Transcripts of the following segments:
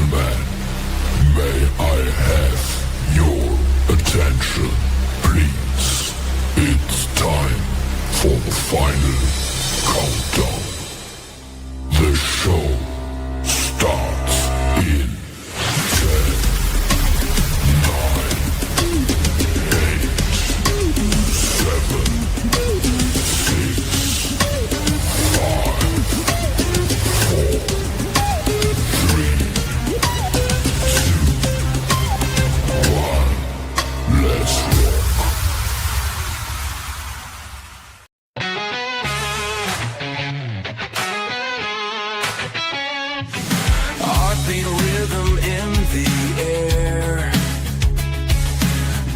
gentlemen, may I have your attention, please? It's time for the final countdown. The show starts in 10, 9, 8, 7, 6, 5, 4, 3, 2, 1. Let's rock. Heartbeat rhythm in the air.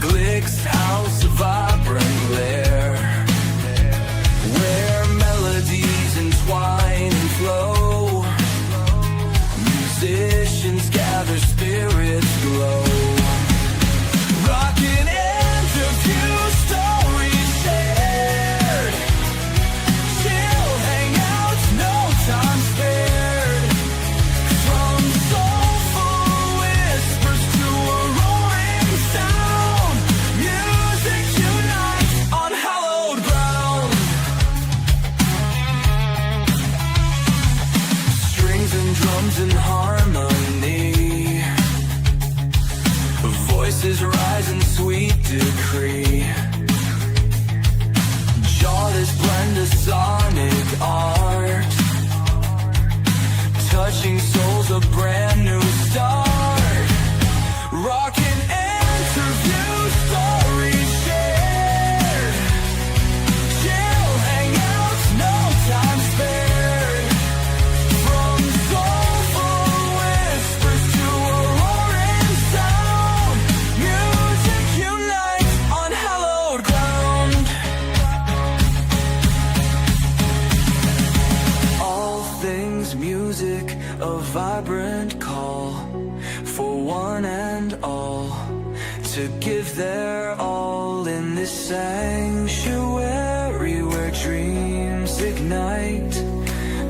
Glick's house, a vibrant lair, where melodies entwine and flow. Musicians gather, spirits glow. Rockin' interview, stories shared. Chill hangouts, no time spared. From soulful whispers to a roaring sound, music unites on hallowed ground. Strings and drums in harmony, voices rise in sweet decree. Jawless blend of sonic art, touching souls, a brand new start. Rockin' interview, stories shared. Chill hangouts, no time spared. From soulful whispers to a roaring sound, music unites on hallowed ground. All things music, a vibrant call for one and all to give their all in this sanctuary where dreams ignite.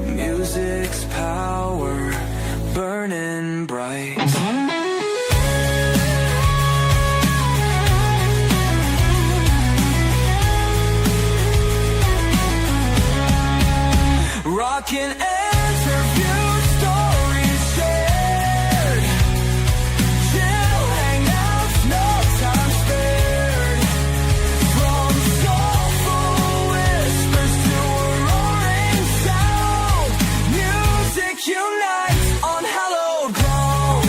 Music's power burning bright. Rockin' interview, stories shared. Chill hangouts, no time spared. From soulful whispers to a roaring sound, music unites on hallowed ground.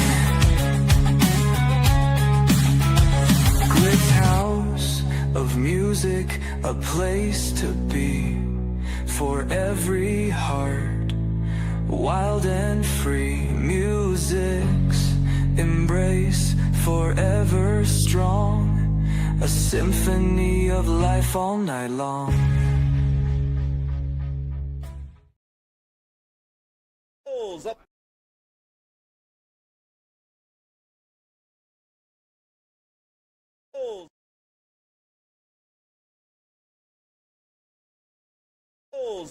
Glick's house of music, a place to be for every heart, wild and free. Music's embrace, forever strong, a symphony of life all night long. Up.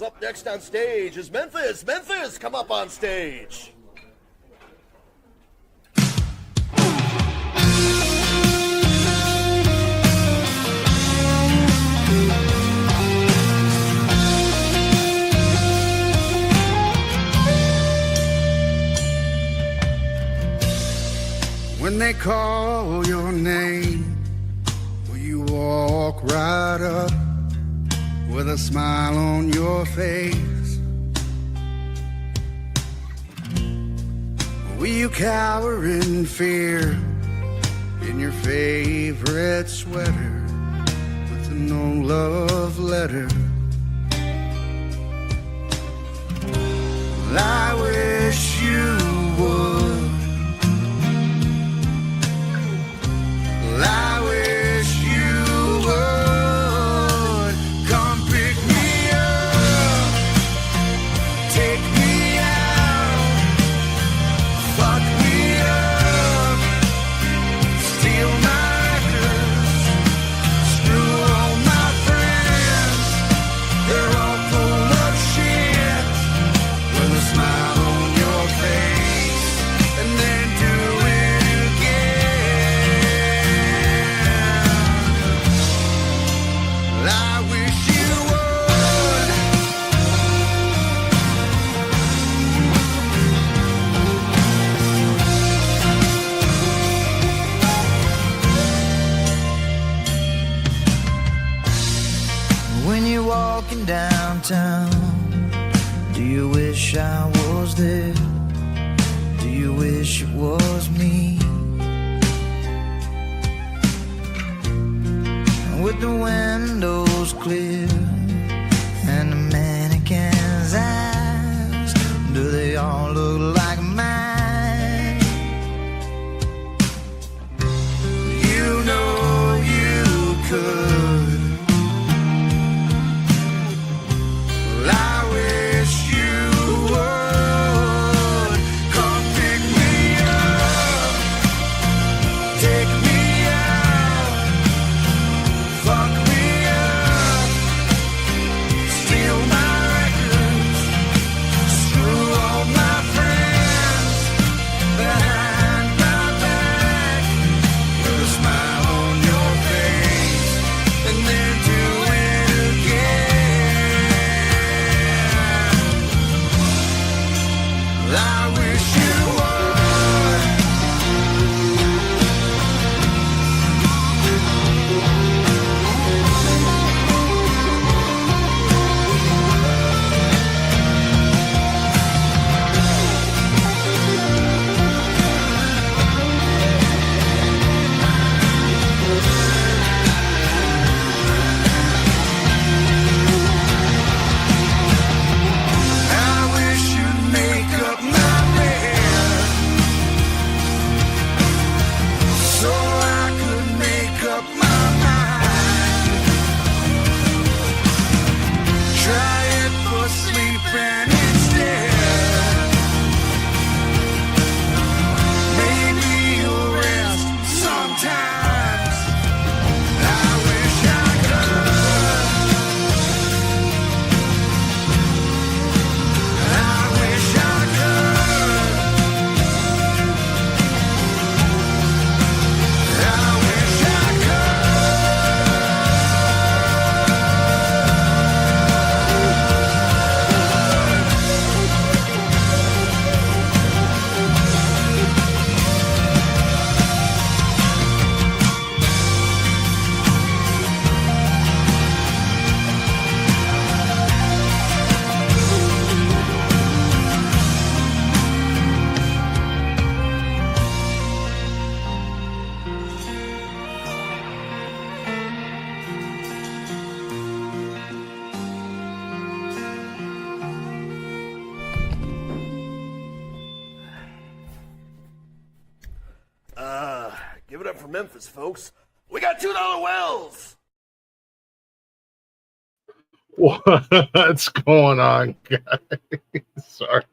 Up next on stage is Memphis. Memphis, come up on stage. When they call your name, will you walk right up with a smile on your face? Will you cower in fear in your favorite sweater with no love letter? Well, I wish you would. Well, I wish you would. Come pick me up, take me out, fuck me up, steal my records, screw all my friends. Do you wish I was there? Do you wish it was me? With the windows clear and the mannequin's eyes, do they all look like mine? You know you could. Well, I wish you would come pick me up, take me out, fuck me up, steal my records, screw all my friends behind my back, with a smile on your face, and then do it again. I wish you would. I wish you'd make up my bed, so I could make up my mind. Try it for sleeping instead. Maybe you'll rest sometimes. I wish I could. I wish I could. I wish I Give it up for Memphis, folks. We got $2 wells. What's going on, guys? Sorry.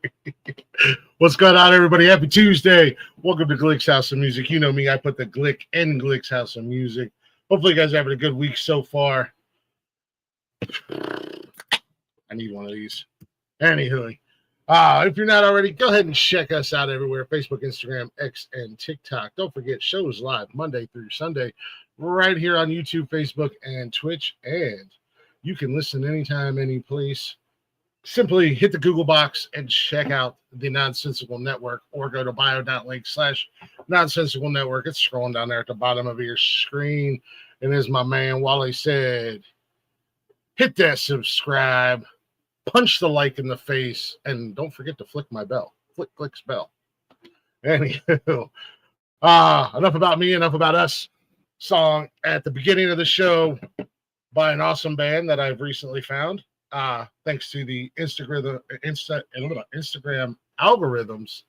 What's going on, everybody? Happy Tuesday. Welcome to Glick's House of Music. You know me. I put the Glick in Glick's House of Music. Hopefully, you guys are having a good week so far. I need one of these. Anywho, if you're not already, go ahead and check us out everywhere. Facebook, Instagram, X, and TikTok. Don't forget, shows live Monday through Sunday right here on YouTube, Facebook, and Twitch. And you can listen anytime, any place. Simply hit the Google box and check out the Nonsensical Network, or go to bio.link/Nonsensical Network. It's scrolling down there at the bottom of your screen. And as my man Wally said, hit that subscribe, punch the like in the face, and don't forget to flick my bell. Flick Glick's bell. Anywho, enough about me, enough about us. Song at the beginning of the show by an awesome band that I've recently found. Thanks to the Instagram algorithms,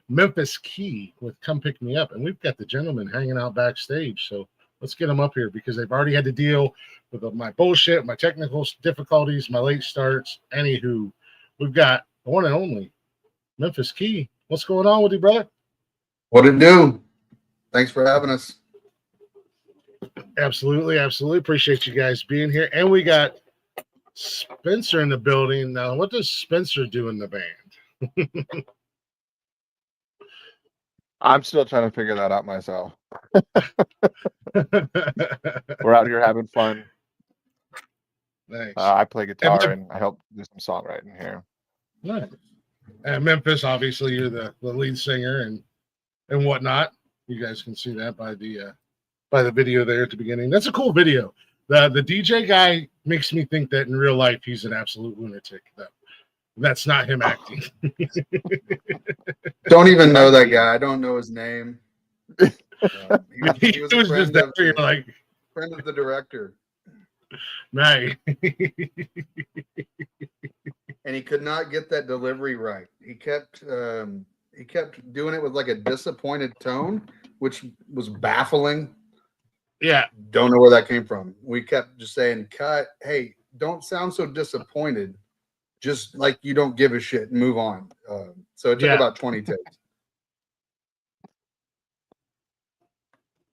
Memphis Kee with Come Pick Me Up. And we've got the gentleman hanging out backstage. So let's get them up here, because they've already had to deal with my bullshit, my technical difficulties, my late starts. Anywho, we've got the one and only Memphis Kee. What's going on with you, brother? What it do? Thanks for having us. Absolutely, absolutely. Appreciate you guys being here. And we got Spencer in the building. Now, what does Spencer do in the band? I'm still trying to figure that out myself. We're out here having fun. Nice. I play guitar and I help do some songwriting here. Nice. And Memphis, obviously, you're the lead singer and whatnot. You guys can see that by the video there at the beginning. That's a cool video. The DJ guy makes me think that in real life he's an absolute lunatic, though. That's not him acting. Don't even know that guy. I don't know his name. He was a just friend there. of, You're like, friend of the director. nice. And he could not get that delivery right. He kept doing it with like a disappointed tone, which was baffling. Yeah. Don't know where that came from. We kept just saying, cut. Hey, don't sound so disappointed. Just like you don't give a shit and move on. So it took about 20 takes.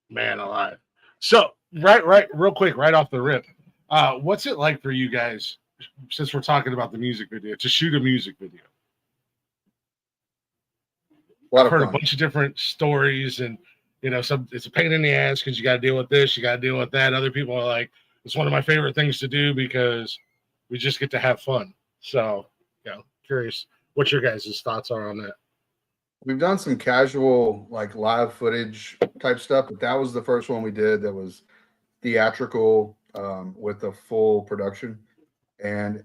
Man alive. So right, real quick, right off the rip. What's it like for you guys, since we're talking about the music video, to shoot a music video? I've heard a bunch of different stories, and it's a pain in the ass because you got to deal with this, you got to deal with that. Other people are like, it's one of my favorite things to do because we just get to have fun. So, curious what your guys' thoughts are on that. We've done some casual, like live footage type stuff, but that was the first one we did that was theatrical with a full production, and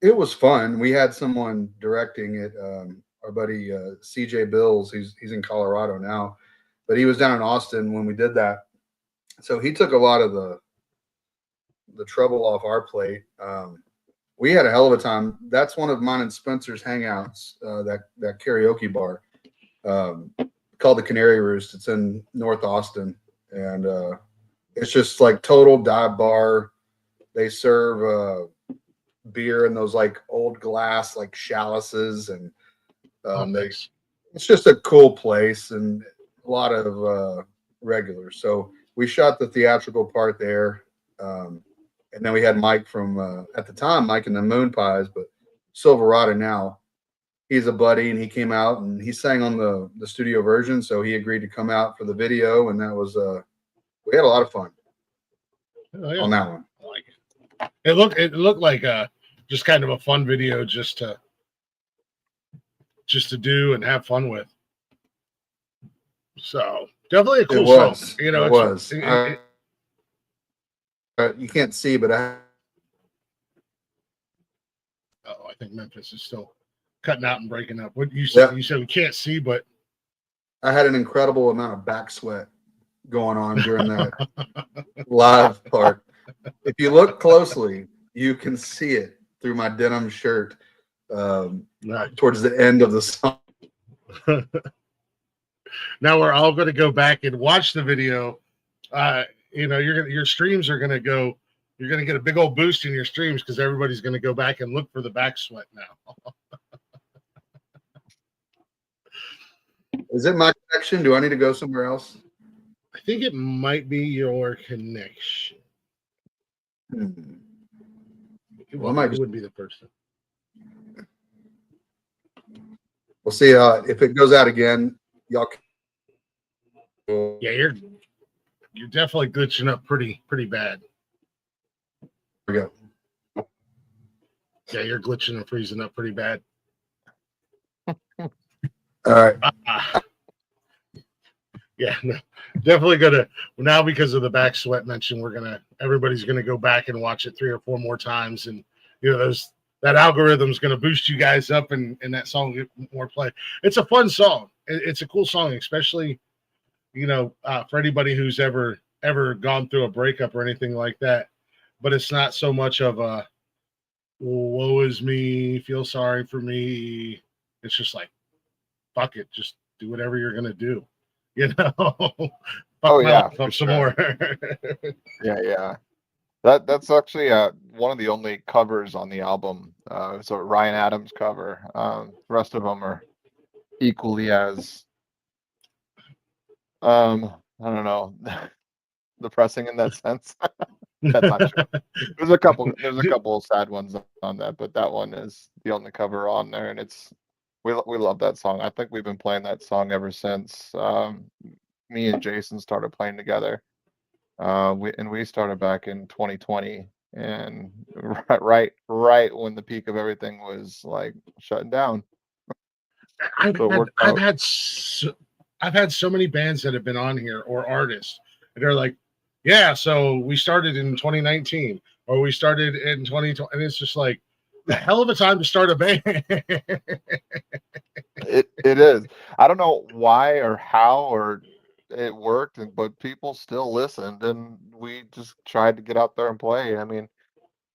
it was fun. We had someone directing it. Our buddy CJ Bills, he's in Colorado now, but he was down in Austin when we did that. So he took a lot of the trouble off our plate. We had a hell of a time. That's one of mine and Spencer's hangouts, that karaoke bar called the Canary Roost. It's in North Austin, and it's just like total dive bar. They serve beer in those like old glass like chalices, and it's just a cool place and a lot of regulars. So we shot the theatrical part there, and then we had Mike from at the time, Mike and the Moon Pies, but Silverado now. He's a buddy, and he came out and he sang on the studio version, so he agreed to come out for the video, and that was we had a lot of fun on that one. I like it. It looked like just kind of a fun video just to do and have fun with. So definitely a cool song. It was. You can't see, but I think Memphis is still cutting out and breaking up. What you said? Yeah. You said we can't see, but I had an incredible amount of back sweat going on during that live part. If you look closely, you can see it through my denim shirt towards the end of the song. Now we're all going to go back and watch the video. Your streams are going to go. You're going to get a big old boost in your streams because everybody's going to go back and look for the back sweat now. Is it my connection? Do I need to go somewhere else? I think it might be your connection. Well, it would be the person. We'll see if it goes out again. Y'all. Yeah, you're definitely glitching up pretty bad. There we go. Yeah, you're glitching and freezing up pretty bad. All right. Yeah, no, definitely gonna now because of the back sweat mention. Everybody's gonna go back and watch it 3 or 4 more times, and that algorithm's gonna boost you guys up, and that song get more play. It's a fun song. It's a cool song, especially for anybody who's ever gone through a breakup or anything like that. But it's not so much of a woe is me, feel sorry for me. It's just like, fuck it, just do whatever you're gonna do. Some more. yeah. That's actually one of the only covers on the album. It's a Ryan Adams cover. The rest of them are equally as I don't know, depressing in that sense. That's not true. There's a couple of sad ones on that, but that one is the only cover on there, and we love that song. I think we've been playing that song ever since me and Jason started playing together. We started back in 2020, and right when the peak of everything was like shutting down. I've had so many bands that have been on here or artists, and they're like, yeah, so we started in 2019 or we started in 2020, and it's just like, a hell of a time to start a band. It is. I don't know why or how or it worked, but people still listened, and we just tried to get out there and play. I mean,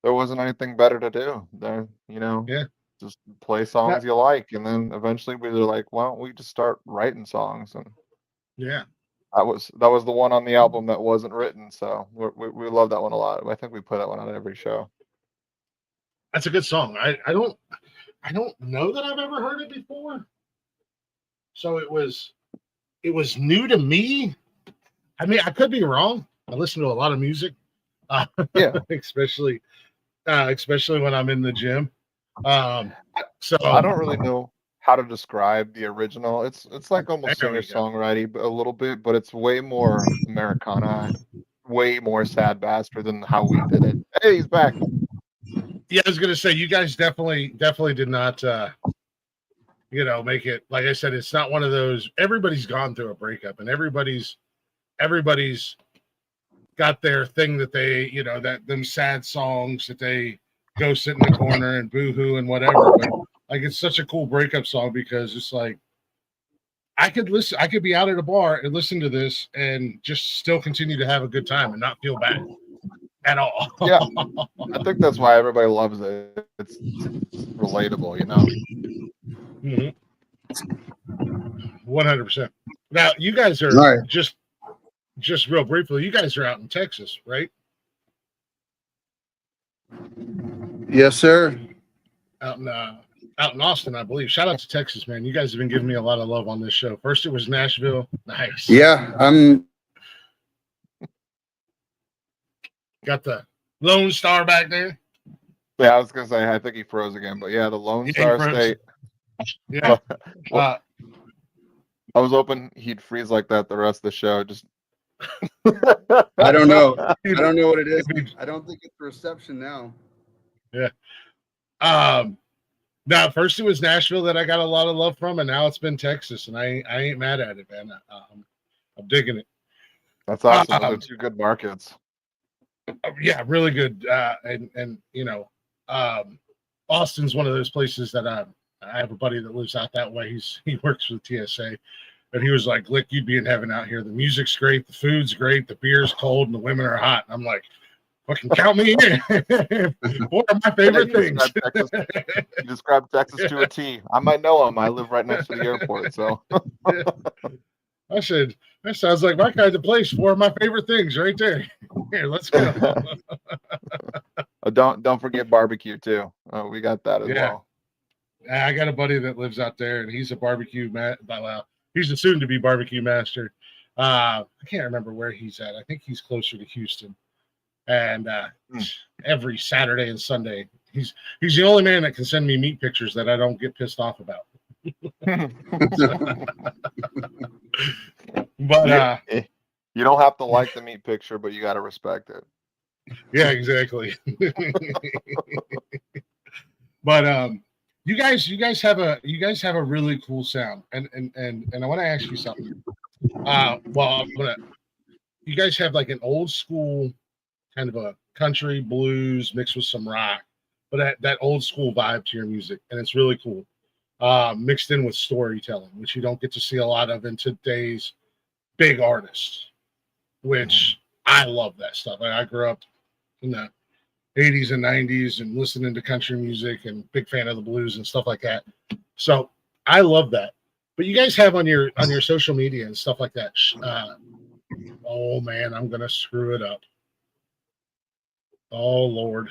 there wasn't anything better to do. There, Yeah. just play Now, songs you like, and then eventually we were like, why don't we just start writing songs? And yeah. that was the one on the album that wasn't written. So we love that one a lot. I think we play that one on every show. That's a good song. I don't know that I've ever heard it before. So it was new to me. I mean, I could be wrong. I listen to a lot of music, Yeah. especially when I'm in the gym. So I don't really know how to describe the original. It's like almost there we go. singer-songwriting a little bit, but it's way more Americana, way more sad bastard than how we did it. Hey, he's back. Yeah, I was gonna say you guys definitely did not make it, like I said, it's not one of those. Everybody's gone through a breakup, and everybody's got their thing that they, that them sad songs that they go sit in the corner and boo-hoo and whatever. But like, it's such a cool breakup song because it's like I could be out at a bar and listen to this and just still continue to have a good time and not feel bad at all. Yeah, I think that's why everybody loves it. It's relatable, 100%. Now, you guys are All right. just real briefly, you guys are out in Texas, right? Yes, sir. Out in Austin, I believe. Shout out to Texas, man. You guys have been giving me a lot of love on this show. First it was Nashville. Nice. Yeah, Got the Lone Star back there. Yeah, I was gonna say I think he froze again, but yeah, the Lone Star State. Yeah. Well, I was hoping he'd freeze like that the rest of the show. Just I don't know. I don't know what it is. I don't think it's reception now. Yeah. Now first it was Nashville that I got a lot of love from, and now it's been Texas, and I ain't mad at it, man. I'm digging it. That's awesome. Those are two good markets. Yeah, really good. And Austin's one of those places that I have a buddy that lives out that way. He works with TSA, and he was like, "Glick, you'd be in heaven out here. The music's great, the food's great, the beer's cold, and the women are hot." And I'm like, "Fucking count me in." One of my favorite things. You described Texas to a T. I might know him. I live right next to the airport, so. I said, that sounds like my kind of place. Four of my favorite things right there. Here, let's go. Don't forget barbecue too. We got that as well. I got a buddy that lives out there, and he's a barbecue he's a soon-to-be barbecue master. I can't remember where he's at. I think he's closer to Houston. And every Saturday and Sunday, he's the only man that can send me meat pictures that I don't get pissed off about. But you don't have to like the meat picture, but you got to respect it. Yeah, exactly. But you guys have a really cool sound, and I want to ask you something. You guys have like an old school kind of a country blues mixed with some rock, but that old school vibe to your music, and it's really cool. Mixed in with storytelling, which you don't get to see a lot of in today's big artists, which I love that stuff. I grew up in the 80s and 90s and listening to country music and big fan of the blues and stuff like that. So I love that. But you guys have on your social media and stuff like that. Oh man, I'm gonna screw it up. Oh Lord.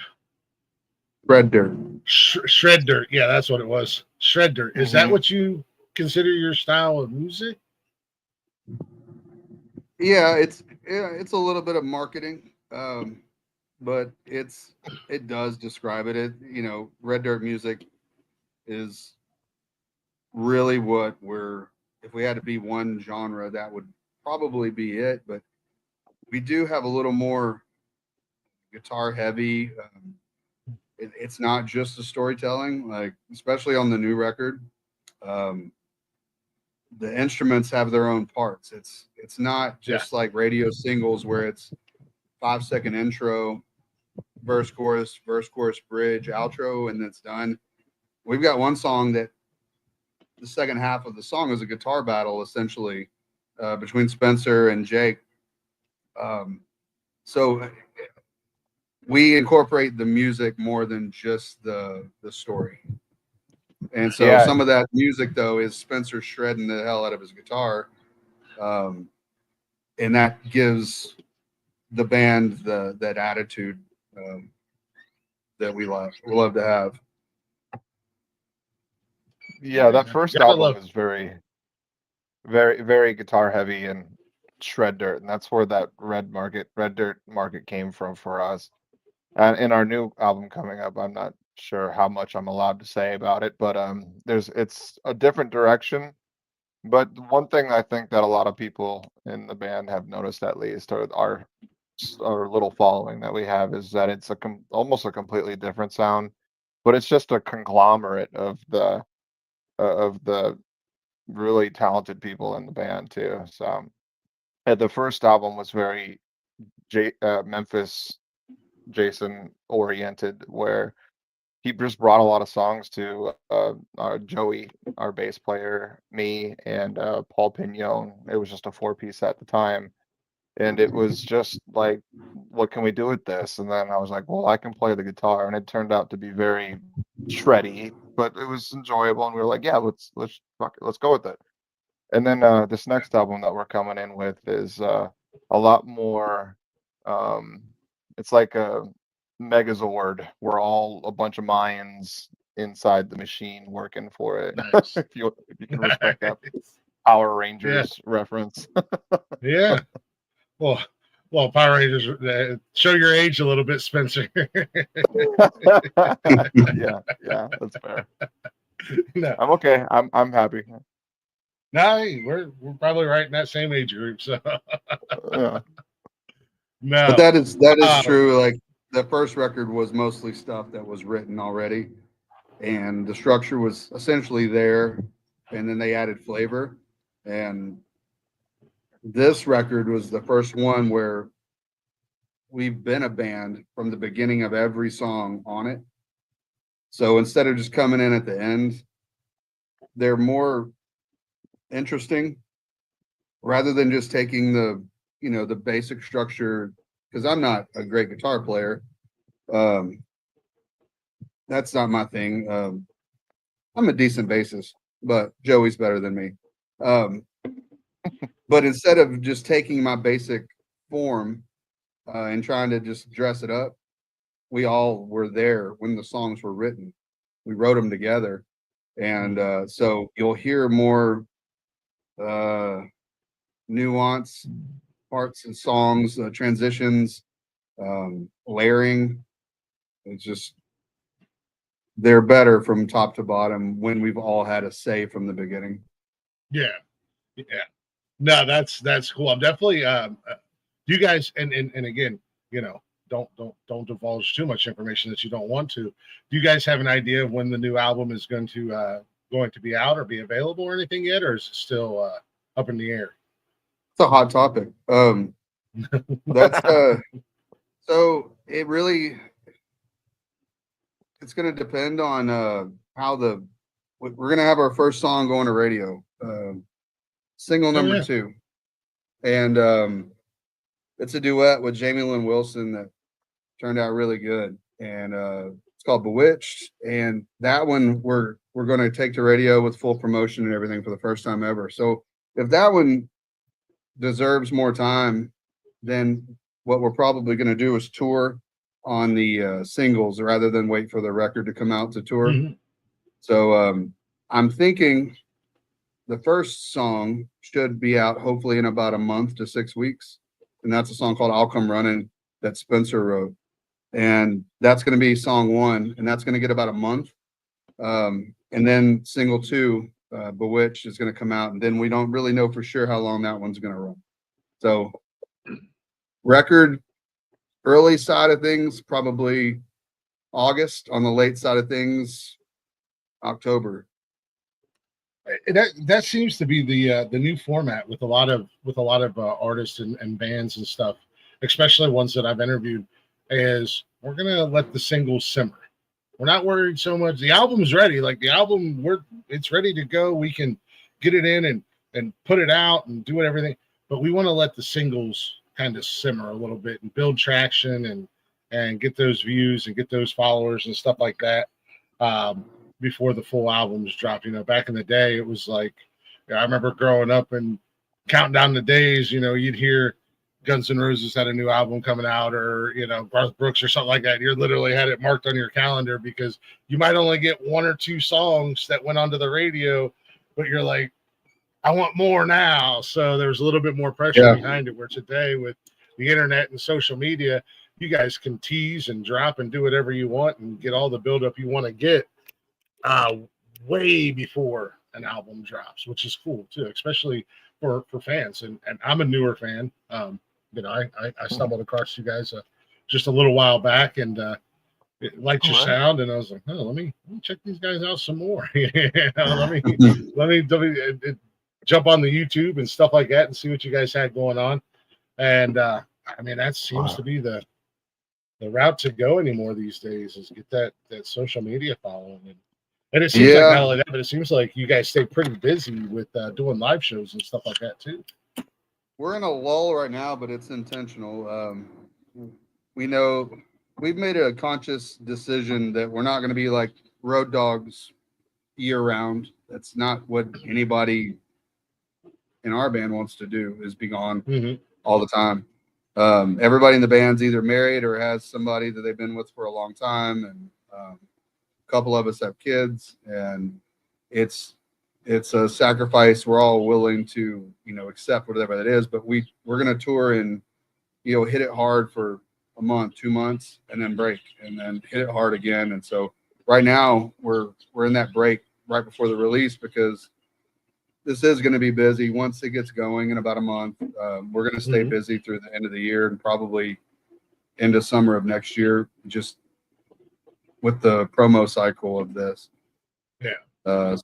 Red dirt. Shred dirt. Yeah, that's what it was. Shred dirt. Is that what you consider your style of music? Yeah, it's a little bit of marketing, but it does describe it. Red dirt music is really what if we had to be one genre, that would probably be it. But we do have a little more guitar heavy. It's not just the storytelling, like especially on the new record. The instruments have their own parts. It's not just like radio singles where it's 5-second intro, verse, chorus, bridge, outro, and it's done. We've got one song that the second half of the song is a guitar battle, essentially, between Spencer and Jake. So we incorporate the music more than just the story. And so Yeah. some of that music, though, is Spencer shredding the hell out of his guitar. And that gives the band that attitude that we love to have. Yeah, that first Gotta album love. is very, very, very guitar heavy and shred dirt, and that's where that red dirt market came from for us. And in our new album coming up, I'm not sure how much I'm allowed to say about it, but it's a different direction. But one thing I think that a lot of people in the band have noticed, at least, or our little following that we have, is that it's almost a completely different sound, but it's just a conglomerate of the really talented people in the band too. So, the first album was very Memphis Jason oriented, where he just brought a lot of songs to Joey, our bass player, me, and Paul Pignon. It was just a 4-piece at the time. And it was just like, what can we do with this? And then I was like, well, I can play the guitar. And it turned out to be very shreddy, but it was enjoyable. And we were like, yeah, let's fuck it, let's go with it. And then this next album that we're coming in with is a lot more. It's like a Megazord. We're all a bunch of Mayans inside the machine working for it. Nice. if you can respect that Power Rangers reference. Yeah. Well, Power Rangers. Show your age a little bit, Spencer. yeah, that's fair. No, I'm okay. I'm happy. no, hey, we're probably right in that same age group. So Yeah. no, But that is true. Like the first record was mostly stuff that was written already, and the structure was essentially there, and then they added flavor. And this record was the first one where we've been a band from the beginning of every song on it. So instead of just coming in at the end, they're more interesting rather than just taking the basic structure, because I'm not a great guitar player. That's not my thing. I'm a decent bassist, but Joey's better than me. But instead of just taking my basic form and trying to just dress it up, we all were there when the songs were written. We wrote them together. And so you'll hear more nuance parts and songs, transitions, layering. It's just, they're better from top to bottom when we've all had a say from the beginning. yeah. No, that's cool. I'm definitely. You guys, and again, don't divulge too much information that you don't want to. Do you guys have an idea of when the new album is going to be out or be available or anything yet, or is it still up in the air? It's a hot topic. That's so it really, it's going to depend on how we're going to have our first song going to radio, single number 2, and it's a duet with Jamie Lynn Wilson that turned out really good, and it's called Bewitched, and that one we're going to take to radio with full promotion and everything for the first time ever. So if that one deserves more time, then what we're probably going to do is tour on the singles rather than wait for the record to come out to tour. Mm-hmm. So I'm thinking the first song should be out hopefully in about a month to 6 weeks. And that's a song called I'll Come Running that Spencer wrote. And that's going to be song 1, and that's going to get about a month. And then single 2, Bewitched, is going to come out. And then we don't really know for sure how long that one's going to run. So record, early side of things, probably August. On the late side of things, October. That seems to be the new format with a lot of artists and bands and stuff, especially ones that I've interviewed. Is we're gonna let the singles simmer. We're not worried so much. The album's ready. Like the album, it's ready to go. We can get it in and put it out and do everything. But we want to let the singles kind of simmer a little bit and build traction and get those views and get those followers and stuff like that before the full albums drop. You know, back in the day, it was like, I remember growing up and counting down the days, you know, you'd hear Guns N' Roses had a new album coming out, or, you know, Garth Brooks or something like that. You literally had it marked on your calendar because you might only get one or two songs that went onto the radio, but you're like, I want more now. So there's a little bit more pressure behind it, where today with the internet and social media, you guys can tease and drop and do whatever you want and get all the buildup you want to get way before an album drops, which is cool too, especially for fans. And I'm a newer fan. You know, I stumbled across you guys just a little while back and liked your sound, and I was like, oh, let me check these guys out some more. let me jump on the YouTube and stuff like that and see what you guys had going on. And I mean, that seems to be the route to go anymore these days, is get that social media following. And it seems like not only that, but it seems like you guys stay pretty busy with doing live shows and stuff like that too. We're in a lull right now, but it's intentional. We know we've made a conscious decision that we're not going to be like road dogs year round. That's not what anybody in our band wants to do, is be gone all the time. Everybody in the band's either married or has somebody that they've been with for a long time. And a couple of us have kids, and it's a sacrifice we're all willing to, you know, accept, whatever that is. But we're going to tour and, you know, hit it hard for a month, 2 months, and then break, and then hit it hard again. And so right now we're in that break right before the release, because this is going to be busy once it gets going in about a month. We're going to stay busy through the end of the year and probably into summer of next year, just with the promo cycle of this.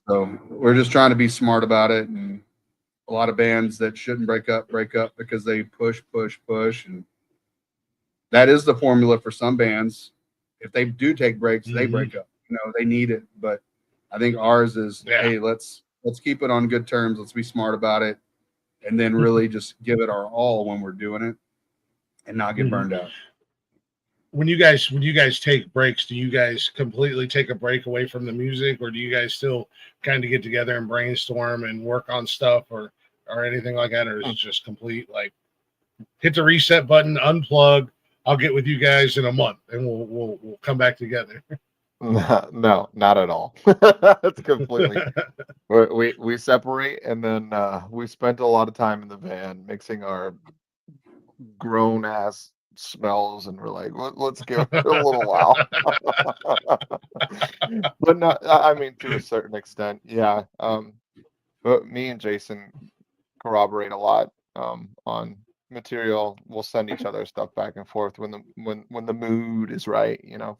So we're just trying to be smart about it. And a lot of bands that shouldn't break up because they push. And that is the formula for some bands. If they do take breaks, they break up. You know, they need it. But I think ours is, hey, let's keep it on good terms. Let's be smart about it. And then really just give it our all when we're doing it and not get burned out. When you guys take breaks, do you guys completely take a break away from the music, or do you guys still kind of get together and brainstorm and work on stuff or anything like that? Or is it just complete, like, hit the reset button, unplug, I'll get with you guys in a month and we'll come back together? No, not at all. It's completely. We separate, and then we spent a lot of time in the van mixing our grown ass smells, and we're like, let's give it a little while. But not, I mean, to a certain extent, yeah. But me and Jason corroborate a lot on material. We'll send each other stuff back and forth when the mood is right, you know.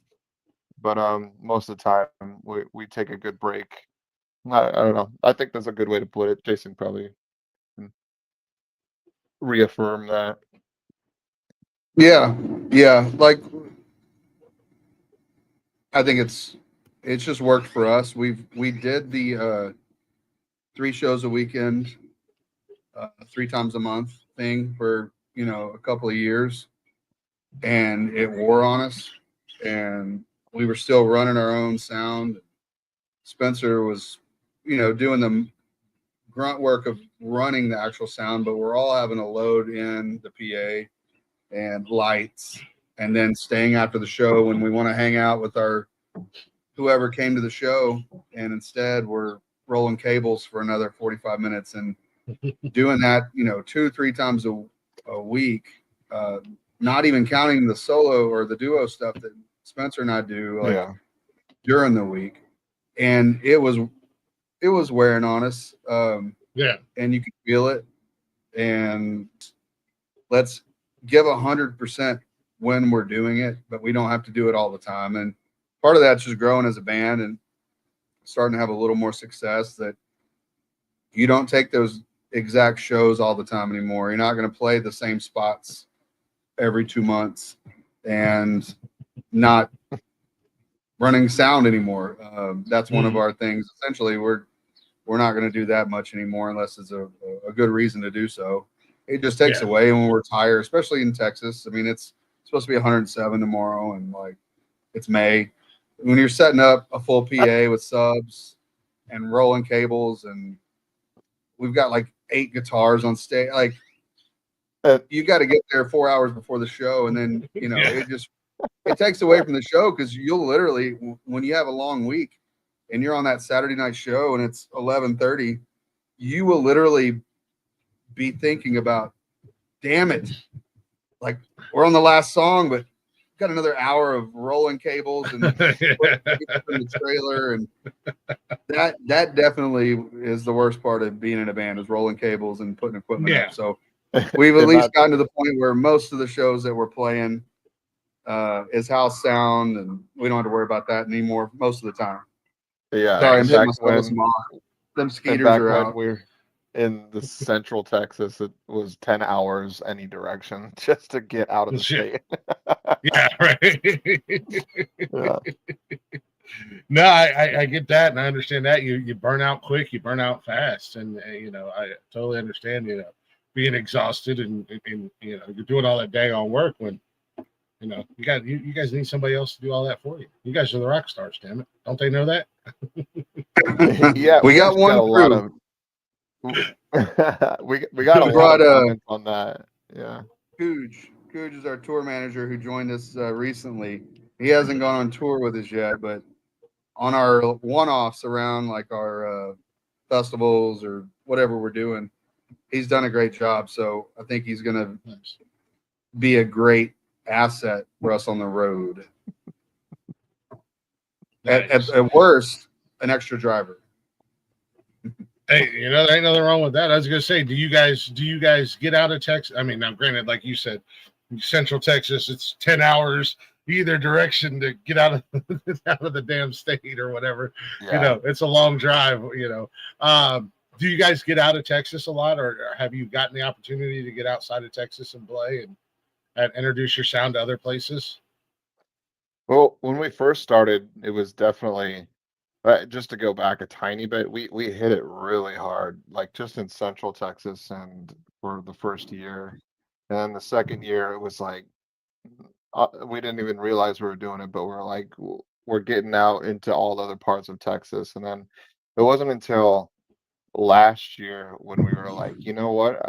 But most of the time we take a good break. I don't know. I think that's a good way to put it. Jason probably can reaffirm that. Yeah. Like, I think it's just worked for us. We did the 3 shows a weekend, 3 times a month thing for, you know, a couple of years, and it wore on us, and we were still running our own sound. Spencer was, you know, doing the grunt work of running the actual sound, but we're all having to load in the PA and lights, and then staying after the show when we want to hang out with our whoever came to the show, and instead we're rolling cables for another 45 minutes and doing that, you know, 2-3 times a week, not even counting the solo or the duo stuff that Spencer and I do, like, during the week. And it was wearing on us. And you can feel it. And let's give 100% when we're doing it, but we don't have to do it all the time. And part of that's just growing as a band and starting to have a little more success, that you don't take those exact shows all the time anymore. You're not going to play the same spots every 2 months. And not running sound anymore. That's one of our things. Essentially, we're not going to do that much anymore unless it's a good reason to do so. It just takes away when we're tired, especially in Texas. I mean, it's supposed to be 107 tomorrow, and like it's May. When you're setting up a full PA with subs and rolling cables, and we've got like 8 guitars on stage, like you got to get there 4 hours before the show, and then it takes away from the show, because you'll literally, when you have a long week and you're on that Saturday night show and it's 11:30, you will literally be thinking about, damn it, like we're on the last song, but got another hour of rolling cables and in the trailer, and that definitely is the worst part of being in a band, is rolling cables and putting equipment up. So we've at least gotten to the point where most of the shows that we're playing is house sound, and we don't have to worry about that anymore most of the time. Yeah, sorry, I'm hitting myself with them skeeters are out. We're in the central Texas, it was 10 hours any direction just to get out of the state. Yeah, right. Yeah. No, I get that, and I understand that. You burn out quick, you burn out fast, and I totally understand. Being exhausted, and you're doing all that dang on work when you guys need somebody else to do all that for you. You guys are the rock stars, damn it! Don't they know that? Yeah, we got one crew. we got a lot of comments on that. Yeah, Cooge is our tour manager who joined us recently. He hasn't gone on tour with us yet, but on our one-offs around like our festivals or whatever we're doing, he's done a great job. So I think he's going to be a great asset for us on the road. Nice. At worst, an extra driver. Hey, there ain't nothing wrong with that. I was gonna say, do you guys get out of Texas? I mean, now granted, like you said, Central Texas, it's 10 hours either direction to get out of the damn state or whatever. Yeah. It's a long drive. Do you guys get out of Texas a lot, or have you gotten the opportunity to get outside of Texas and play and introduce your sound to other places? Well, when we first started, it was definitely just to go back a tiny bit. We hit it really hard, like just in Central Texas, and for the first year, and then the second year, it was like we didn't even realize we were doing it, but we're like we're getting out into all the other parts of Texas, and then it wasn't until last year when we were like, you know what,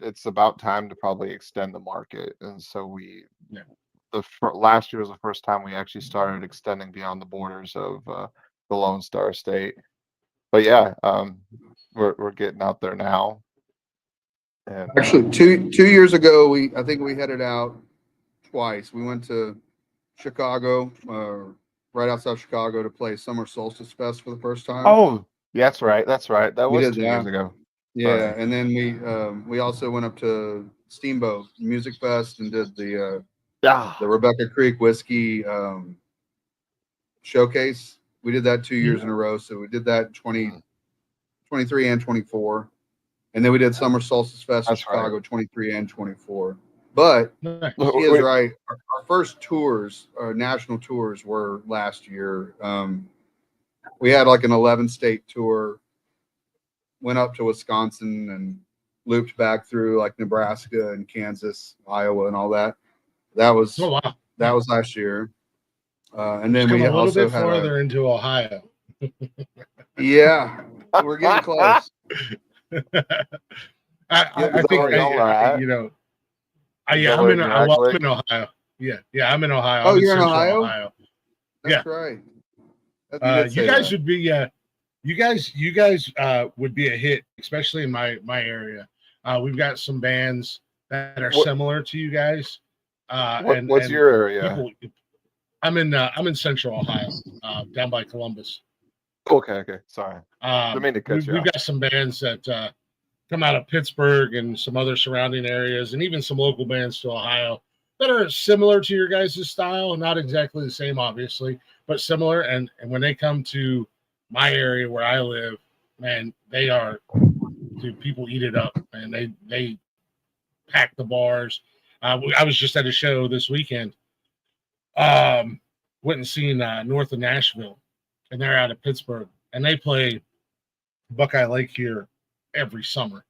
it's about time to probably extend the market, and so last year was the first time we actually started extending beyond the borders of the Lone Star State. But yeah, we're getting out there now. And actually, two years ago, I think we headed out twice. We went to Chicago, right outside Chicago, to play Summer Solstice Fest for the first time. Oh, that's right. That was 2 years ago. Yeah, and then we also went up to Steamboat Music Fest and did the Rebecca Creek Whiskey showcase. We did that 2 years in a row. So we did that 23 and 24. And then we did Summer Solstice Fest in Chicago, 23 and 24. But he is right. Our first tours, our national tours, were last year. We had like an 11-state tour, went up to Wisconsin and looped back through like Nebraska and Kansas, Iowa, and all that. That was last year. And then we a little also bit had further into Ohio. Yeah, we're getting close. I think I'm in Ohio. Yeah, I'm in Ohio. Oh, I'm you're in Ohio? Ohio? That's right. You guys would be you guys would be a hit, especially in my area. We've got some bands that are similar to you guys. What's your area? I'm in Central Ohio, down by Columbus. Okay. Sorry. Didn't mean to cut you off. We've got some bands that come out of Pittsburgh and some other surrounding areas, and even some local bands to Ohio that are similar to your guys' style, not exactly the same, obviously, but similar. And when they come to my area where I live, man, people eat it up, and they pack the bars. I was just at a show this weekend Went and seen north of Nashville, and they're out of Pittsburgh, and they play Buckeye Lake here every summer,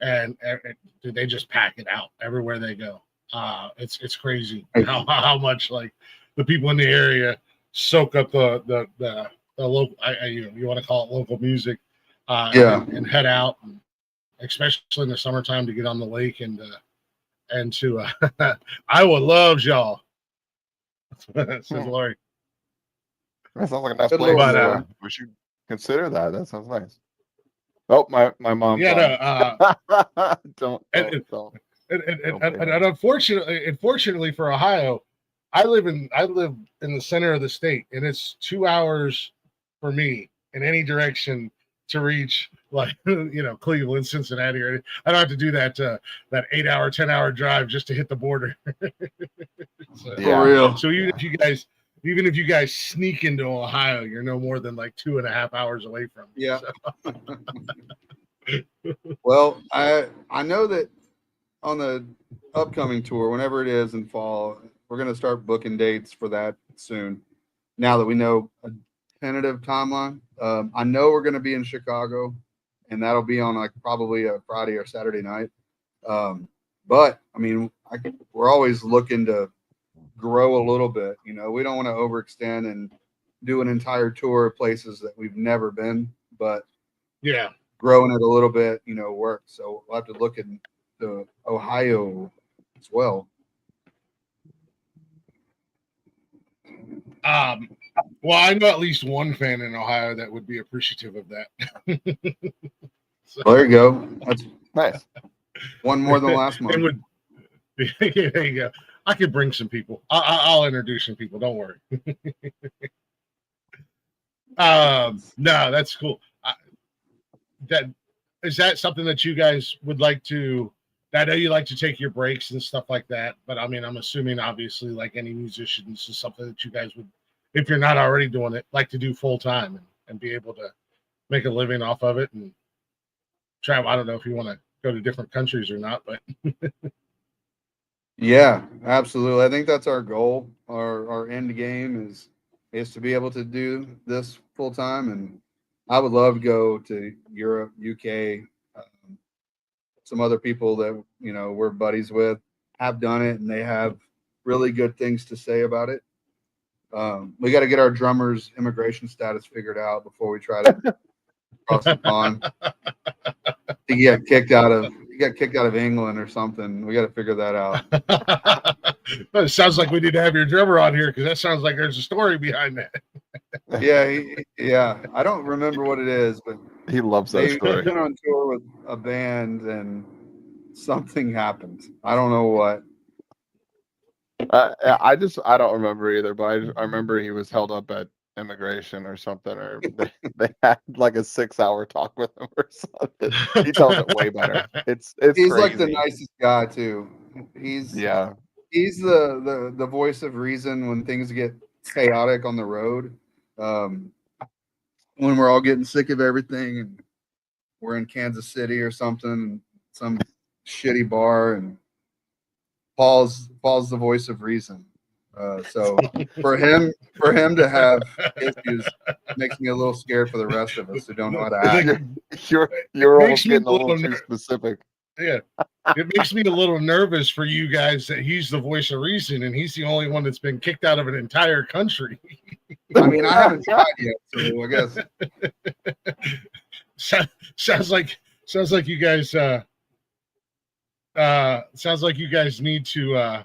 and dude, they just pack it out everywhere they go. It's crazy how much like the people in the area soak up the local, you want to call it local music, and head out, especially in the summertime, to get on the lake and to Iowa loves y'all. Says Lori. That sounds like a nice Good place. Lord. We should consider that. That sounds nice. Oh, my mom. Yeah, Don't. and unfortunately for Ohio, I live in the center of the state, and it's 2 hours for me in any direction to reach, like, Cleveland, Cincinnati, or I don't have to do that 8-hour, 10-hour drive just to hit the border. So, Yeah. For real. so even if you guys sneak into Ohio, you're no more than like 2.5 hours away from me. Yeah. So. Well, I know that on the upcoming tour, whenever it is in fall, we're going to start booking dates for that soon. Now that we know a tentative timeline, I know we're going to be in Chicago, and that'll be on like probably a Friday or Saturday night. But I mean, we're always looking to grow a little bit. We don't want to overextend and do an entire tour of places that we've never been, but Yeah. growing it a little bit, works. So we'll have to look into Ohio as well. Well, I know at least one fan in Ohio that would be appreciative of that. So, Well, there you go. That's Nice. one more than last month. Yeah, there you go. I could bring some people. I'll introduce some people. Don't worry. No, that's cool. Is that something that you guys would like to? I know you like to take your breaks and stuff like that, but I mean, I'm assuming obviously, like any musician, this is something that you guys would, if you're not already doing it, like to do full time and be able to make a living off of it and travel. I don't know if you want to go to different countries or not, but Yeah, absolutely. I think that's our goal. Our end game is to be able to do this full time, and I would love to go to Europe, UK. Some other people that we're buddies with have done it, and they have really good things to say about it. We got to get our drummer's immigration status figured out before we try to cross the pond. He got kicked out of England or something. We got to figure that out. it sounds like we need to have your drummer on here because that sounds like there's a story behind that. Yeah. I don't remember what it is, but He loves that they've story. been on tour with a band and something happened. I don't know what. I don't remember either, but I remember he was held up at immigration or something, or they had like a 6-hour talk with him or something. He tells it way better. It's He's crazy. like the nicest guy too. He's the voice of reason when things get chaotic on the road. When we're all getting sick of everything and we're in Kansas City or something, some shitty bar, and Paul's the voice of reason. So for him to have issues makes me a little scared for the rest of us who don't know how to act. You're almost getting a little too specific. Yeah, it makes me a little nervous for you guys that he's the voice of reason and he's the only one that's been kicked out of an entire country. I mean, I haven't tried yet, so I guess sounds like you guys need to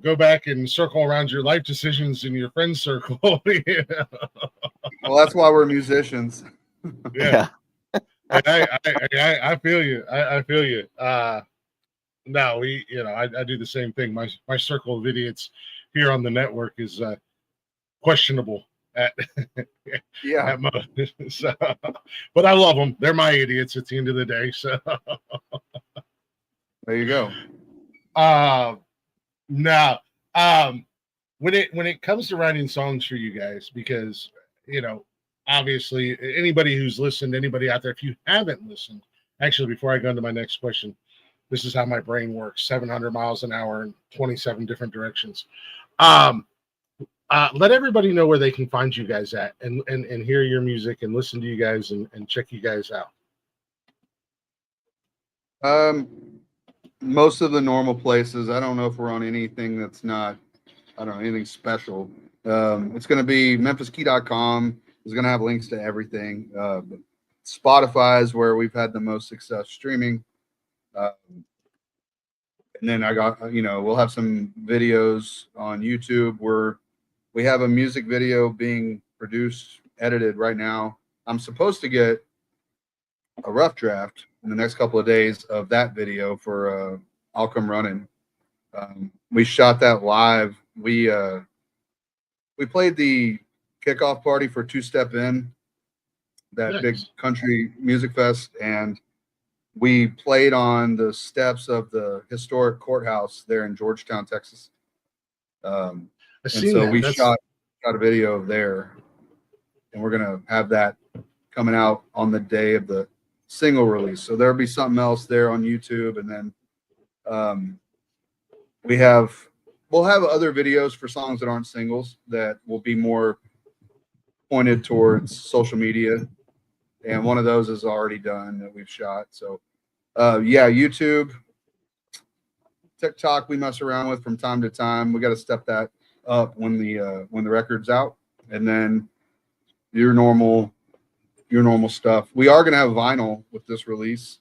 go back and circle around your life decisions in your friend circle. Well, that's why we're musicians. Yeah. I feel you. I feel you. No, I do the same thing. My circle of idiots here on the network is questionable at most. So, but I love them. They're my idiots at the end of the day. So there you go. Now, when it comes to writing songs for you guys, because obviously anybody who's listened, anybody out there, if you haven't listened, actually, before I go into my next question, this is how my brain works: 700 miles an hour in 27 different directions. Let everybody know where they can find you guys at and hear your music and listen to you guys and check you guys out. Most of the normal places. I don't know if we're on anything that's not, I don't know, anything special. It's going to be memphiskee.com. It's going to have links to everything. Spotify is where we've had the most success streaming. And then I got, we'll have some videos on YouTube where we have a music video being produced, edited right now. I'm supposed to get a rough draft in the next couple of days of that video for I'll Come Running. We shot that live. We played the kickoff party for Two Step In, that Nice. big country music fest, and we played on the steps of the historic courthouse there in Georgetown, Texas. And so we shot a video there, and we're gonna have that coming out on the day of the single release. So there'll be something else there on YouTube, and then we'll have other videos for songs that aren't singles that will be more pointed towards social media, and one of those is already done that we've shot. So YouTube, TikTok we mess around with from time to time. We got to step that up when the record's out, and then your normal stuff. We are gonna have vinyl with this release,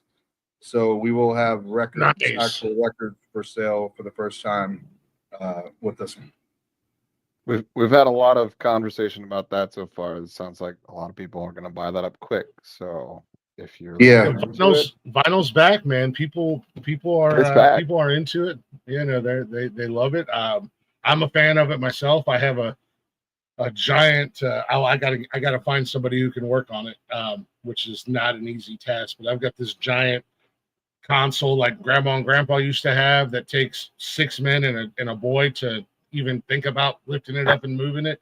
so we will have records, Nice. actual records for sale for the first time with this one. We've had a lot of conversation about that so far. It sounds like a lot of people are going to buy that up quick. So if you're Vinyl's back, man. People are into it. They love it. I'm a fan of it myself. I have a giant. I gotta find somebody who can work on it, which is not an easy task. But I've got this giant console like Grandma and Grandpa used to have that takes 6 men and a boy to even think about lifting it up and moving it.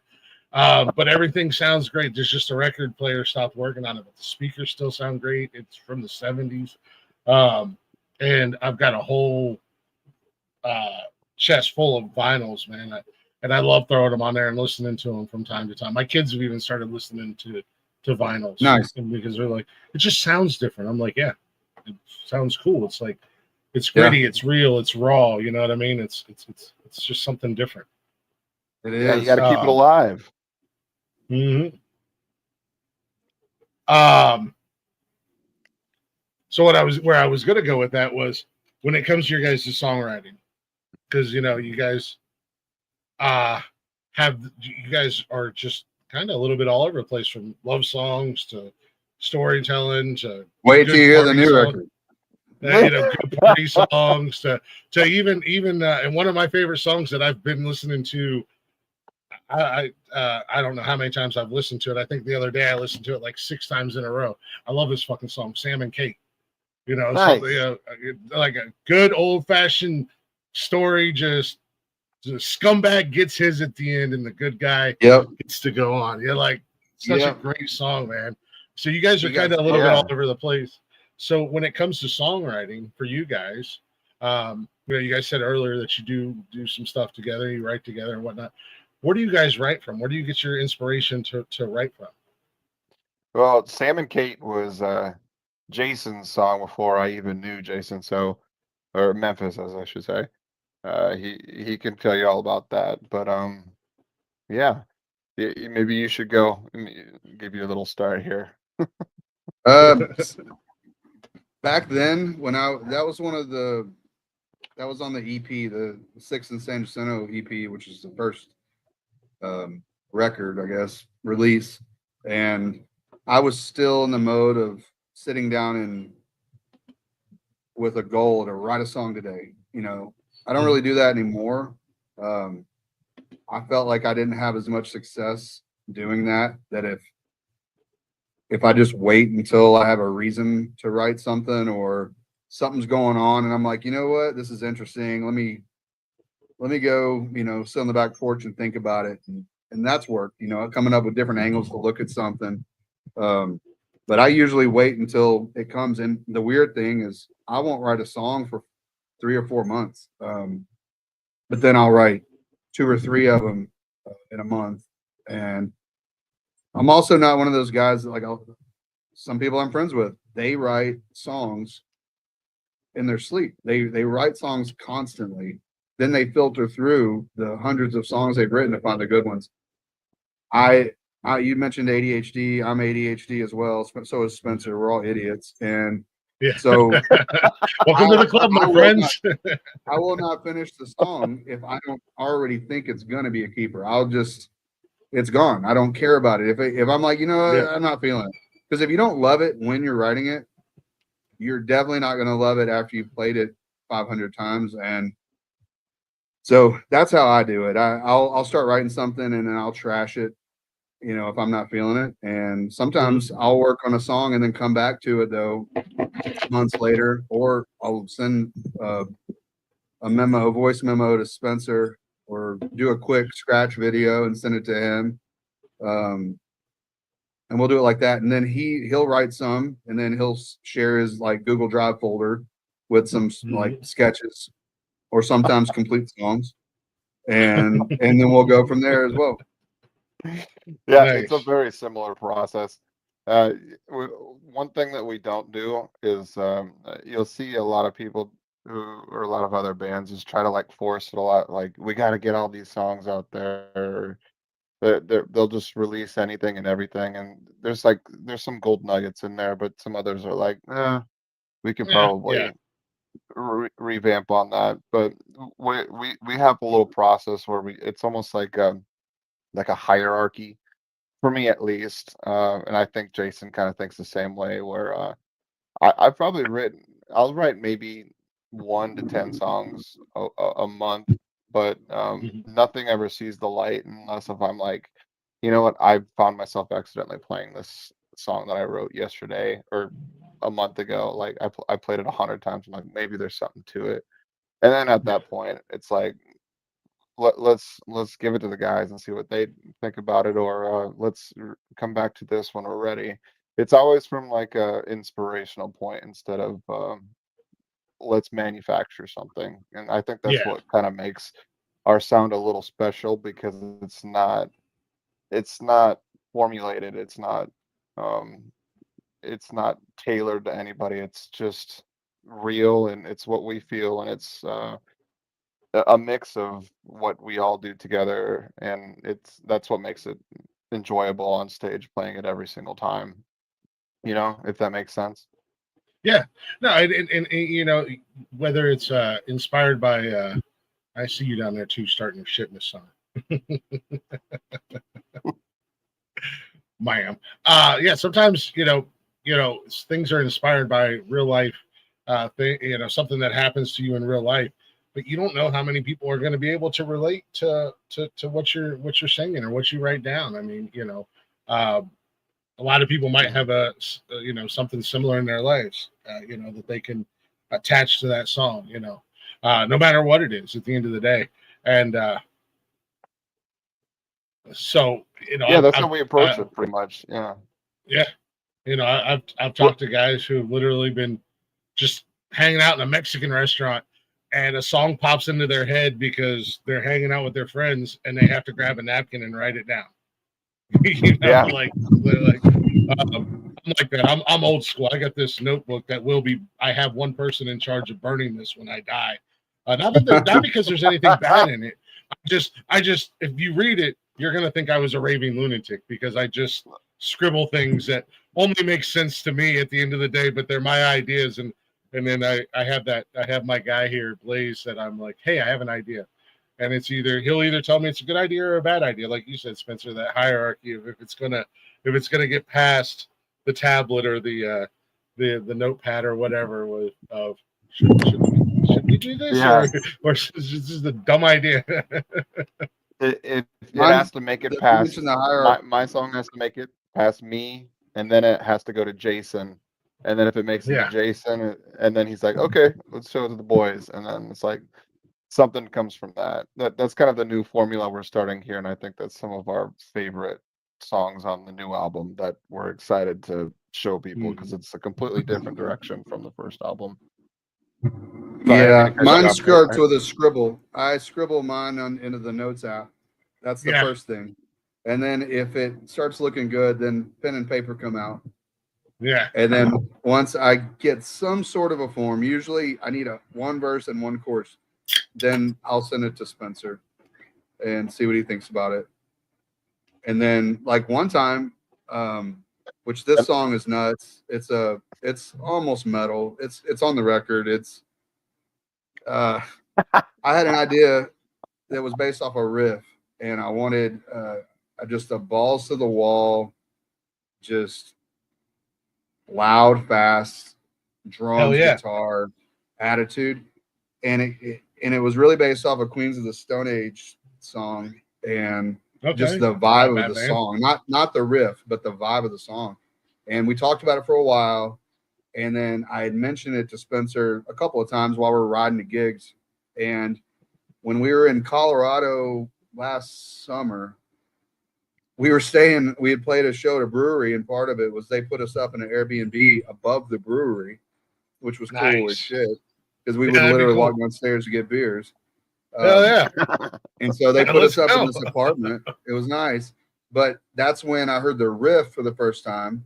But everything sounds great. There's just a record player stopped working on it, but the speakers still sound great. It's from the 70s. And I've got a whole chest full of vinyls, man. And I love throwing them on there and listening to them from time to time. My kids have even started listening to vinyls. Nice. Because they're like, it just sounds different. I'm like, yeah, it sounds cool. It's like, it's gritty, it's real, it's raw. You know what I mean? It's just something different. It is. Yeah, you got to keep it alive. Mm-hmm. So where I was going to go with that was when it comes to your guys' songwriting, because you guys are just kind of a little bit all over the place, from love songs to storytelling to wait till you hear the new record. Good party songs to even and one of my favorite songs that I've been listening to. I don't know how many times I've listened to it. I think the other day I listened to it like 6 times in a row. I love this fucking song, Sam and Kate. Nice. Like a good old fashioned story. Just the scumbag gets his at the end, and the good guy gets to go on. You're like, such a great song, man. So you guys are kind of a little bit all over the place. So when it comes to songwriting for you guys, you guys said earlier that you do some stuff together, you write together and whatnot. Where do you guys write from? Where do you get your inspiration to write from? Well, Sam and Kate was Jason's song before I even knew Jason, or Memphis, as I should say. He can tell you all about that. But yeah, maybe you should go. Give you a little start here. Back then, when that was on the EP, the Six and San Jacinto EP, which is the first record, I guess, release. And I was still in the mode of sitting down and with a goal to write a song today. I don't really do that anymore. I felt like I didn't have as much success doing that if I just wait until I have a reason to write something or something's going on and I'm like, you know what, this is interesting. Let me go, sit on the back porch and think about it. And that's work, coming up with different angles to look at something. But I usually wait until it comes in. The weird thing is I won't write a song for 3 or 4 months. But then I'll write 2 or 3 of them in a month. And I'm also not one of those guys that like some people I'm friends with, they write songs in their sleep. They write songs constantly. Then they filter through the hundreds of songs they've written to find the good ones. You mentioned ADHD. I'm ADHD as well. So is Spencer. We're all idiots. And Yeah. so Welcome to the club, my friends. I will not finish the song if I don't already think it's gonna be a keeper. It's gone. I don't care about it. If I'm like, Yeah. I'm not feeling it. Because if you don't love it when you're writing it, you're definitely not gonna love it after you've played it 500 times. And so that's how I do it. I'll start writing something and then I'll trash it, if I'm not feeling it. And sometimes I'll work on a song and then come back to it though months later, or I'll send a voice memo to Spencer, or do a quick scratch video and send it to him. And we'll do it like that. And then he'll write some, and then he'll share his like Google Drive folder with some like sketches, or sometimes complete songs. And then we'll go from there as well. Yeah, Nice. it's a very similar process. One thing that we don't do is you'll see a lot of people or a lot of other bands just try to like force it a lot. Like we got to get all these songs out there. They'll just release anything and everything, and there's some gold nuggets in there, but some others are like, we can probably revamp on that. But we have a little process where it's almost like a hierarchy for me at least, and I think Jason kind of thinks the same way. Where I've probably I'll write maybe 1 to 10 songs a month, but nothing ever sees the light unless if I'm like, you know what, I found myself accidentally playing this song that I wrote yesterday or a month ago. Like I played it 100 times. I'm like, maybe there's something to it, and then at that point, it's like, let's give it to the guys and see what they think about it, or let's come back to this when we're ready. It's always from like a inspirational point instead of let's manufacture something. And I think that's what kind of makes our sound a little special, because it's not formulated, um it's not tailored to anybody. It's just real, and it's what we feel, and it's a mix of what we all do together, and that's what makes it enjoyable on stage, playing it every single time, if that makes sense. Yeah. No, and whether it's inspired by I see you down there too, starting your shit in the summer. Ma'am. Yeah, sometimes, things are inspired by real life something that happens to you in real life, but you don't know how many people are going to be able to relate to what you're singing or what you write down. I mean, a lot of people might have something similar in their lives, that they can attach to that song, no matter what it is at the end of the day. And so, Yeah, that's how we approach it pretty much. Yeah. Yeah. I've talked to guys who have literally been just hanging out in a Mexican restaurant, and a song pops into their head because they're hanging out with their friends and they have to grab a napkin and write it down. Yeah. Like I'm like that. I'm old school. I got this notebook that I have one person in charge of burning this when I die. Not because there's anything bad in it. I just, if you read it, you're going to think I was a raving lunatic, because I just scribble things that only make sense to me at the end of the day, but they're my ideas. And then I have my guy here, Blaze, that I'm like, hey, I have an idea. And he'll either tell me it's a good idea or a bad idea. Like you said, Spencer, that hierarchy of if it's gonna get past the tablet or the notepad or whatever of should we do this, or is this a dumb idea? It has to make it past my song, has to make it past me, and then it has to go to Jason, and then if it makes it to Jason, and then he's like, okay, let's show it to the boys, and then it's like something comes from that's kind of the new formula we're starting here, and I think that's some of our favorite songs on the new album that we're excited to show people, because it's a completely different direction from the first album. Yeah, Sorry, I mine got starts there. with a scribble. I scribble mine into the notes app. That's the Yeah. first thing. And then if it starts looking good, then pen and paper come out. Yeah. And then once I get some sort of a form, usually I need one verse and one chorus, then I'll send it to Spencer and see what he thinks about it. And then like one time, which this song is nuts. It's almost metal. It's on the record. I had an idea that was based off a riff, and I wanted just a balls to the wall, just loud, fast drums, yeah. guitar, attitude, and it was really based off a Queens of the Stone Age song, and just the vibe of the song, not the riff, but the vibe of the song. And we talked about it for a while, and then I had mentioned it to Spencer a couple of times while we were riding the gigs, and when we were in Colorado last summer, we had played a show at a brewery, and part of it was they put us up in an Airbnb above the brewery, which was cool as shit, because we would literally walk downstairs to get beers. Hell yeah. And so they put us up in this apartment. It was nice. But that's when I heard the riff for the first time,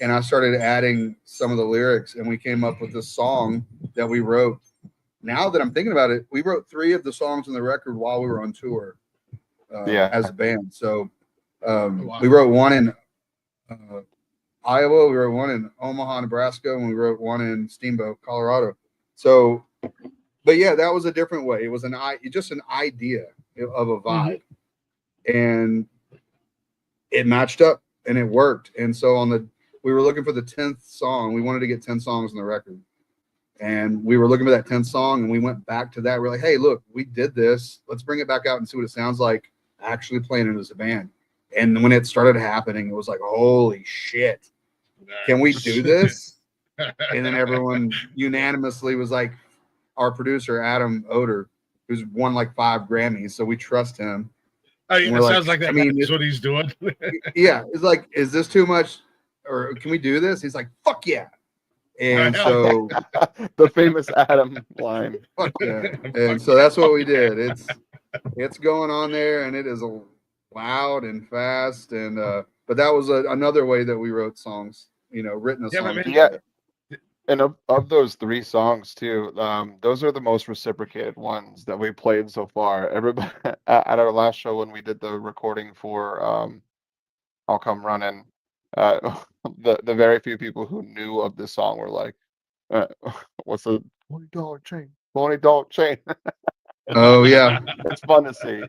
and I started adding some of the lyrics, and we came up with this song that we wrote. Now that I'm thinking about it, we wrote 3 of the songs on the record while we were on tour as a band. So we wrote one in Iowa, we wrote one in Omaha, Nebraska, and we wrote one in Steamboat, Colorado. So, but yeah, that was a different way. It was just an idea of a vibe, and it matched up and it worked. And so we were looking for the 10th song. We wanted to get 10 songs on the record. And we were looking for that 10th song, and we went back to that. We're like, hey, look, we did this. Let's bring it back out and see what it sounds like actually playing it as a band. And when it started happening, it was like, holy shit, can we do this? And then everyone unanimously was like, our producer, Adam Oder, who's won like 5 Grammys, so we trust him. It sounds like that. I mean, that's what he's doing. Yeah. It's like, is this too much? Or can we do this? He's like, fuck yeah. And so the famous Adam line. Fuck yeah. And so that's what we did. It's going on there, and it is loud and fast, and but that was another way that we wrote songs, written a song. Yeah. And of those 3 songs too, those are the most reciprocated ones that we played so far. Everybody at our last show when we did the recording for I'll Come Running, the very few people who knew of this song were like, what's the $20 chain? $20 chain. Oh yeah. It's fun to see.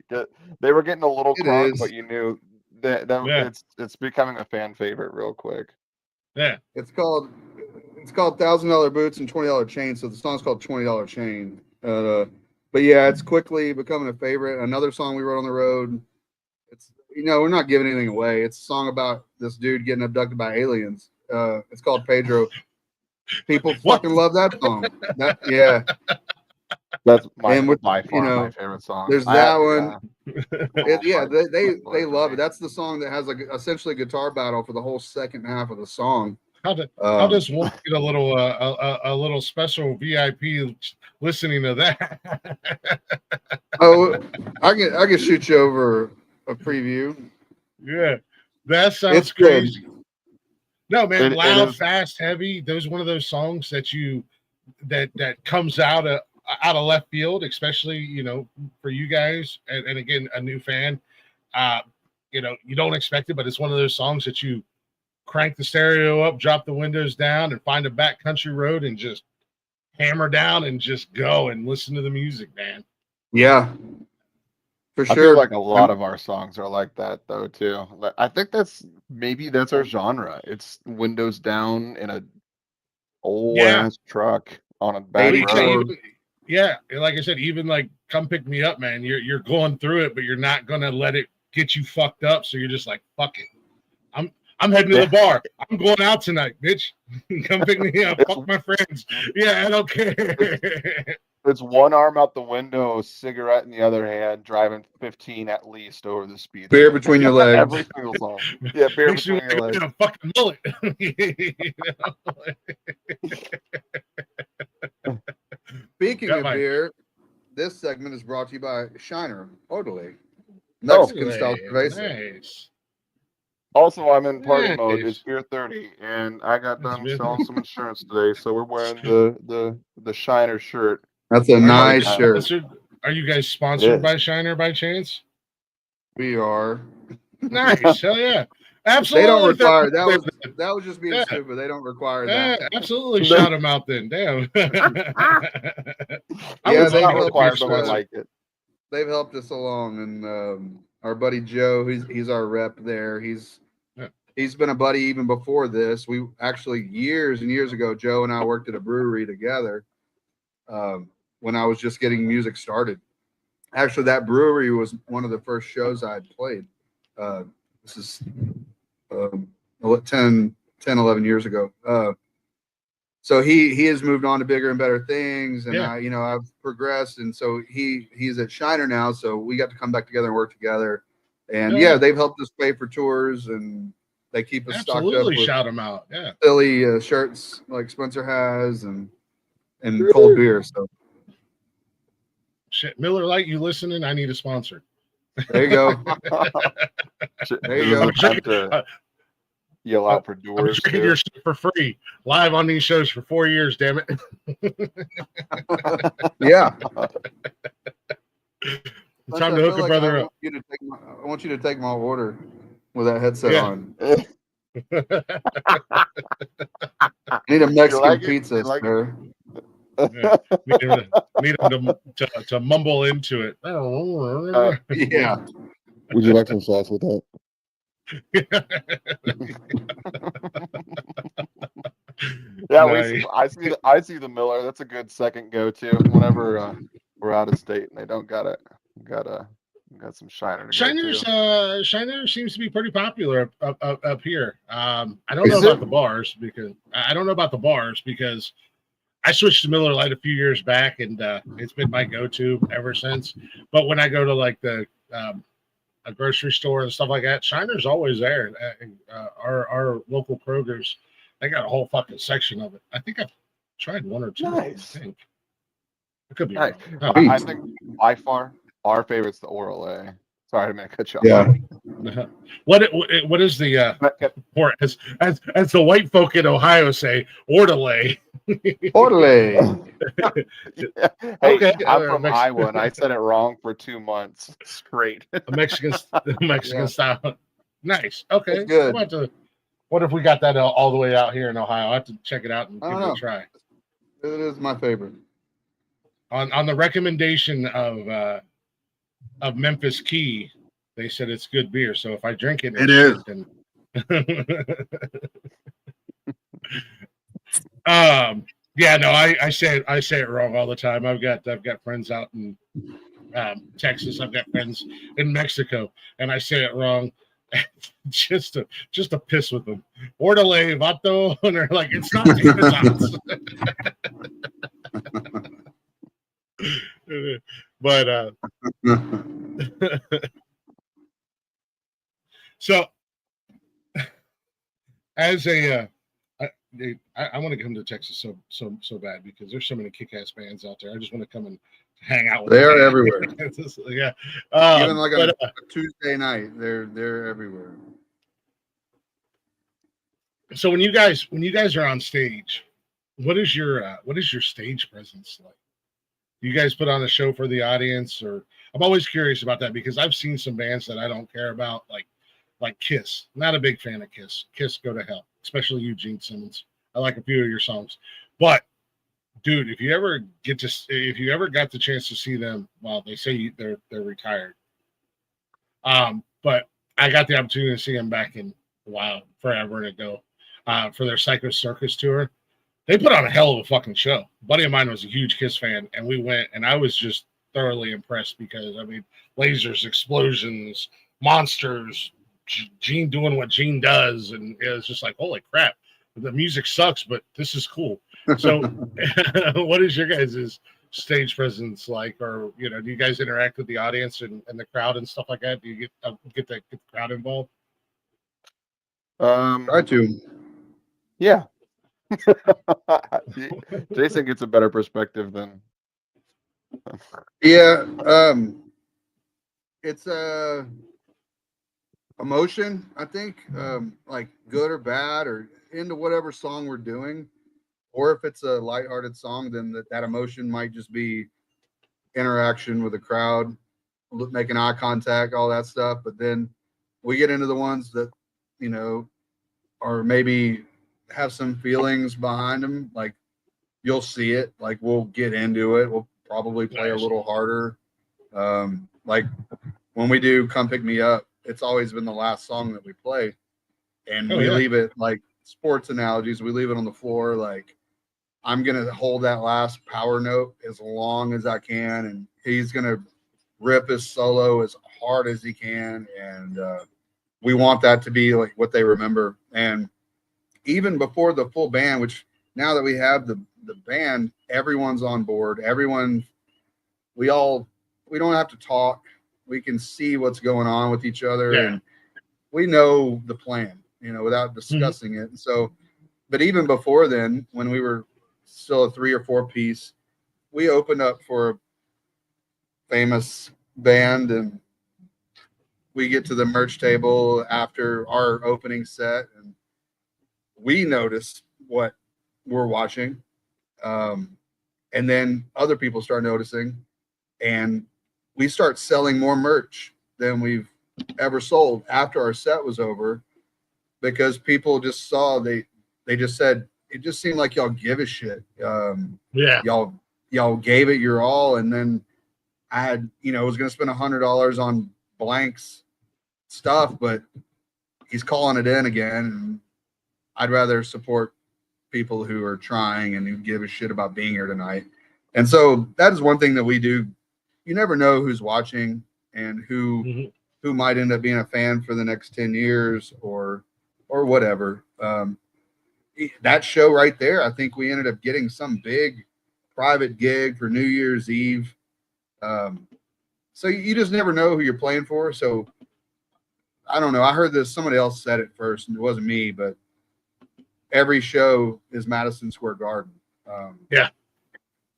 They were getting a little crunk, is. but you knew that it's becoming a fan favorite real quick. Yeah. It's called $1,000 Boots and $20 Chain. So the song's called $20 Chain. But yeah, it's quickly becoming a favorite. Another song we wrote on the road. It's we're not giving anything away. It's a song about this dude getting abducted by aliens. It's called Pedro. People fucking love that song. Yeah. That's by far my favorite song. There's that one. Yeah, they love it. That's the song that has essentially a guitar battle for the whole second half of the song. How does one get a little special VIP listening to that? Oh, I can shoot you over a preview. Yeah, that sounds crazy. Good. No, man, loud, fast, heavy. Those one of those songs that comes out of left field, especially for you guys, and again, a new fan. You don't expect it, but it's one of those songs that you crank the stereo up, drop the windows down, and find a back country road and just hammer down and just go and listen to the music, man. Yeah, for sure. I feel like a lot of our songs are like that though too. I think that's our genre. It's windows down in a old ass truck on a back road. Yeah, like I said, even like Come Pick Me Up, man. You're going through it, but you're not gonna let it get you fucked up. So you're just like, fuck it. I'm heading to the bar. I'm going out tonight, bitch. Come pick me up. Fuck my friends. Yeah, I don't care. It's one arm out the window, cigarette in the other hand, driving 15 at least over the speed. Beer between your legs. Every single song. Yeah, beer between your legs. A fucking mullet. Speaking Yeah, of Mike. beer, this segment is brought to you by Shiner Orderly, Oh, Mexican style cerveza. Nice. Also, I'm in party mode. Nice. It's beer 30, and I got That's done good. selling some insurance today, so we're wearing the Shiner shirt. That's a Are you nice guys shirt. sponsored? Are you guys It sponsored is. by Shiner by chance? We are. Nice. Hell yeah. They Absolutely. don't If they're require out that. there, That was just being yeah. stupid. They don't require Yeah, that. absolutely. Shout them out then. Damn. I Yeah, would It's they've love not to get helped beer required, us. but we sponsored. like it. They've helped us along, and our buddy Joe, he's our rep there. Yeah. He's been a buddy even before this. We actually years and years ago, Joe and I worked at a brewery together when I was just getting music started. Actually, that brewery was one of the first shows I had played. This is 10, 11 years ago. So he has moved on to bigger and better things, and Yeah. I've progressed, and so he's at Shiner now. So we got to come back together and work together, and Yeah. they've helped us pay for tours, and they keep us stocked up Absolutely. with Shout them out. Yeah. silly shirts like Spencer has, and cold beer. So Shit. Miller Lite, you listening? I need a sponsor. there you go. This There you is go. the time to yell out for I'm doors. drinking Too. your shit for free live on these shows for 4 years. Damn it. Yeah. It's time to hook a brother up. I want you to take my order with that headset Yeah. on. I need a Mexican like it? pizza, You like sir. Yeah. Need him to mumble into it. Yeah. Would you like some sauce with that? Yeah, Nice. I see the Miller. That's a good second go to whenever we're out of state and they don't got some Shiner to Shiner's go to. Shiner seems to be pretty popular up here. I don't know Is about it? the bars because I switched to Miller Lite a few years back, and it's been my go-to ever since. But when I go to like the a grocery store and stuff like that, Shiner's always there. Our local Kroger's, they got a whole fucking section of it. I think I've tried one or two. Nice. I think it could be Nice. wrong. I think by far our favorite's the Oral A. Sorry, I didn't cut you off. Yeah. What is the or as the white folk in Ohio say, orderly? Orderly. Yeah. Hey, Okay, I'm from Mexican. Iowa and I said it wrong for 2 months straight. A Mexican Yeah. style. Nice. Okay. It's good. What if we got that all the way out here in Ohio? I have to check it out and I give don't it know. a try. It is my favorite. On the recommendation of Memphis Kee, they said it's good beer. So if I drink it, It is. Then... yeah, no, I say it wrong all the time. I've got friends out in Texas. I've got friends in Mexico, and I say it wrong just to piss with them. Orderly, vato, and they're like, it's not Tito's. But so as a I want to come to Texas so bad because there's so many kick-ass bands out there. I just want to come and hang out with They them. are everywhere. Yeah. Even like on a Tuesday night, they're everywhere. So when you guys are on stage, what is your stage presence like? Do you guys put on a show for the audience? Or I'm always curious about that because I've seen some bands that I don't care about, like Kiss. Not a big fan of Kiss. Kiss go to hell, especially you, Gene Simmons. I like a few of your songs, but dude, if you ever got the chance to see them, well, they say they're retired. But I got the opportunity to see them back in forever ago, for their Psycho Circus tour. They put on a hell of a fucking show. A buddy of mine was a huge Kiss fan, and we went, and I was just thoroughly impressed because I mean, lasers, explosions, monsters, Gene doing what Gene does, and it was just like, holy crap! The music sucks, but this is cool. So, what is your guys' stage presence like, or do you guys interact with the audience and the crowd and stuff like that? Do you get the crowd involved? Try to. Yeah. Jason gets a better perspective than Yeah, it's emotion, I think, like good or bad or into whatever song we're doing. Or if it's a lighthearted song, then that emotion might just be interaction with the crowd, making eye contact, all that stuff. But then we get into the ones that, you know, or maybe have some feelings behind them. Like you'll see it. Like we'll get into it. We'll probably play a Nice. little harder. Like when we do "Come Pick Me Up," it's always been the last song that we play, and Oh, we yeah. leave it like sports analogies. We leave it on the floor. Like I'm gonna hold that last power note as long as I can, and he's gonna rip his solo as hard as he can, and we want that to be like what they remember. And even before the full band, which now that we have the band, everyone's on board. Everyone, we don't have to talk. We can see what's going on with each other, Yeah. and we know the plan, without discussing it. And so, but even before then, when we were still a 3 or 4 piece, we opened up for a famous band, and we get to the merch table after our opening set, and we notice what we're watching. And then other people start noticing, and we start selling more merch than we've ever sold after our set was over, because people just saw, they just said, it just seemed like y'all give a shit. Yeah. Y'all gave it your all. And then I had, was going to spend $100 on Blank's stuff, but he's calling it in again. And I'd rather support people who are trying and who give a shit about being here tonight. And so that is one thing that we do. You never know who's watching and who might end up being a fan for the next 10 years or whatever. That show right there, I think we ended up getting some big private gig for New Year's Eve. So you just never know who you're playing for. So I don't know. I heard this, somebody else said it first, and it wasn't me, but every show is Madison Square Garden. Yeah.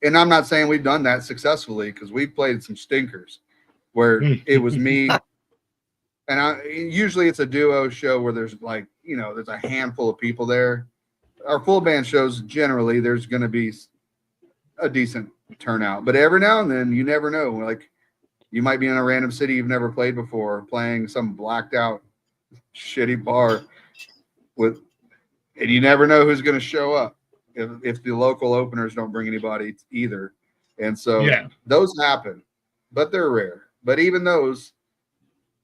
And I'm not saying we've done that successfully, because we've played some stinkers where it was me. And usually it's a duo show where there's like, there's a handful of people there. Our full band shows, generally, there's going to be a decent turnout. But every now and then, you never know. Like, you might be in a random city you've never played before, playing some blacked out, shitty bar and you never know who's going to show up if the local openers don't bring anybody either. And so those happen, but they're rare. But even those,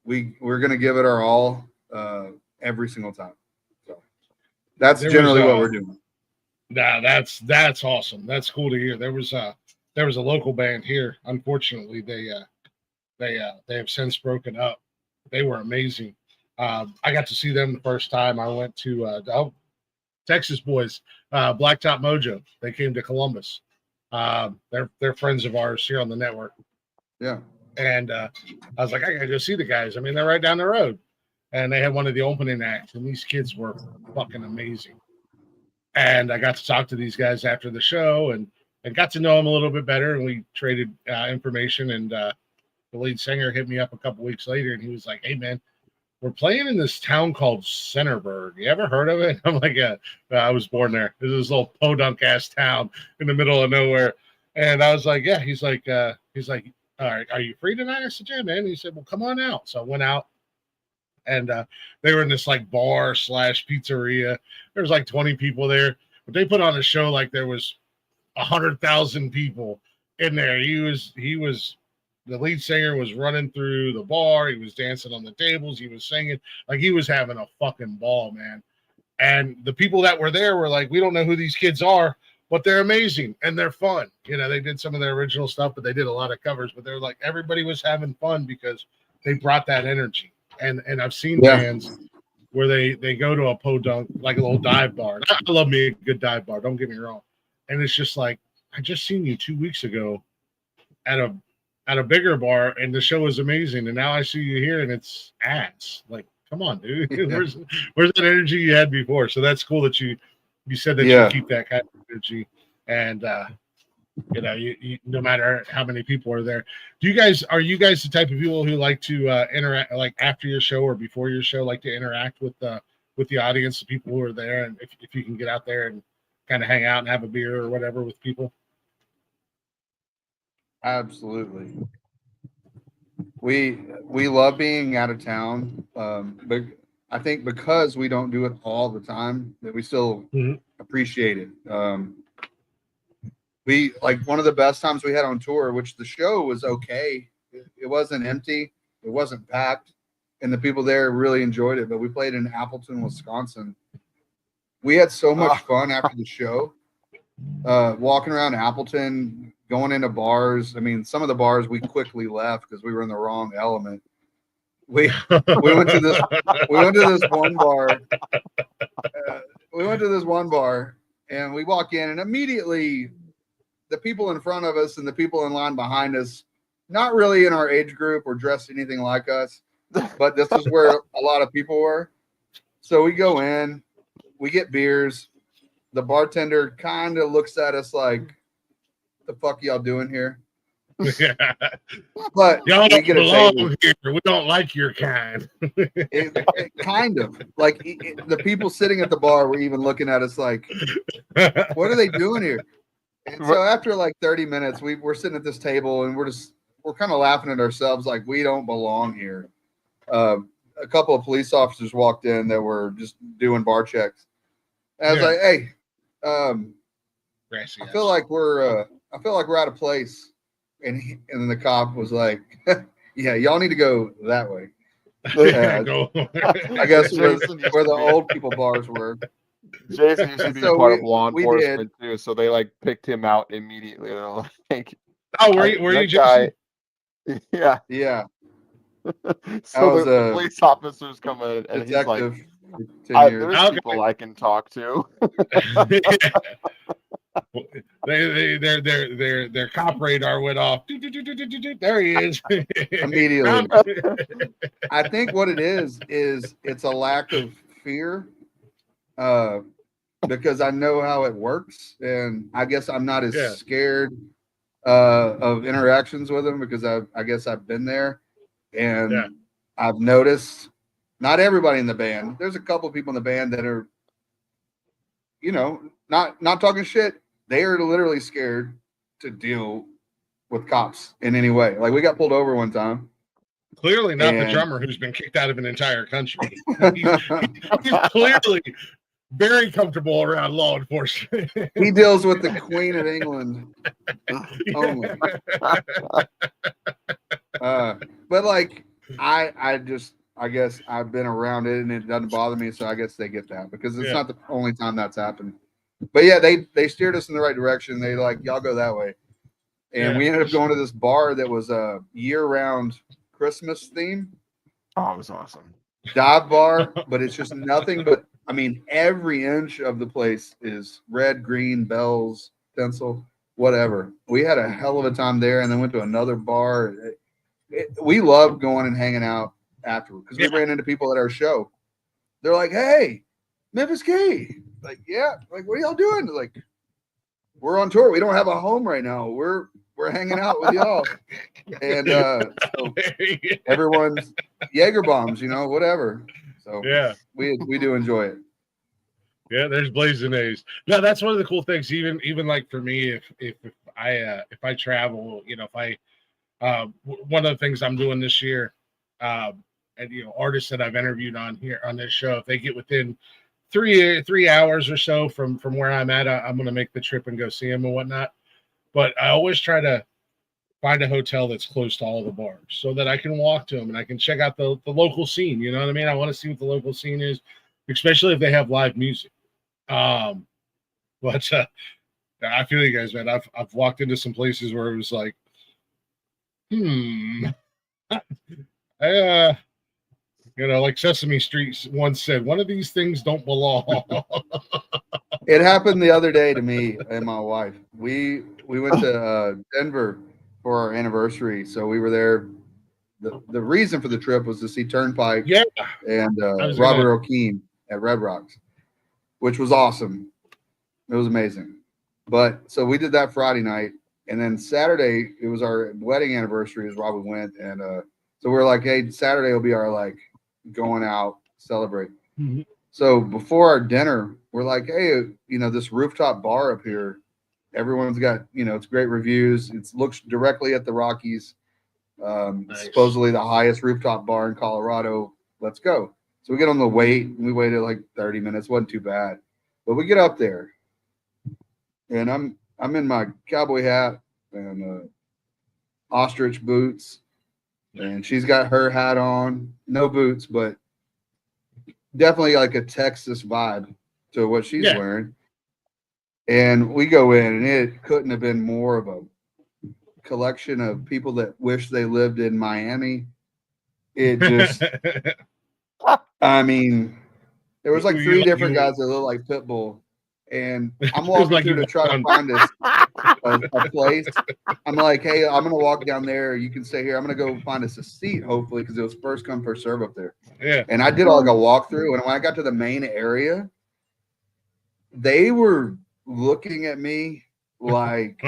we're going to give it our all every single time. So that's generally what we're doing. Nah, that's awesome. That's cool to hear. There was a local band here. Unfortunately, they have since broken up. They were amazing. I got to see them the first time. I went to Texas boys, Blacktop Mojo. They came to Columbus. They're friends of ours here on the network. Yeah. And I was like, I gotta go see the guys. I mean, they're right down the road. And they had one of the opening acts, and these kids were fucking amazing. And I got to talk to these guys after the show and got to know them a little bit better. And we traded information. And the lead singer hit me up a couple weeks later, and he was like, "Hey, man, we're playing in this town called Centerburg. You ever heard of it?" I'm like, "Yeah, I was born there. This is this little podunk ass town in the middle of nowhere." And I was like, "Yeah." He's like, "All right, are you free tonight?" I said, "Yeah, man." He said, "Well, come on out." So I went out, and they were in this like bar / pizzeria. There was like 20 people there, but they put on a show like there was 100,000 people in there. He was the lead singer was running through the bar. He was dancing on the tables. He was singing. Like, he was having a fucking ball, man. And the people that were there were like, we don't know who these kids are, but they're amazing and they're fun. They did some of their original stuff, but they did a lot of covers. But they're like, everybody was having fun because they brought that energy. And I've seen bands where they go to a podunk, like a little dive bar. I love me a good dive bar, don't get me wrong. And it's just like, I just seen you 2 weeks ago at a bigger bar, and the show was amazing, and now I see you here and it's ass. Like, come on, dude. Where's that energy you had before? So that's cool that you said that you keep that kind of energy. And You know, you no matter how many people are there. Are you guys the type of people who like to interact, like after your show or before your show, like to interact with the audience, the people who are there, and if you can get out there and kind of hang out and have a beer or whatever with people? Absolutely. We love being out of town, but I think because we don't do it all the time, that we still appreciate it. We like one of the best times we had on tour, which the show was okay. It wasn't empty, it wasn't packed, and the people there really enjoyed it. But we played in Appleton, Wisconsin. We had so much fun after the show, walking around Appleton, going into bars. I mean, some of the bars we quickly left because we were in the wrong element. We went to this one bar. We went to this one bar, and we walk in, and immediately the people in front of us and the people in line behind us, not really in our age group or dressed anything like us, but this is where a lot of people were. So we go in, we get beers. The bartender kind of looks at us like, "The fuck y'all doing here?" But Y'all we don't get a belong table. here. We don't like your kind. It kind of like the people sitting at the bar were even looking at us like, "What are they doing here?" And so after like 30 minutes, we're sitting at this table and we're kind of laughing at ourselves like we don't belong here. A couple of police officers walked in that were just doing bar checks. And I was like, "Hey, I feel like we're out of place." And then the cop was like, "Yeah, y'all need to go that way." I guess where the old people bars were. Jason used to be So part of law we enforcement too, so they like picked him out immediately. They're like, "Oh, were you guy?" Jason? Yeah. So the police officers come in, and he's like, "There's people I can talk to." Their cop radar went off. There he is. Immediately. I think what it is it's a lack of fear, because I know how it works, and I guess I'm not as scared of interactions with them because I guess I've been there, and I've noticed not everybody in the band. There's a couple of people in the band that are, not talking shit. They are literally scared to deal with cops in any way. Like we got pulled over one time. Clearly not the drummer who's been kicked out of an entire country. He's clearly very comfortable around law enforcement. He deals with the Queen of England only. But like I guess I've been around it and it doesn't bother me, so I guess they get that because it's not the only time that's happened. But yeah, they steered us in the right direction. They like, y'all go that way. And we ended up going to this bar that was a year-round Christmas theme. Oh, it was awesome. Dive bar, but it's just nothing but, I mean, every inch of the place is red, green, bells, pencil, whatever. We had a hell of a time there and then went to another bar. We loved going and hanging out afterward because we ran into people at our show. They're like, "Hey, Memphis Kee." Like, yeah, like, what are y'all doing? Like, we're on tour. We don't have a home right now. We're hanging out with y'all. And so everyone's Jaeger bombs, whatever. So we do enjoy it. Yeah, there's blazing A's. No, that's one of the cool things. Even like for me, if I travel, one of the things I'm doing this year, and artists that I've interviewed on this show, if they get within 3 hours or so from where I'm at, I'm going to make the trip and go see them and whatnot. But I always try to find a hotel that's close to all the bars so that I can walk to them and I can check out the local scene. You know what I mean? I want to see what the local scene is, especially if they have live music. But I feel you guys, man. I've walked into some places where it was like, like Sesame Street once said, one of these things don't belong. It happened the other day to me and my wife. We went to Denver for our anniversary, so we were there. The reason for the trip was to see Turnpike and Robert O'Keefe at Red Rocks, which was awesome. It was amazing. But so we did that Friday night, And then Saturday, it was our wedding anniversary is why we went. And so we are like, hey, Saturday will be our like going out, celebrate. Mhm. So before our dinner, we're like, hey, this rooftop bar up here, everyone's got, it's great reviews. It looks directly at the Rockies. Nice. Supposedly the highest rooftop bar in Colorado. Let's go. So we get on the wait, and we waited like 30 minutes. Wasn't too bad. But we get up there, and I'm in my cowboy hat and ostrich boots, and she's got her hat on, no boots, but definitely like a Texas vibe to what she's wearing. And we go in, and it couldn't have been more of a collection of people that wish they lived in Miami. It just, I mean, there was like three different guys that look like Pitbull. And I'm walking like through to try to find this a place. I'm like, hey, I'm gonna walk down there. You can stay here. I'm gonna go find us a seat, hopefully, because it was first come first serve up there. Yeah. And I did like a walkthrough, and when I got to the main area, they were looking at me like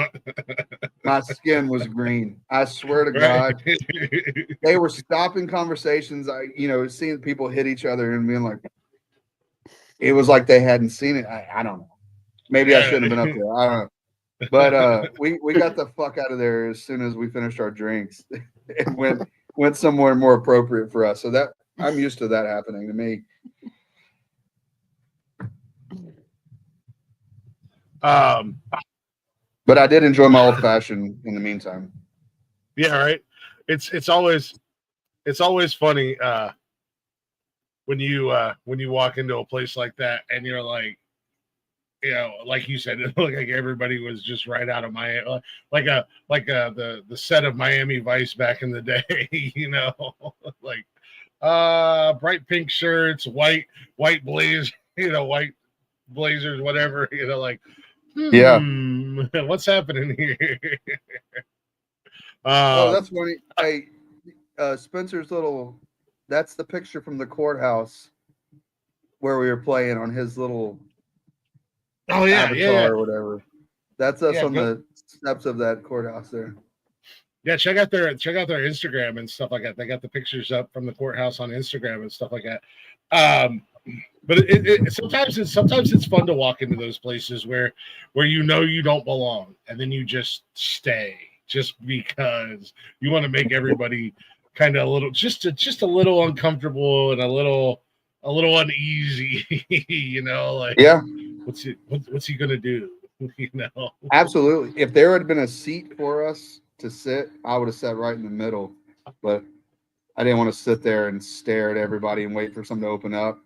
my skin was green. I swear to God, they were stopping conversations. Seeing people hit each other and being like, it was like they hadn't seen it. I don't know. Maybe I shouldn't have been up there. I don't know. But we got the fuck out of there as soon as we finished our drinks and went somewhere more appropriate for us. So that I'm used to that happening to me. But I did enjoy my old fashioned in the meantime. Yeah, right. It's always funny when you walk into a place like that and you're like, like you said, it looked like everybody was just right out of Miami, like the set of Miami Vice back in the day, like bright pink shirts, white blaze, white blazers, whatever, like. Yeah. What's happening here? That's funny. Hey, Spencer's that's the picture from the courthouse where we were playing on his little avatar or whatever. That's us on the steps of that courthouse there. Yeah, check out their Instagram and stuff like that. They got the pictures up from the courthouse on Instagram and stuff like that. But sometimes it's fun to walk into those places where you don't belong, and then you just stay just because you want to make everybody kind of a little just a little uncomfortable and a little uneasy, like what's he gonna do? Absolutely. If there had been a seat for us to sit, I would have sat right in the middle, but I didn't want to sit there and stare at everybody and wait for something to open up.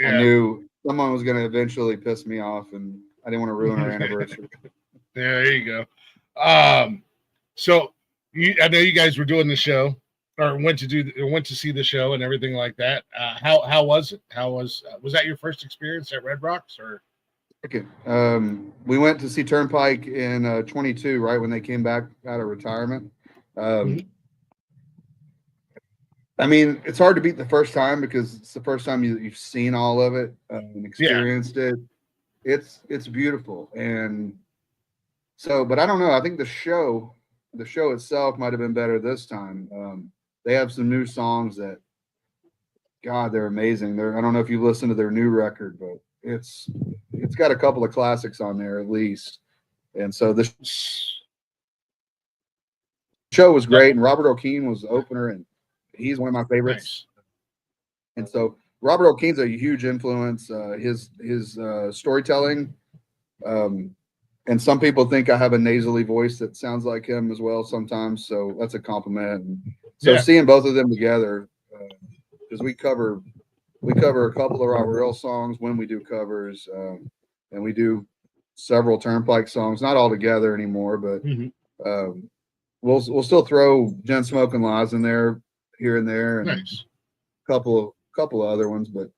I knew someone was going to eventually piss me off, and I didn't want to ruin our anniversary. Yeah, there you go. So I know you guys were doing the show, or went to see the show and everything like that. How was it? Was that your first experience at Red Rocks, or? Okay. We went to see Turnpike in 22, right when they came back out of retirement. I mean, it's hard to beat the first time because it's the first time you've seen all of it and experienced it. It's beautiful, and so, but I don't know. I think the show itself might have been better this time. They have some new songs that, God, they're amazing. I don't know if you listened to their new record, but it's got a couple of classics on there at least, and so the show was great. And Robert O'Keen was the opener, and he's one of my favorites. Nice. And so Robert O'Keen's a huge influence. His storytelling, and some people think I have a nasally voice that sounds like him as well sometimes. So that's a compliment. And so seeing both of them together, because we cover a couple of our real songs when we do covers, and we do several Turnpike songs, not all together anymore, but we'll still throw Jen Smoking Lies in there here and there, and nice. a couple of other ones. But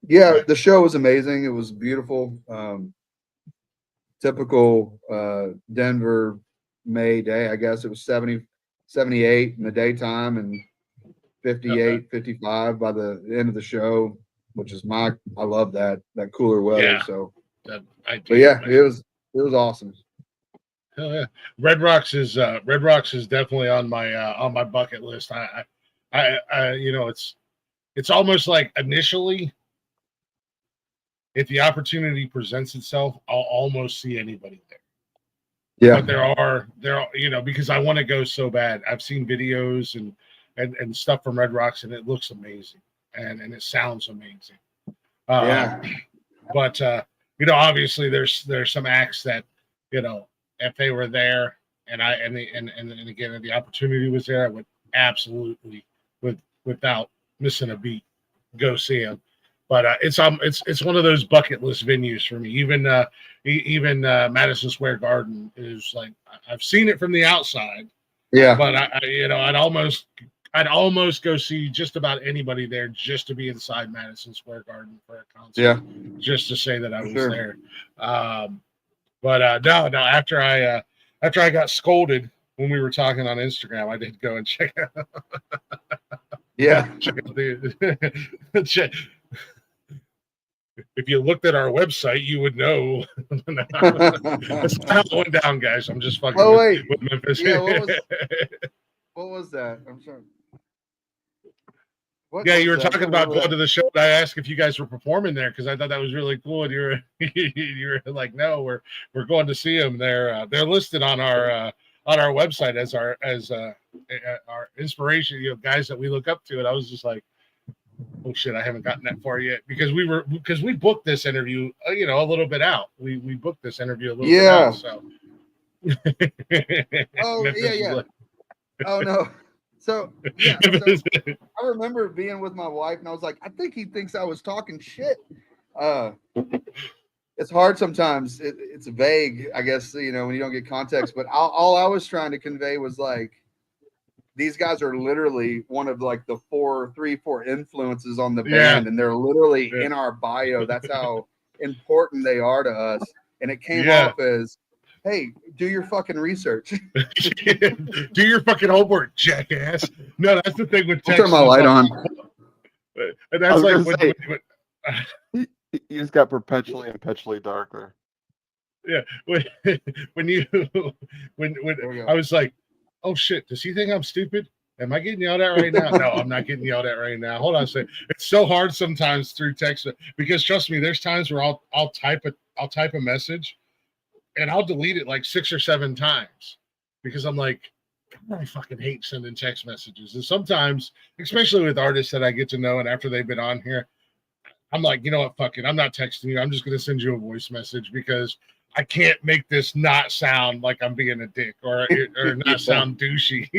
yeah, the show was amazing. It was beautiful. Typical Denver May day, I guess. It was 70, 78 in the daytime and 58, 55 by the end of the show, which is I love that cooler weather. Yeah. So, But yeah, it was awesome. Hell yeah. Red Rocks is definitely on my bucket list. You know, it's almost like initially, if the opportunity presents itself, I'll almost see anybody there. Yeah. But there are, you know, because I want to go so bad. I've seen videos and stuff from Red Rocks, and it looks amazing, and it sounds amazing. Yeah. But you know, obviously, there's some acts that, you know, if they were there, and again, if the opportunity was there, I would absolutely, without missing a beat, go see them. But it's one of those bucket list venues for me. Even Madison Square Garden is like, I've seen it from the outside. Yeah. But you know, I'd almost go see just about anybody there just to be inside Madison Square Garden for a concert. Yeah. Just to say that I was Sure. there. But no. After I got scolded when we were talking on Instagram, I did go and check out. Yeah. check out the. If you looked at our website, you would know. That's how it went down, guys. I'm just fucking with Memphis. Yeah, what was that? I'm sorry. Yeah, you were talking about going to the show. And I asked if you guys were performing there because I thought that was really cool. And you were like, no, we're going to see them. They're listed on our website as our inspiration, you know, guys that we look up to. And I was just like, oh shit, I haven't gotten that far yet because we booked this interview, you know, a little bit out. We booked this interview a little bit out. So. Oh yeah. Like, oh no. So yeah. So I remember being with my wife, and I was like, I think he thinks I was talking shit. It's hard sometimes. It's vague, I guess, you know, when you don't get context. But all I was trying to convey was like, these guys are literally one of like the 4 influences on the band, and they're literally in our bio. That's how important they are to us. And it came off as, hey, do your fucking research. Do your fucking homework, jackass. No, that's the thing with text. Turn my light on. And that's like when you just got perpetually darker. Yeah, when I was like, oh shit, does he think I'm stupid? Am I getting yelled at right now? No, I'm not getting yelled at right now. Hold on a second. It's so hard sometimes through text because trust me, there's times where I'll type a message and I'll delete it like 6 or 7 times because I'm like, I fucking hate sending text messages. And sometimes, especially with artists that I get to know and after they've been on here, I'm like, you know what, fuck it. I'm not texting you. I'm just gonna send you a voice message because I can't make this not sound like I'm being a dick or not sound douchey.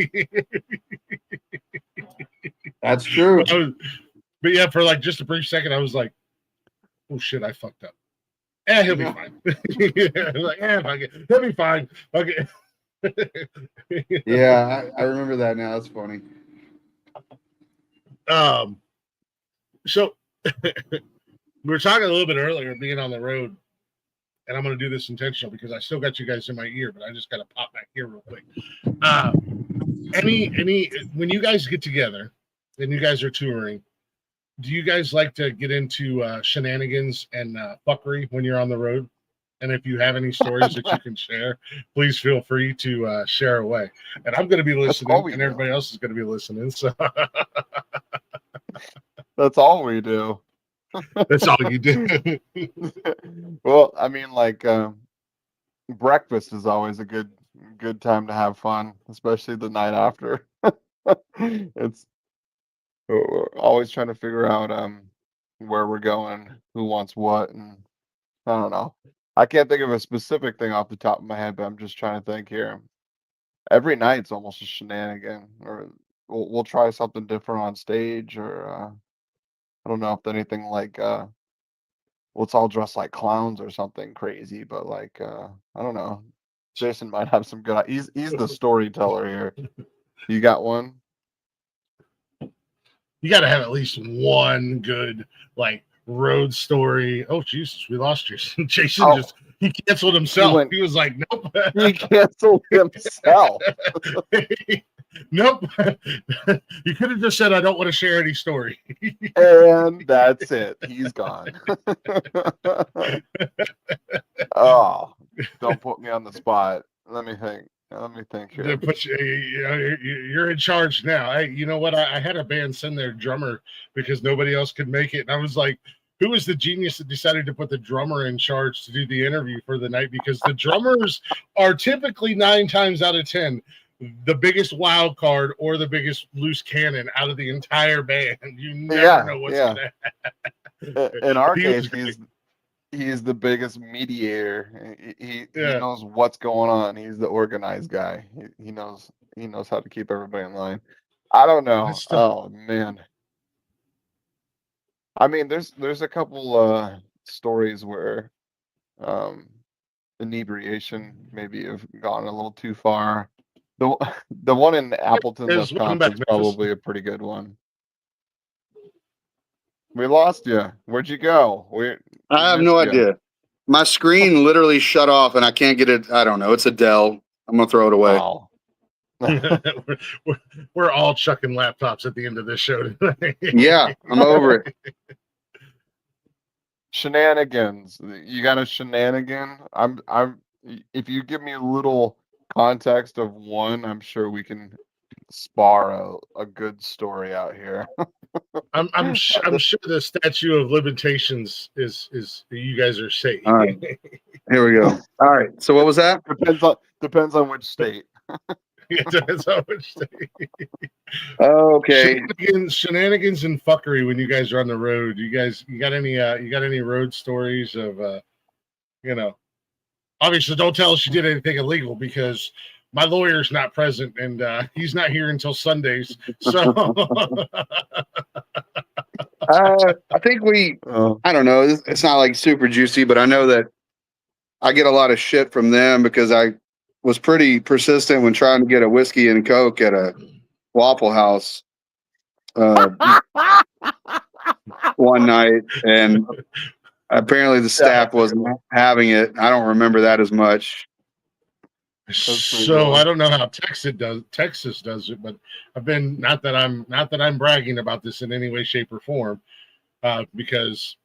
That's true. But yeah, for like just a brief second, I was like, oh shit, I fucked up. Yeah, he'll be fine. Like, yeah, fuck it. He'll be fine. Okay. Yeah, I remember that now. That's funny. So we were talking a little bit earlier, being on the road. And I'm going to do this intentional because I still got you guys in my ear, but I just got to pop back here real quick. When you guys get together and you guys are touring, do you guys like to get into shenanigans and fuckery when you're on the road? And if you have any stories that you can share, please feel free to share away. And I'm going to be listening, and everybody else is going to be listening. So that's all we do. That's all you do. Well, I mean, like breakfast is always a good time to have fun, especially the night after. We're always trying to figure out where we're going, who wants what, and I don't know. I can't think of a specific thing off the top of my head, but I'm just trying to think here. Every night's almost a shenanigan, or we'll try something different on stage, or I don't know if anything like let's all dress like clowns or something crazy, but like I don't know. Jason might have some good. He's the storyteller here. You got one? You got to have at least one good like road story. Oh Jesus, we lost Jason. Jason he canceled himself. He was like, nope. He canceled himself. Nope. You could have just said, I don't want to share any story. And that's it. He's gone. Oh, don't put me on the spot. Let me think. Let me think To here. put you're in charge now. You know what? I had a band send their drummer because nobody else could make it, and I was like, "Who was the genius that decided to put the drummer in charge to do the interview for the night?" Because the drummers are typically 9 times out of 10 the biggest wild card or the biggest loose cannon out of the entire band. You never know what's gonna happen. In our He was case, great. he's the biggest mediator. He Yeah. knows what's going on. He's the organized guy. He knows how to keep everybody in line. I don't know. That's the- Oh man. I mean, there's a couple stories where um inebriation maybe have gone a little too far. The the one in Appleton, Welcome back, Wisconsin is Memphis. probably a pretty good one. We lost you. Where'd you go? We I have missed no you. idea. My screen literally shut off and I can't get it. I don't know. It's a Dell. I'm gonna throw it away. Oh. we're all chucking laptops at the end of this show tonight. Yeah, I'm over it. Shenanigans. You got a shenanigan? If you give me a little context of one, I'm sure we can spar a good story out here. I'm sure the statute of limitations is you guys are safe. All right. Here we go. All right. So what was that? Depends on which state. That's how much Okay. shenanigans and fuckery when you guys are on the road. You got any road stories of obviously don't tell us you did anything illegal because my lawyer's not present and he's not here until Sundays. So I think I don't know. It's not like super juicy, but I know that I get a lot of shit from them because I was pretty persistent when trying to get a whiskey and Coke at a Waffle House one night, and apparently the staff wasn't having it. I don't remember that as much. So I don't know how Texas does it, but I've been not that I'm bragging about this in any way, shape, or form, because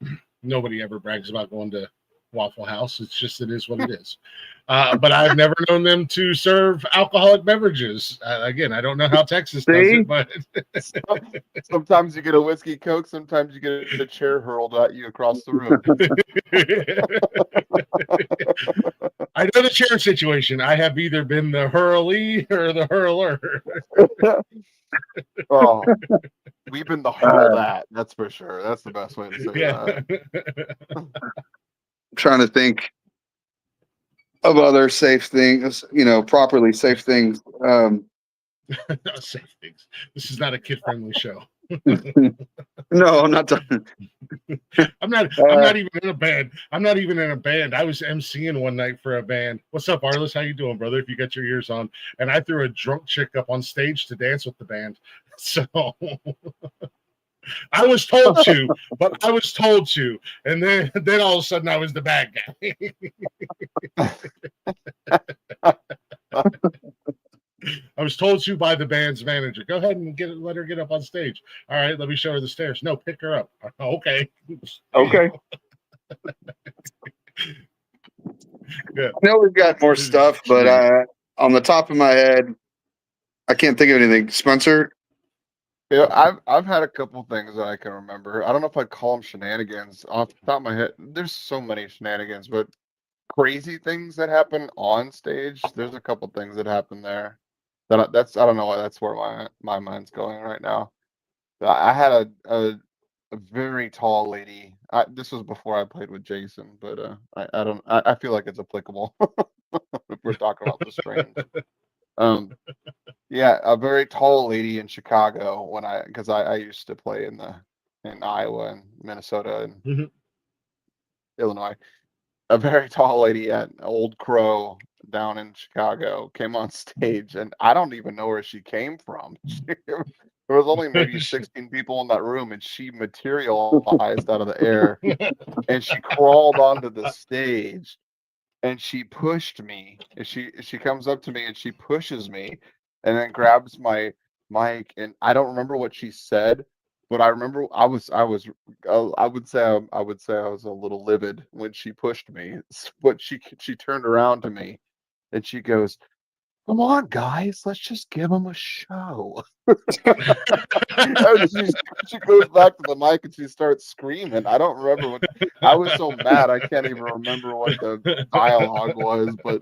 nobody ever brags about going to Waffle House. It's just it is what it is. But I've never known them to serve alcoholic beverages. Again, I don't know how Texas does it, but sometimes you get a whiskey Coke, sometimes you get a chair hurled at you across the room. I know the chair situation. I have either been the hurlee or the hurler. Oh, we've been the hurled at. That's for sure. That's the best way to say that. I'm trying to think of other safe things, properly safe things. Safe things. This is not a kid-friendly show. No, I'm not done. I'm not even in a band. I'm not even in a band. I was emceeing one night for a band. What's up, Arliss? How you doing, brother? If you got your ears on. And I threw a drunk chick up on stage to dance with the band. So I was told to, but I was told to. And then all of a sudden I was the bad guy. I was told to by the band's manager. Go ahead and let her get up on stage. All right, let me show her the stairs. No, pick her up. Okay. Okay. Yeah. I know we've got more stuff, but on the top of my head, I can't think of anything. Spencer? Yeah, I've had a couple things that I can remember. I don't know if I'd call them shenanigans off the top of my head. There's so many shenanigans, but crazy things that happen on stage. There's a couple things that happen there. I don't know why that's where my mind's going right now. I had a very tall lady. This was before I played with Jason, but I feel like it's applicable if we're talking about the strains. Yeah, a very tall lady in Chicago because I used to play in Iowa and Minnesota and Illinois. A very tall lady at Old Crow down in Chicago came on stage, and I don't even know where she came from. There was only maybe 16 people in that room, and she materialized out of the air, and she crawled onto the stage, and she pushed me. And she comes up to me, and she pushes me, and then grabs my mic, and I don't remember what she said, but I remember I would say I was a little livid when she pushed me. But she turned around to me, and she goes, "Come on, guys, let's just give him a show." And she goes back to the mic and she starts screaming. I don't remember what I was so mad. I can't even remember what the dialogue was, but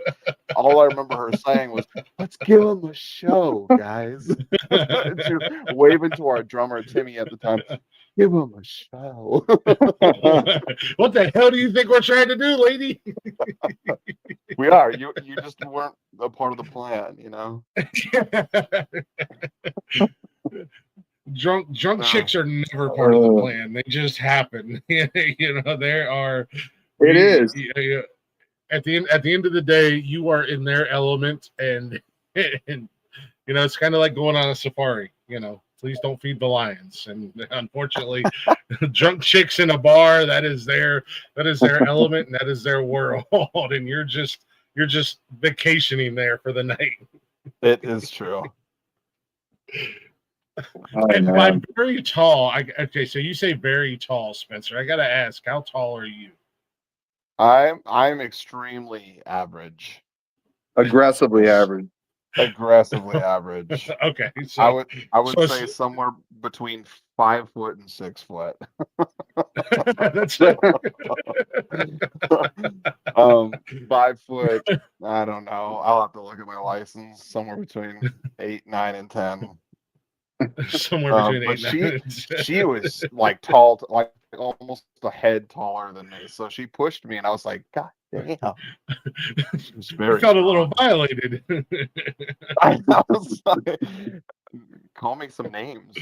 all I remember her saying was, "Let's give him a show, guys." And she was waving to our drummer Timmy at the time. Give him a show. What the hell do you think we're trying to do, lady? We are. You just weren't a part of the plan, you know. Drunk chicks are never part of the plan. They just happen. There are. It is. At the end of the day, you are in their element, and it's kind of like going on a safari. Please don't feed the lions. And unfortunately, drunk chicks in a bar, that is their element, and that is their world. And you're just vacationing there for the night. It is true. And by very tall, okay, so you say very tall, Spencer. I gotta ask, how tall are you? I'm extremely average. Aggressively average. Aggressively average. Okay, so I would say somewhere between 5 foot and 6 foot. That's 5 foot. I don't know. I'll have to look at my license. Somewhere between 8, 9, and 10. Somewhere between 8 and 9. She was like tall, like almost a head taller than me. So she pushed me, and I was like, God damn. She was very. Felt a little violated. I was like, call me some names.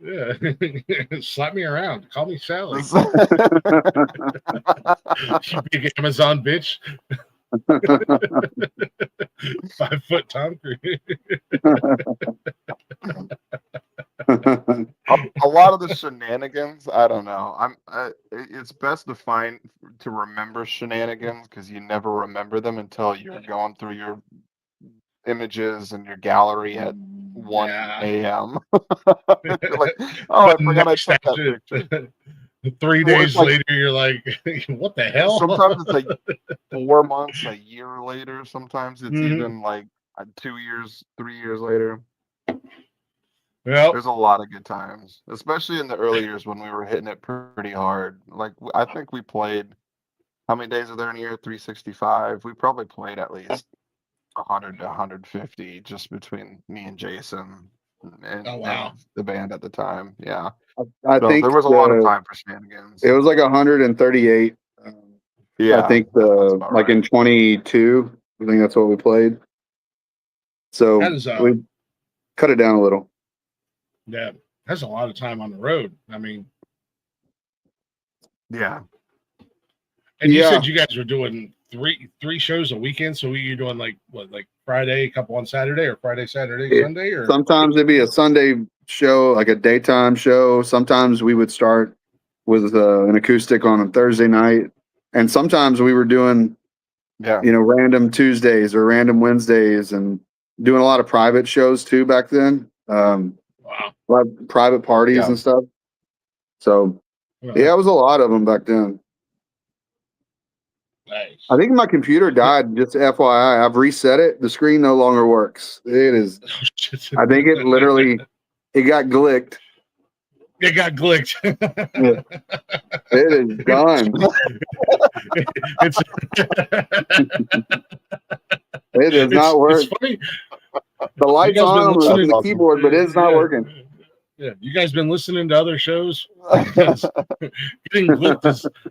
Yeah, slap me around. Call me Sally. You big Amazon bitch. 5 foot Tom Cruise. A lot of the shenanigans, I don't know. It's best to remember shenanigans because you never remember them until you're going through your images and your gallery at 1 a.m. You're like, oh, I forgot I took that picture. 3 days later, you're like, what the hell? Sometimes it's like 4 months, a year later. Sometimes it's even like 2 years, 3 years later. Well, there's a lot of good times, especially in the early years when we were hitting it pretty hard. Like, I think we played, how many days are there in a year? 365. We probably played at least 100 to 150 just between me and Jason and, and the band at the time. Yeah. I think there was a lot of time for shenanigans. It was like 138. Yeah. I think like in 22, I think that's what we played. So we cut it down a little. Yeah, that's a lot of time on the road. I mean, yeah. And you said you guys were doing three shows a weekend. So you're doing like Friday, a couple on Saturday, or Friday, Saturday, Sunday, or sometimes it'd be a Sunday show, like a daytime show. Sometimes we would start with an acoustic on a Thursday night, and sometimes we were doing, random Tuesdays or random Wednesdays, and doing a lot of private shows too back then. A lot of private parties and stuff. So, it was a lot of them back then. Nice. I think my computer died. Just FYI, I've reset it. The screen no longer works. It is. I think it got glicked. It got glicked. It is done. It does not work. It's funny. The light's on the keyboard, but it's not working. Yeah, you guys been listening to other shows? Because getting glicked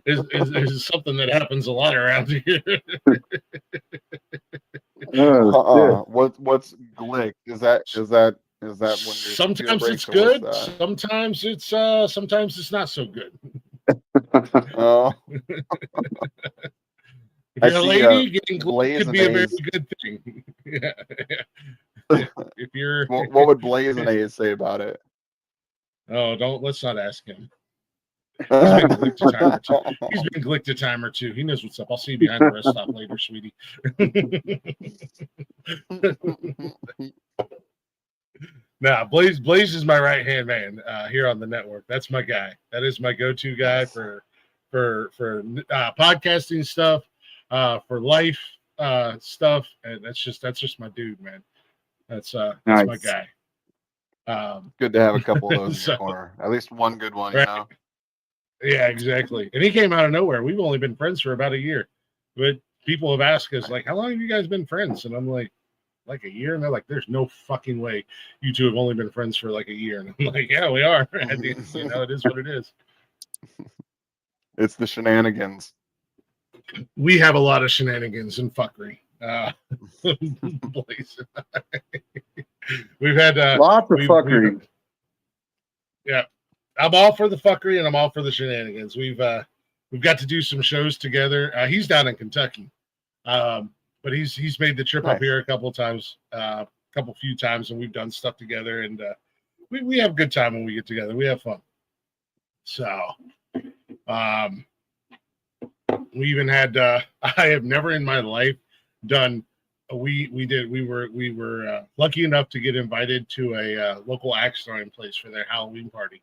is something that happens a lot around here. What's glick? Is that when you're sometimes it's good, sometimes it's not so good. Oh. If you're a lady, getting glicked could be a very good thing. If you're what would Blaze and A's say about it? Oh, let's not ask him. He's been glicked a time or two. He knows what's up. I'll see you behind the rest stop later, sweetie. Nah, Blaze is my right hand man here on the network. That's my guy. That is my go-to guy for podcasting stuff, for life. stuff, and that's just my dude, man. That's Nice. my guy. Good to have a couple of those in So- your corner. At least one good one, Right. you know. Yeah, exactly. And he came out of nowhere. We've only been friends for about a year, but people have asked us like, "How long have you guys been friends?" And I'm like a year, and they're like, "There's no fucking way you two have only been friends for like a year." And I'm like, "Yeah, we are." And, you know, it is what it is. It's the shenanigans. We have a lot of shenanigans and fuckery. Blaze and I. We've had Lots of we've- fuckery. yeah, I'm all for the fuckery and I'm all for the shenanigans. We've got to do some shows together. He's down in Kentucky, but he's made the trip up Nice. here a couple of times, few times, and we've done stuff together. And we have a good time when we get together. We have fun. So, we even had. I have never in my life done. We were lucky enough to get invited to a local axe throwing place for their Halloween party.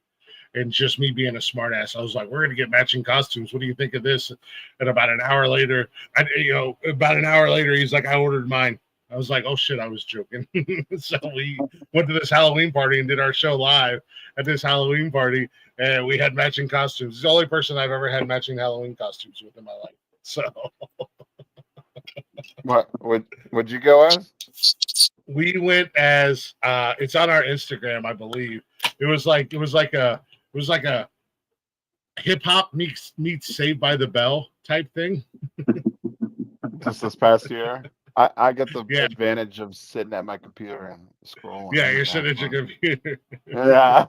And just me being a smartass, I was like, "We're gonna get matching costumes. What do you think of this?" And about an hour later, he's like, "I ordered mine." I was like, "Oh shit, I was joking." So we went to this Halloween party and did our show live at this Halloween party, and we had matching costumes. He's the only person I've ever had matching Halloween costumes with in my life. So What would you go as? we went as it's on our Instagram, I believe. It was like a hip hop meets Saved by the Bell type thing. Just this past year? I get the Yeah. advantage of sitting at my computer and scrolling. Yeah, you're sitting at your computer. Yeah.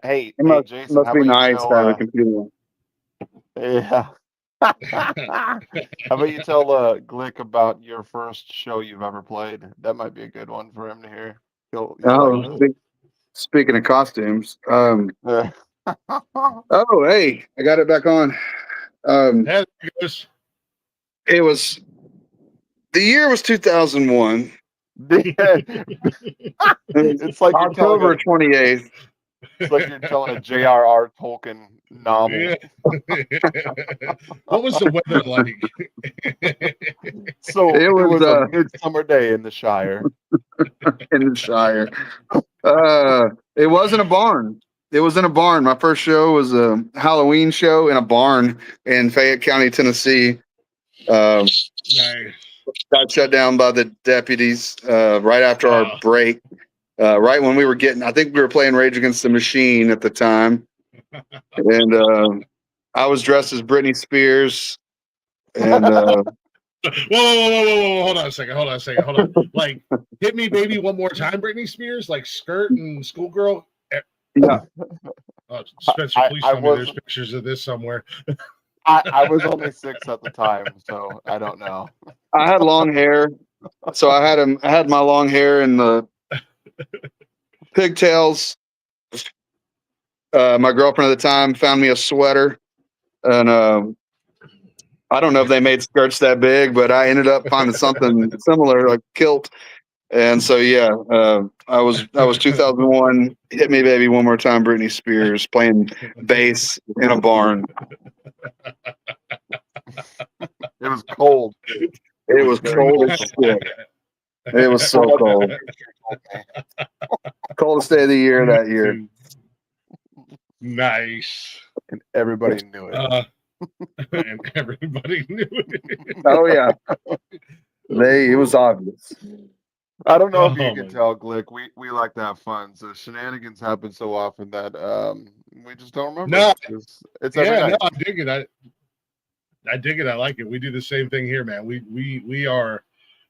Hey, It must, Jason, must how be about you nice tell, to have a computer. Yeah. How about you tell Glick about your first show you've ever played? That might be a good one for him to hear. He'll like Oh, speaking of costumes, this. oh hey, I got it back on. Yeah, it goes. It was the year was 2001. It's like you're telling October a, 28th. it's like you're telling a J.R.R. Tolkien novel. Yeah. What was the weather like? So It it was, was a midsummer day in the Shire. In the Shire. It wasn't a barn. It was in a barn. My first show was a Halloween show in a barn in Fayette County, Tennessee. Nice. Got shut down by the deputies right after Wow. our break. Right when we were I think we were playing Rage Against the Machine at the time. And I was dressed as Britney Spears. And Whoa. Hold on a second. Like, hit me, baby, one more time, Britney Spears, like skirt and schoolgirl. yeah, Spencer, please I tell me there's wasn't- pictures of this somewhere. I was only 6 at the time, so I don't know. I had long hair. So I had my long hair and the pigtails. My girlfriend at the time found me a sweater, and I don't know if they made skirts that big, but I ended up finding something similar, like kilt. And so yeah, I was 2001. Hit Me Baby One More Time, Britney Spears playing bass in a barn. It was cold. It was cold as shit. It was so cold. Coldest day of the year that year. Nice. And everybody knew it. And everybody knew it. Oh yeah, it was obvious. I don't know if you Oh can my tell, Glick. We like to have fun. So shenanigans happen so often that we just don't remember. No. It's every Yeah, night. no, I dig it. I dig it. I like it. We do the same thing here, man. We are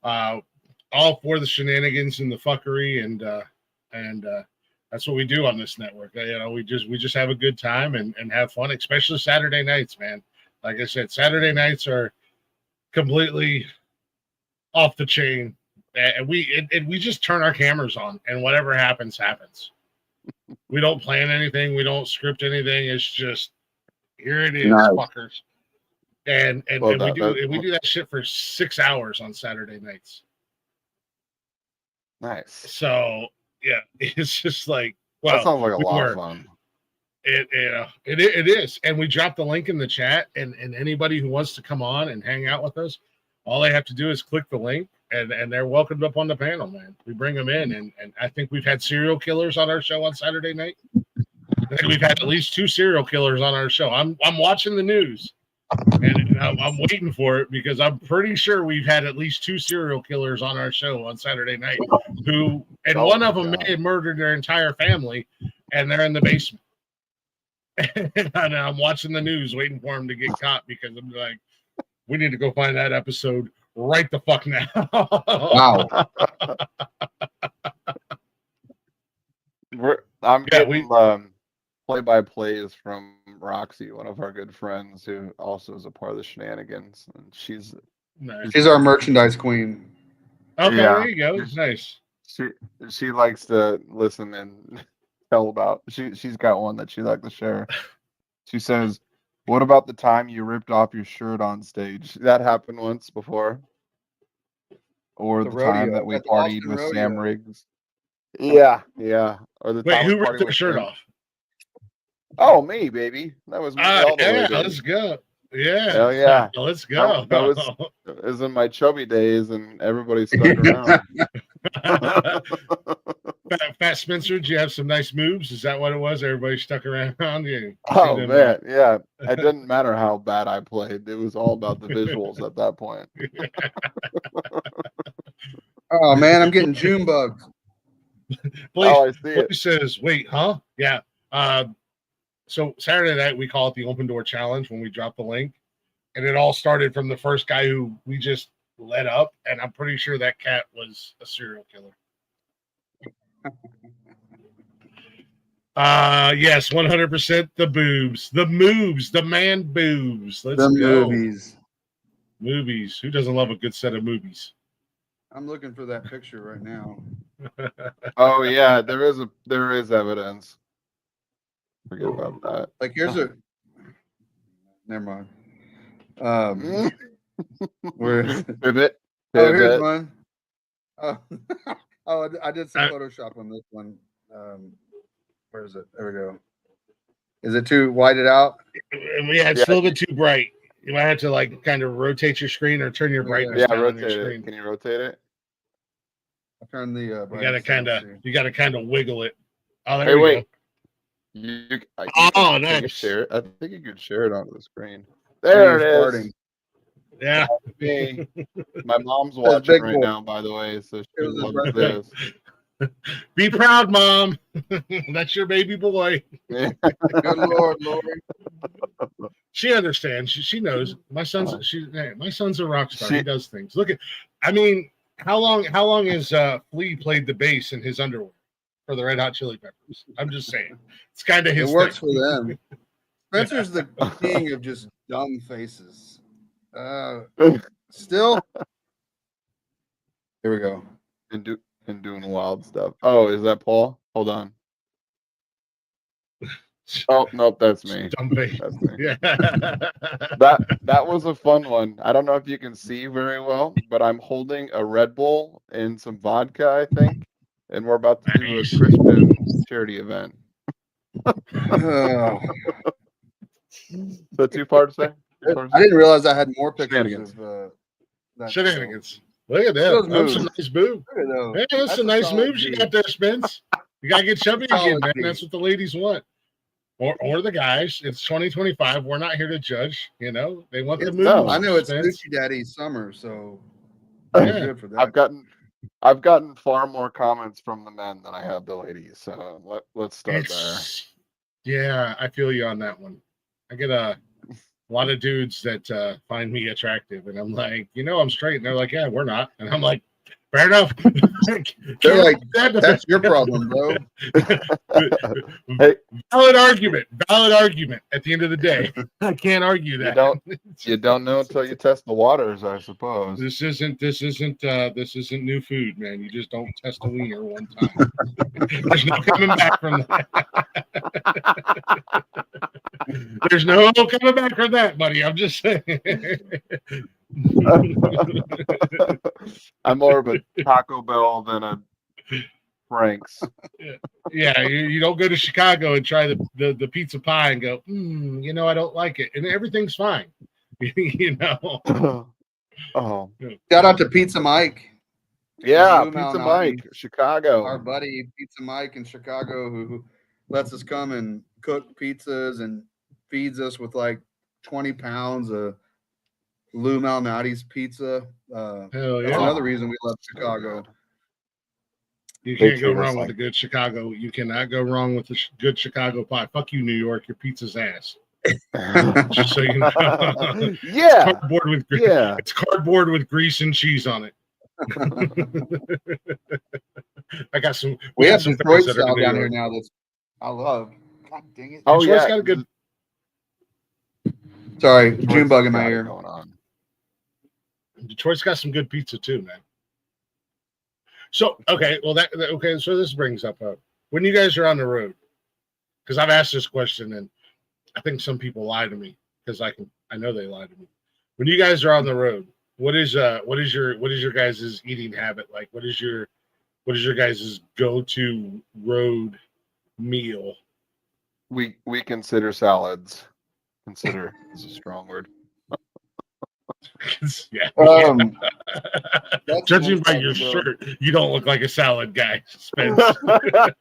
all for the shenanigans and the fuckery, and that's what we do on this network. You know, we just have a good time and have fun, especially Saturday nights, man. Like I said, Saturday nights are completely off the chain, and we just turn our cameras on, and whatever happens, happens. We don't plan anything. We don't script anything. It's just here it is, Nice. fuckers. And Well, we do that shit for 6 hours on Saturday nights. Nice. So yeah, it's just like, well, That sounds like a we lot were. of fun. It is, and we dropped the link in the chat, and anybody who wants to come on and hang out with us, all they have to do is click the link, and they're welcomed up on the panel, man. We bring them in, and I think we've had serial killers on our show on Saturday night. I think we've had at least 2 serial killers on our show. I'm watching the news, and I'm waiting for it because I'm pretty sure we've had at least 2 serial killers on our show on Saturday night. One of them may have murdered their entire family, and they're in the basement. And I'm watching the news, waiting for them to get caught because I'm like, we need to go find that episode right the fuck now. Wow. I'm getting play-by-plays from Roxy, one of our good friends, who also is a part of the shenanigans. And she's our merchandise queen. Okay, there you go. It's nice. She likes to listen and tell about. She's got one that she likes to share. She says, "What about the time you ripped off your shirt on stage? That happened once before, or the time that we partied with Sam Riggs." Yeah. Or the wait, who ripped their shirt off? Oh, me, baby. That was me. Yeah, let's go. Yeah. Hell yeah. Let's go. That was in my chubby days, and everybody stuck around. Fat Spencer, did you have some nice moves? Is that what it was? Everybody stuck around? Yeah. Oh, man. Yeah. It didn't matter how bad I played. It was all about the visuals at that point. Oh, man, I'm getting June bugs. Blake says, wait, huh? Yeah. So Saturday night, we call it the Open Door Challenge when we drop the link. And it all started from the first guy who we just let up. And I'm pretty sure that cat was a serial killer. Yes, 100% the boobs. The moves. The man boobs. Let's go. Movies. Who doesn't love a good set of movies? I'm looking for that picture right now. Oh, yeah. There is evidence. Forget about that. Like, here's a. Never mind. Where? Pivot. Oh, here's one. Oh, I did some Photoshop on this one. Where is it? There we go. Is it too whited out? Yeah, it's a little bit too bright. You might have to like kind of rotate your screen or turn your brightness down on your screen. Can you rotate it? I'll turn the you gotta kind of wiggle it. Oh, there we go. Nice. Share it. I think you could share it onto the screen. There it is. Starting. Yeah. My mom's watching right now, by the way, so she loves this. Be proud, Mom. That's your baby boy. Good Lord, Lord. She understands. She knows. My son's a rock star. He does things. Look at. I mean, how long has Flea played the bass in his underwear for the Red Hot Chili Peppers? I'm just saying. It's kind of his. It works for them. Spencer's the king of just dumb faces. Still. Here we go. And doing wild stuff. Oh, is that Paul? Hold on. Oh, nope, that's me. That's me. Yeah. That was a fun one. I don't know if you can see very well, but I'm holding a Red Bull and some vodka, I think, and we're about to do a Christian charity event. So 2 parts there? I didn't realize I had more pictures of shenanigans. Look at that. That's some nice move. Hey, that's some nice moves you got there, Spence. You gotta get chubby again, man. That's what the ladies want. Or the guys. It's 2025. We're not here to judge. You know, they want the moves. No, I know it's Gucci Daddy summer, so good for that. I've gotten far more comments from the men than I have the ladies. So let's start there. Yeah, I feel you on that one. I get a lot of dudes that find me attractive, and I'm like, I'm straight, and they're like, yeah, we're not, and I'm like, fair enough. They're like, that's your problem, bro. Hey, valid argument at the end of the day. I can't argue that. You don't know until you test the waters, I suppose. This isn't new food, man. You just don't test a wiener one time. There's no coming back from that. There's no coming back from that, buddy. I'm just saying. I'm more of a Taco Bell than a Frank's. Yeah, you don't go to Chicago and try the pizza pie and go, I don't like it, and everything's fine. Oh, Shout out to Pizza Mike. yeah, Blue Pizza Malnati, Mike, Chicago. our buddy Pizza Mike in Chicago, who lets us come and cook pizzas and feeds us with like 20 pounds of Lou Malnati's pizza. Hell That's yeah. another reason we love Chicago. You They can't go treat us wrong with like- a good Chicago. You cannot go wrong with a good Chicago pie. Fuck you, New York. Your pizza's ass. Just so you know. Yeah, Cardboard with yeah. It's cardboard with grease and cheese on it. I got some. We got have some Detroit friends that are style in New down here York. now that's I love. God dang it. Oh Detroit's yeah, got a good. Sorry, Detroit's June bug in my got it ear. going on. Detroit's got some good pizza too, man. So okay, well okay. So this brings up when you guys are on the road, because I've asked this question and I think some people lie to me because I know they lie to me. When you guys are on the road, what is your guys' eating habit like? What is your guys' go-to road meal? We consider salads. Consider is a strong word. Yeah. That's Judging an by inside your joke. shirt, you don't look like a salad guy, Spence.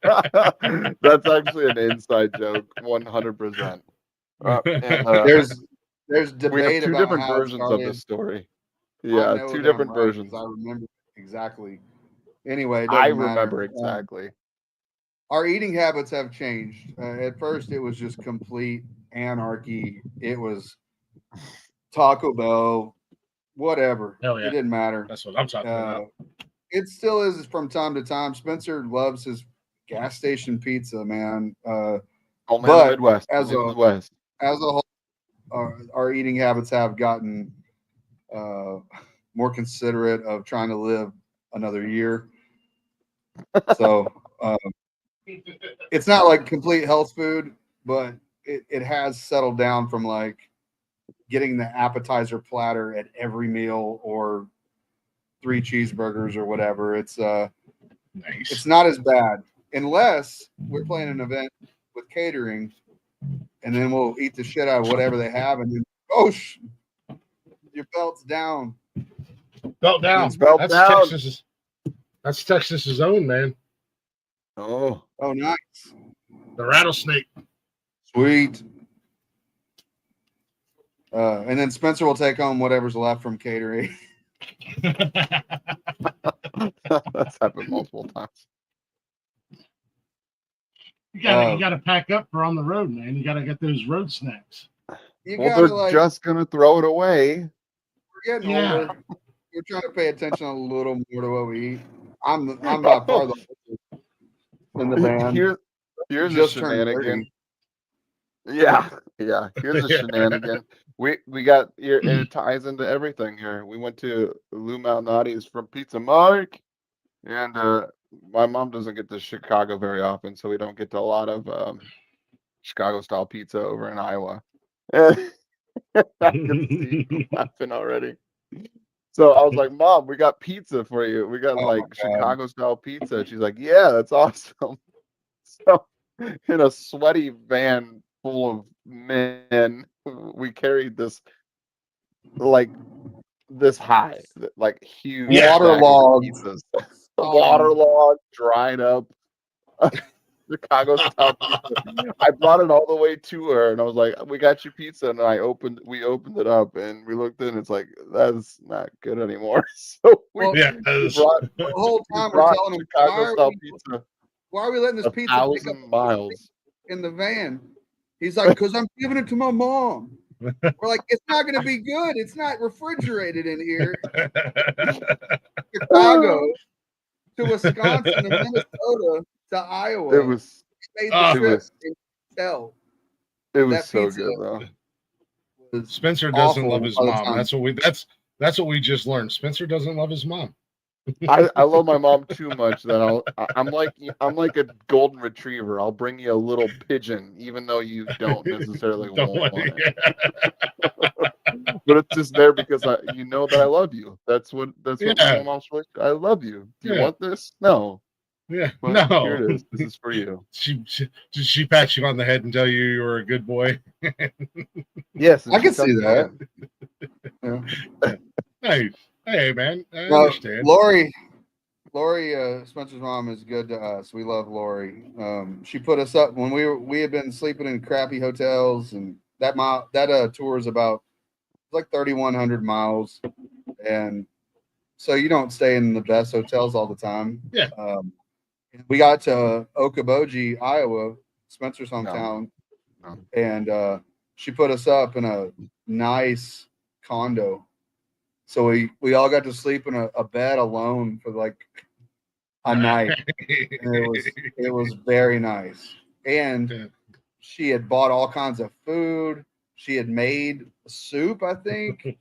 That's actually an inside joke, 100%. There's we have debate two about different how it versions of started. this story. I Yeah, know two that I'm different right, 'cause versions. I remember exactly. Anyway, it I doesn't matter. remember exactly. Our eating habits have changed. At first, it was just complete anarchy. It was Taco Bell, whatever. Hell yeah. It didn't matter. That's what I'm talking about. It still is from time to time. Spencer loves his gas station pizza, man. Only in But the Midwest. as Only in a- the West. As a whole, our eating habits have gotten more considerate of trying to live another year. So it's not like complete health food, but it has settled down from like getting the appetizer platter at every meal or 3 cheeseburgers or whatever. It's Nice. not as bad unless we're playing an event with catering, and then we'll eat the shit out of whatever they have, and then your belt's down. Belt down. Belt That's down. Texas's. That's Texas's own, man. Oh, Oh, nice, The rattlesnake. sweet. And then Spencer will take home whatever's left from catering. that's happened multiple times. You gotta pack up for on the road, man. You gotta get those road snacks. You Well, gotta they're just gonna throw it away. we're getting Yeah. older. We're trying to pay attention a little more to what we eat. I'm by far the oldest in the band. Here's a Just turned shenanigan. Yeah. Here's a shenanigan. We got here, and it ties into everything here. We went to Lou Malnati's from Pizza Mike, and my mom doesn't get to Chicago very often, so we don't get to a lot of Chicago style pizza over in Iowa. And I can see you laughing already. So I was like, Mom, we got pizza for you. We got Oh like my God. Chicago style pizza. She's like, yeah, that's awesome. So in a sweaty van full of men, we carried this like this high, like huge Waterlogged. pizzas. Waterlogged, dried up Chicago style pizza. I brought it all the way to her, and I was like, "We got you pizza." And we opened it up, and we looked in. It's like that's not good anymore. So we Yeah. brought The whole time we're brought telling him, Chicago style pizza why are we letting this a pizza pick up 1,000 miles. in the van? He's like, because I'm giving it to my mom. We're like, it's not going to be good. It's not refrigerated in here. Chicago to Wisconsin to Minnesota to Iowa. It was Made the it trip was and tell. it was That so pizza good though. was Spencer doesn't awful love his all the mom. time. That's what we just learned. Spencer doesn't love his mom. I love my mom too much that I'm like a golden retriever. I'll bring you a little pigeon, even though you don't necessarily Don't want want it. But it's just there because you know that I love you. That's what Yeah. my mom's like. I love you. Do you Yeah. want this? No. Yeah. But No. here it is. This is for you. She pats you on the head and tell you you're a good boy. Yes, and I she can see tucks me that. in. Yeah. Hey, hey, man, I Well, understand. Lori, Spencer's mom is good to us. We love Lori. She put us up when we had been sleeping in crappy hotels, and that tour is about like 3,100 miles, and so you don't stay in the best hotels all the time. Yeah. We got to Okoboji, Iowa, Spencer's No. hometown, No. and she put us up in a nice condo. So we all got to sleep in a bed alone for like a night. And it was very nice. And she had bought all kinds of food. She had made soup, I think.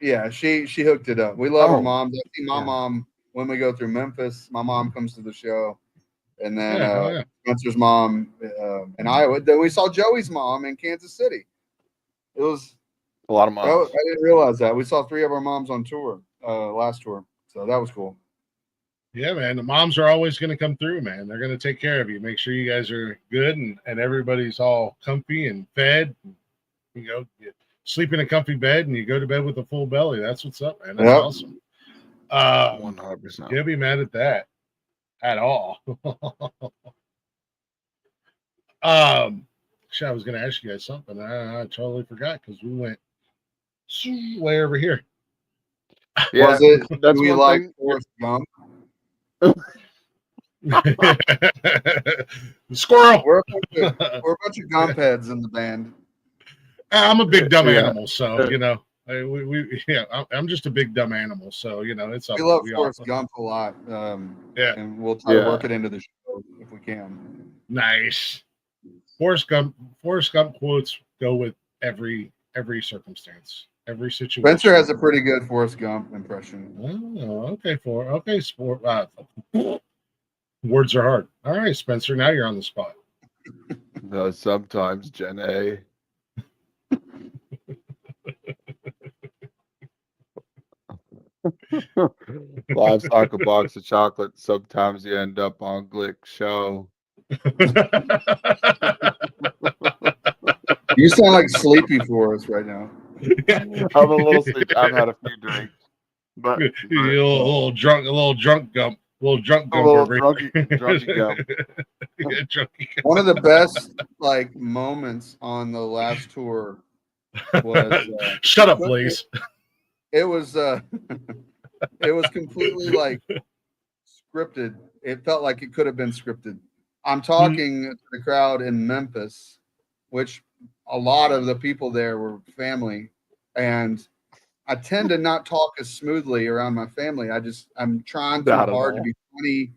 Yeah, she hooked it up. We love her Oh, mom. I see my yeah. mom when we go through Memphis. My mom comes to the show, and then Yeah, hell yeah. Spencer's mom in Iowa. Then we saw Joey's mom in Kansas City. It was A lot of I moms. didn't realize that. We saw 3 of our moms on tour last tour, so that was cool. Yeah, man. The moms are always going to come through, man. They're going to take care of you. Make sure you guys are good and everybody's all comfy and fed. You know, you sleep in a comfy bed and you go to bed with a full belly. That's what's up, man. That's Yep. awesome. 100%. Can't be mad at that at all. Shit, I was going to ask you guys something. I totally forgot because we went way over here. Yeah, Was it? that's Do we one like thing. Forrest Gump? Squirrel. We're a bunch of Gump heads in the band. I'm a big dumb Yeah. animal, so you know, I'm just a big dumb animal, so you know, it's up. We love We Forrest all Gump a lot. Yeah. And we'll try to Yeah. work it into the show if we can. nice. Forrest Gump quotes go with every circumstance, every situation. Spencer has a pretty good Forrest Gump impression. Oh, okay, sport. Words are hard. All right, Spencer, now you're on the spot. No, sometimes Gen A. Livestock, a box of chocolate. Sometimes you end up on Glick show. You sound like Sleepy Forrest right now. I'm a little sleepy. I've had a few drinks, but You little drunk gump. Little drunk a gump little over here. drunky gum. Yeah, drunky gump. One of the best like moments on the last tour was Shut up, please. it was it was completely like scripted. It felt like it could have been scripted. I'm talking to the crowd in Memphis, which a lot of the people there were family, and I tend to not talk as smoothly around my family. I'm trying too Not at hard to all. be funny.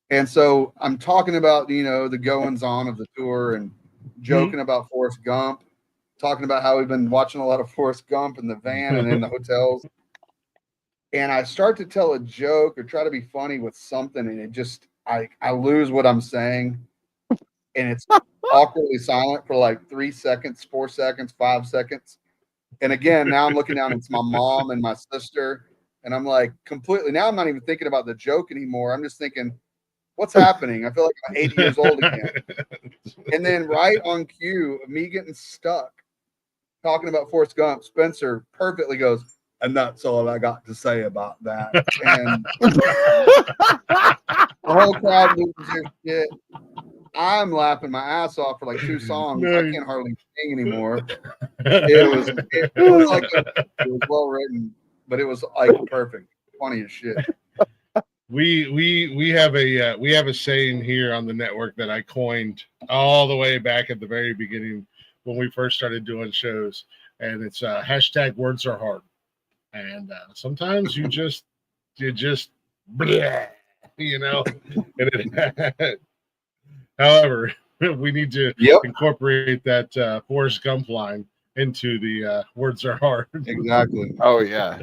And so I'm talking about, you know, the goings on of the tour and joking about Forrest Gump, talking about how we've been watching a lot of Forrest Gump in the van and in the hotels. And I start to tell a joke or try to be funny with something, and it just I lose what I'm saying, and it's awkwardly silent for like 3 seconds, 4 seconds, 5 seconds. And again, now I'm looking down, it's my mom and my sister, and I'm like completely now I'm not even thinking about the joke anymore. I'm just thinking, what's happening? I feel like I'm 8 years old again. And then right on cue of me getting stuck talking about Forrest Gump, Spencer perfectly goes, and that's all I got to say about that. And the whole crowd loses their shit. I'm laughing my ass off for like 2 songs. I can't hardly sing anymore. It was like it was well written, but it was like perfect, funny as shit. We have a saying here on the network that I coined all the way back at the very beginning when we first started doing shows, and it's hashtag words are hard. And sometimes you just bleh, you know. However, we need to incorporate that Forrest Gump line into the words are hard. Exactly. Oh yeah,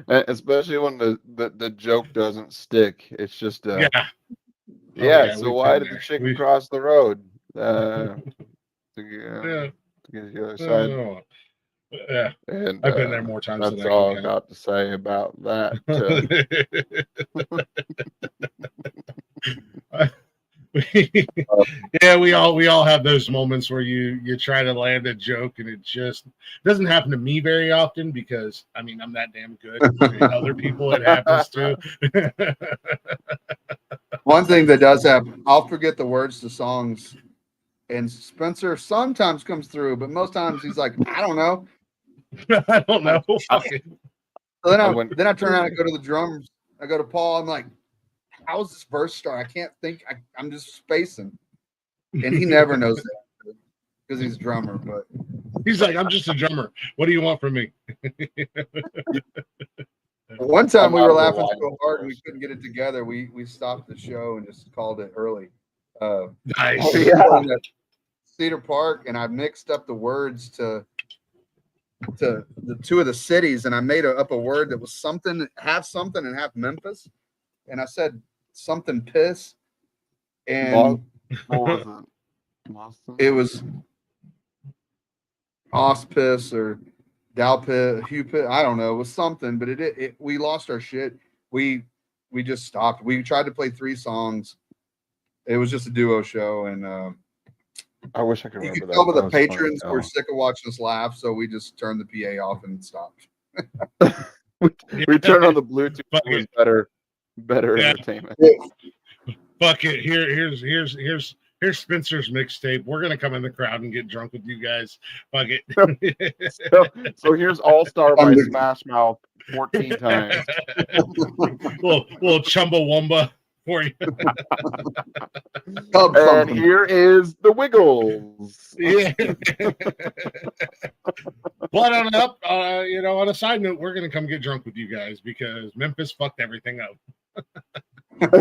especially when the joke doesn't stick. It's just yeah. Yeah. So we've why been did the there. chicken cross the road? To Yeah. get the other side. Yeah, And I've been there more times than that's I all can I've count. got to say about that. Yeah, we all have those moments where you try to land a joke and it just doesn't happen to me very often because I mean I'm that damn good. Other people it happens to. One thing that does happen, I'll forget the words to songs, and Spencer sometimes comes through, but most times he's like, I don't know. I don't know. So then I I went- then I turn around and go to the drums. I go to Paul. I'm like, how's this verse start? I can't think. I'm just spacing, and he never knows that because he's a drummer. But He's like, I'm just a drummer. What do you want from me? one time I'm we out were of the laughing line so hard we first. couldn't get it together. We stopped the show and just called it early. Nice. Oh, yeah. Playing at Cedar Park, and I mixed up the words to the two of the cities, and I made up a word that was something, half something and half Memphis, and I said something piss, and What was it? Boston? it was Auspice or Dalpit, Hupit, I don't know, it was something, but it we lost our shit. We just stopped. We tried to play 3 songs. It was just a duo show, and I wish I could you remember could that. tell by That the was funny patrons as were hell. sick of watching us laugh, so we just turned the PA off and stopped. We turned on the Bluetooth. Fuck It was it. better Yeah. entertainment. Fuck it. Here's Spencer's mixtape. We're gonna come in the crowd and get drunk with you guys. Fuck it. So here's All Star by Under- Smash Mouth 14 times. little Chumbawamba for you. Cub And something. here is the Wiggles. Yeah. But on up, on a side note, we're gonna come get drunk with you guys because Memphis fucked everything up. I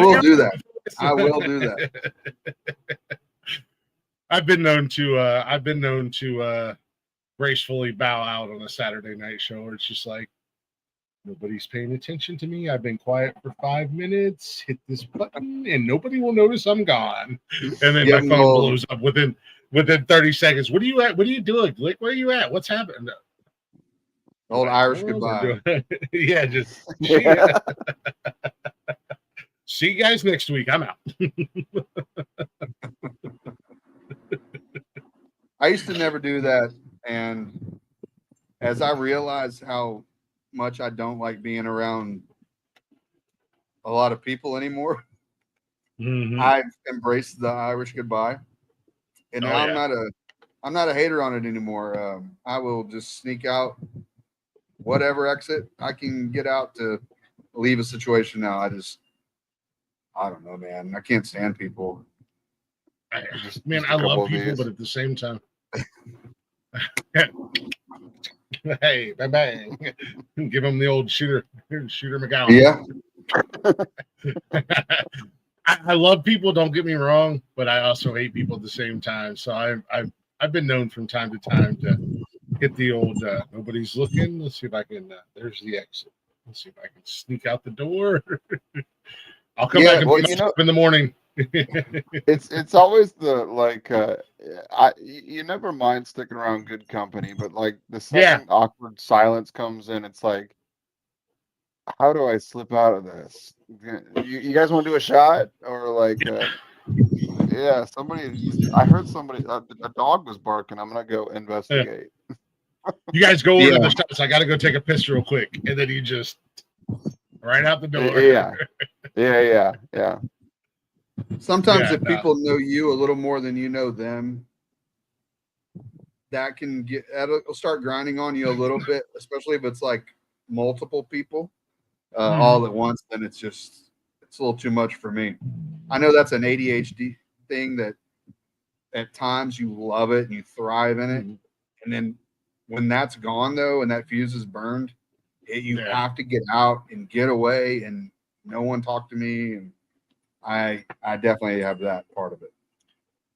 will do that. I will do that. I've been known to gracefully bow out on a Saturday night show where it's just like nobody's paying attention to me. I've been quiet for 5 minutes, hit this button, and nobody will notice I'm gone. And then Yeah, my phone well- blows up within 30 seconds. What are you at? What are you doing? Glick, where are you at? What's happening? Old Irish Well, goodbye. we're doing- yeah, just Yeah. see you guys next week. I'm out. I used to never do that, and as I realized how much I don't like being around a lot of people anymore, Mhm. I've embraced the Irish goodbye, and Oh, now yeah. I'm not a hater on it anymore. I will just sneak out whatever exit I can get out to leave a situation. Now I don't know, man. I can't stand people. Just Man, a I couple love of people, these. but at the same time, hey, bang bang, give them the old shooter McGowan. Yeah, I love people. Don't get me wrong, but I also hate people at the same time. So I've been known from time to time to hit the old nobody's looking. Let's see if I can. There's the exit. Let's see if I can sneak out the door. I'll come Yeah, back and well, pick you you know- up in the morning. It's always the like you never mind sticking around good company, but like the second awkward silence comes in, it's like, how do I slip out of this? You guys want to do a shot or like yeah, I heard somebody a dog was barking. I'm gonna go investigate. You guys go over to Yeah. the shots. I got to go take a piss real quick, and then you just right out the door. Yeah. sometimes Yeah, if people know you a little more than you know them, that'll start grinding on you a little bit, especially if it's like multiple people all at once. Then it's a little too much for me. I know that's an ADHD thing that at times you love it and you thrive in it, and then when that's gone though and that fuse is burned, you Yeah. have to get out and get away and no one talk to me, and I definitely have that part of it.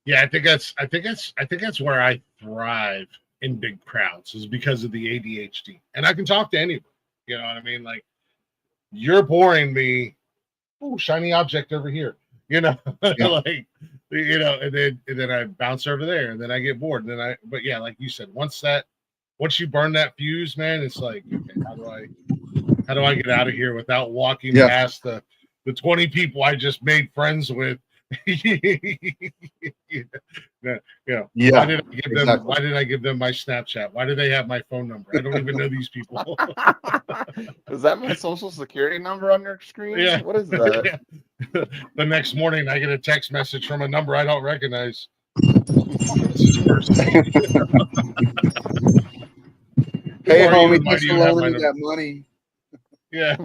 Yeah, I think that's where I thrive in big crowds is because of the ADHD, and I can talk to anybody. You know what I mean? Like, you're boring me. Oh, shiny object over here. You know, Yeah. like, and then I bounce over there, and then I get bored, and then but yeah, like you said, once you burn that fuse, man, it's like, okay, how do I get out of here without walking Yeah. past the the 20 people I just made friends with. Yeah. Why did I give them? Why did I give them my Snapchat? Why do they have my phone number? I don't even know these people. Is that my social security number on your screen? Yeah. What is that? Yeah. The next morning, I get a text message from a number I don't recognize. Hey, homie, Why thanks do for you have my loaning me number? that money. Yeah.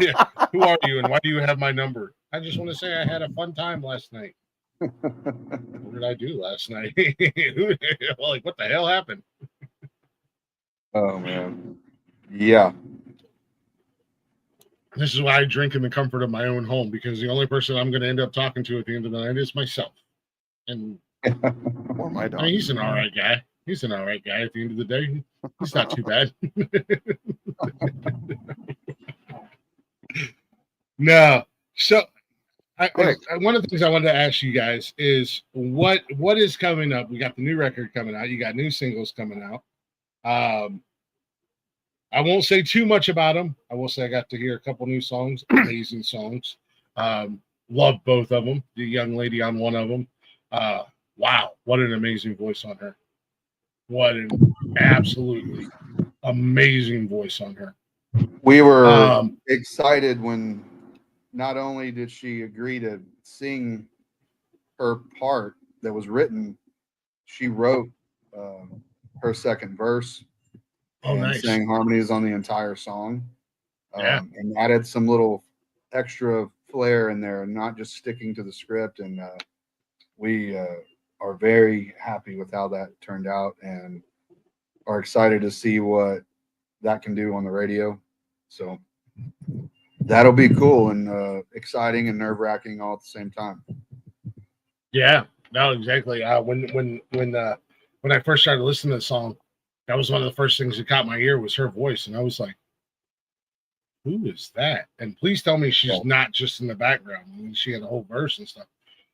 Yeah. Who are you and why do you have my number? I just want to say I had a fun time last night. What did I do last night? Like, what the hell happened? Oh man, yeah. This is why I drink in the comfort of my own home, because the only person I'm going to end up talking to at the end of the night is myself. And Or my dog. I mean, he's an all right guy. He's an all right guy at the end of the day. He's not too bad. No. So one of the things I wanted to ask you guys is what is coming up? We got the new record coming out. You got new singles coming out. I won't say too much about them. I will say I got to hear a couple new songs, amazing songs. Love both of them. The young lady on one of them. Wow, what an amazing voice on her. What an absolutely amazing voice on her. We were excited when not only did she agree to sing her part that was written, she wrote her second verse and nice. sang harmonies on the entire song. Yeah. And added some little extra flair in there, not just sticking to the script. And we are very happy with how that turned out and are excited to see what that can do on the radio. So that'll be cool and exciting and nerve-wracking all at the same time. Yeah, no, exactly. When I first started listening to the song, that was one of the first things that caught my ear was her voice, and I was like, "Who is that?" And please tell me she's not just in the background. I mean, she had a whole verse and stuff.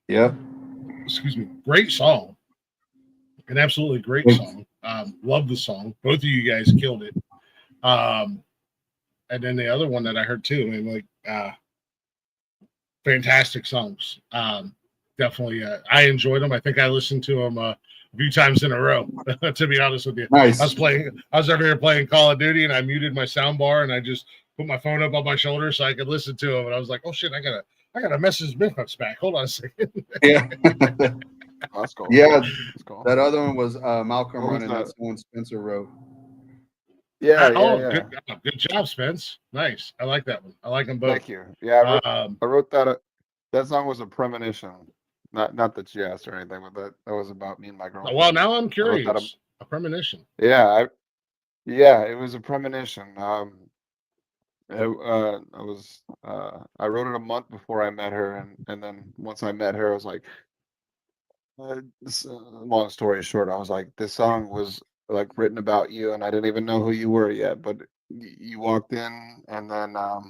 Yep. Excuse me. Great song. An absolutely great song. Love the song. Both of you guys killed it. And then the other one that I heard too, I mean, like, fantastic songs. Definitely, I enjoyed them. I think I listened to them a few times in a row. To be honest with you, nice. I was over here playing Call of Duty, and I muted my sound bar, and I just put my phone up on my shoulder so I could listen to them. And I was like, "Oh shit, I gotta message Memphis back. Hold on a second." Yeah. That's cool. Yeah. That's cool. That other one was Malcolm running. That's the one Spencer wrote. Yeah. Good job, Spence. Nice. I like that one. I like them both. Thank you. Yeah, I wrote that. That song was a premonition. Not that you asked or anything, but that was about me and my girlfriend. Well, now I'm curious. A premonition. Yeah, it was a premonition. I wrote it a month before I met her, and then once I met her, I was like, long story short, I was like, this song was like written about you, and I didn't even know who you were yet, but you walked in, and then I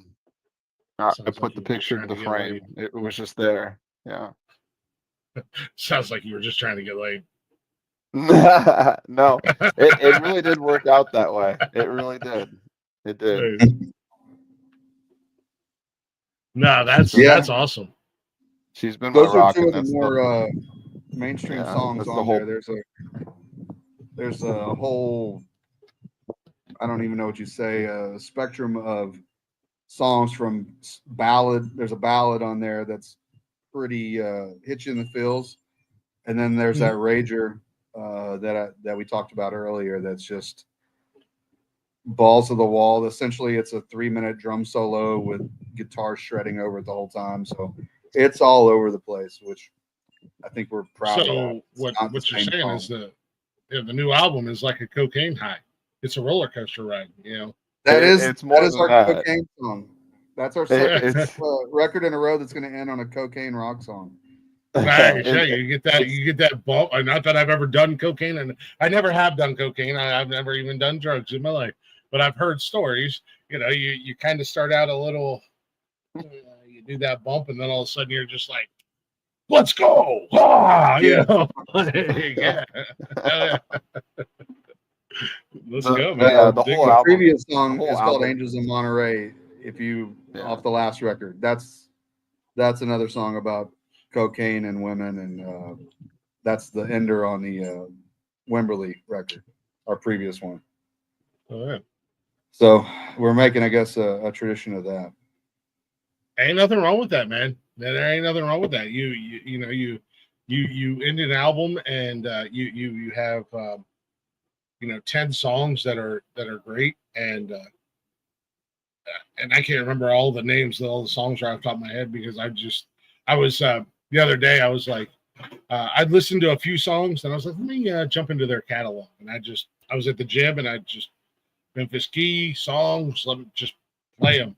put the picture in the frame. It was just there. Yeah. Sounds like you were just trying to get laid. No, it really did work out that way. It really did. It did. No, that's awesome. She's been those my are rock. Two of the more mainstream songs on there. There's a whole, I don't even know what you say, spectrum of songs from ballad. There's a ballad on there that's pretty hit you in the feels, and then there's that rager that we talked about earlier. That's just balls to the wall. Essentially, it's a 3-minute drum solo with guitar shredding over it the whole time. So it's all over the place, which I think we're proud of. So what you're saying is the new album is like a cocaine high. It's a roller coaster ride, you know. That is our that. cocaine song. That's our second record in a row that's going to end on a cocaine rock song. Nice. Yeah, you get that bump. Not that I've ever done cocaine, and I never have done cocaine. I've never even done drugs in my life, but I've heard stories. You know, you kind of start out a little, you do that bump, and then all of a sudden you're just like, let's go. You know? Yeah. Let's go, man. The previous song is called Angels in Monterey. If you Yeah. off the last record, that's another song about cocaine and women, and that's the ender on the Wimberley record, our previous one. All right. So we're making, I guess, a tradition of that. Ain't nothing wrong with that, man. There ain't nothing wrong with that. You end an album and you have 10 songs that are great, and I can't remember all the names of all the songs right off the top of my head because I was the other day I was like I'd listened to a few songs and I was like, let me jump into their catalog, and I was at the gym and I just Memphis Key songs, let me just play them.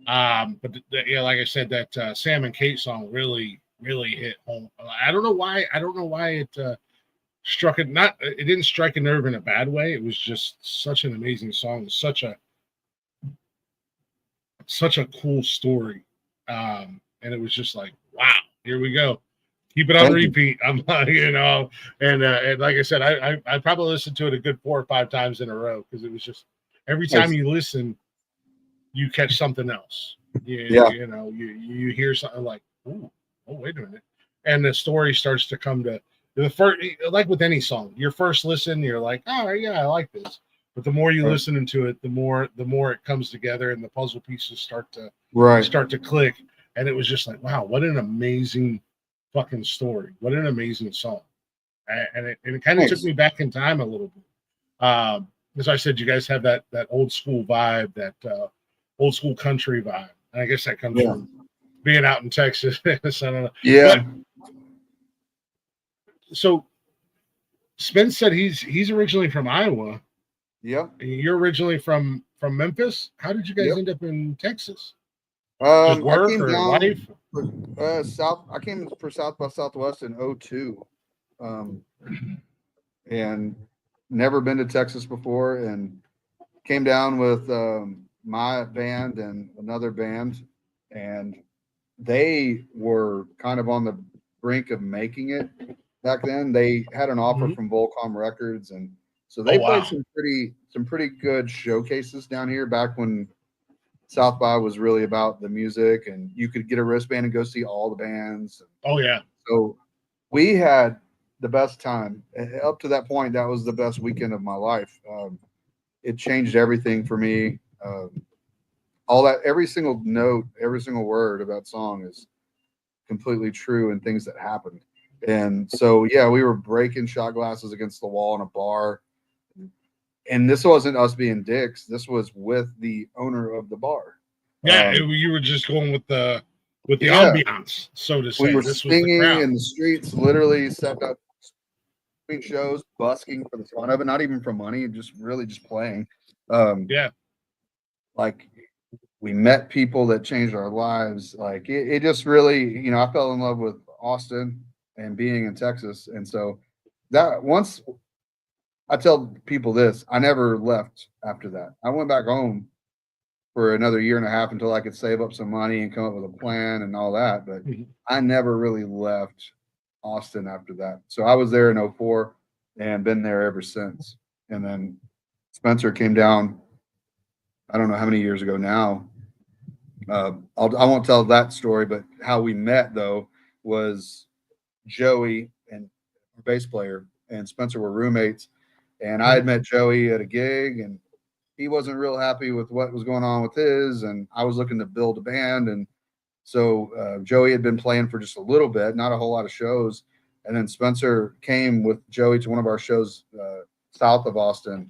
But like I said, that Sam and Kate song really hit home. I don't know why it struck it. It didn't strike a nerve in a bad way. It was just such an amazing song, such a cool story. And it was just like, wow, here we go. Keep it on repeat. I'm, and like I said, I probably listened to it a good 4 or 5 times in a row because it was just every time you listen, you catch something else. You hear something like, oh, wait a minute, and the story starts to come to the first. Like with any song, your first listen, you're like, oh yeah, I like this. But the more you listen into it, the more it comes together, and the puzzle pieces start to click. And it was just like, wow, what an amazing fucking story! What an amazing song! And it kind of took me back in time a little bit. As I said, you guys have that old school vibe, that old school country vibe. And I guess that comes from being out in Texas. I don't know. Yeah. But, so Spence said he's originally from Iowa. Yep. You're originally from Memphis. How did you guys end up in Texas? Just work or life? I came for South by Southwest in 2002, and never been to Texas before, and came down with my band and another band, and they were kind of on the brink of making it back then. They had an offer from Volcom Records, and so they played some pretty good showcases down here back when South by was really about the music, and you could get a wristband and go see all the bands. Oh yeah. So we had the best time. Up to that point, that was the best weekend of my life. It changed everything for me. All that, every single note, every single word of that song is completely true, and things that happened. And so, yeah, we were breaking shot glasses against the wall in a bar. And this wasn't us being dicks. This was with the owner of the bar. Yeah, you were just going with the ambiance, so to say. We were this singing was the in the streets, literally set up between shows, busking for the fun of it, not even for money, just playing. Like we met people that changed our lives. Like it just really, I fell in love with Austin and being in Texas. And so that once I tell people this, I never left after that. I went back home for another year and a half until I could save up some money and come up with a plan and all that. But I never really left Austin after that. So I was there in 2004 and been there ever since. And then Spencer came down, I don't know how many years ago now. I won't tell that story, but how we met though was Joey and our bass player and Spencer were roommates. And I had met Joey at a gig, and he wasn't real happy with what was going on with his, and I was looking to build a band. And so Joey had been playing for just a little bit, not a whole lot of shows. And then Spencer came with Joey to one of our shows south of Austin.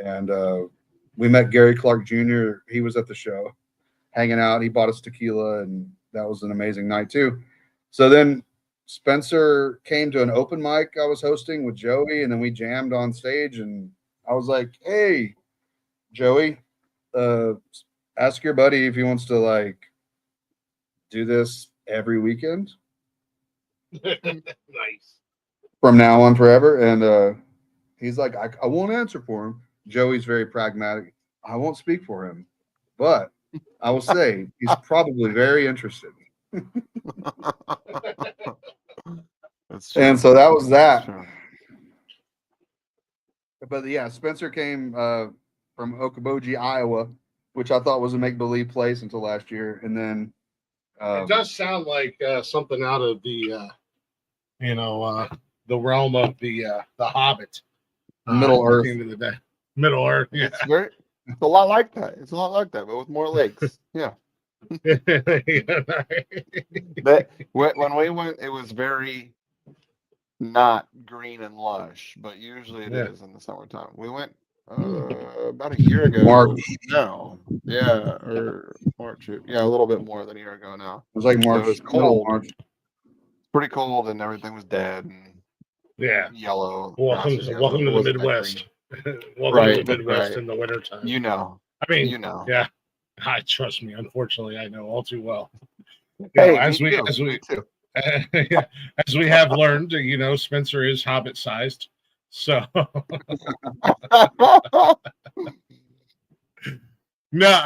And we met Gary Clark Jr. He was at the show hanging out. He bought us tequila, and that was an amazing night too. So then Spencer came to an open mic I was hosting with Joey, and then we jammed on stage, and I was like, hey, Joey, ask your buddy if he wants to like do this every weekend. Nice. From now on forever. And he's like, I won't answer for him. Joey's very pragmatic. I won't speak for him, but I will say he's probably very interested. And so that was that. But yeah, Spencer came from Okoboji, Iowa, which I thought was a make believe place until last year, and then It does sound like something out of the the realm of the Hobbit. Middle At Earth. the end of the day, Middle Earth. Yeah. It's a lot like that. It's a lot like that, but with more lakes. Yeah. But when we went, it was very not green and lush, but usually it Yeah. is in the summertime. We went about a year ago. March. No, yeah, or March. Yeah, a little bit more than a year ago now. It was like So March, it was middle cold, March. pretty cold, and everything was dead and Yeah. yellow. Welcome grass was to yellow. It the wasn't that Midwest. green. Welcome to Right, the Midwest right. in the wintertime. You know, I mean, you know. yeah. I trust me. Unfortunately, I know all too well. You know, Hey, as me we too. yeah, as we have learned, Spencer is Hobbit sized. So no,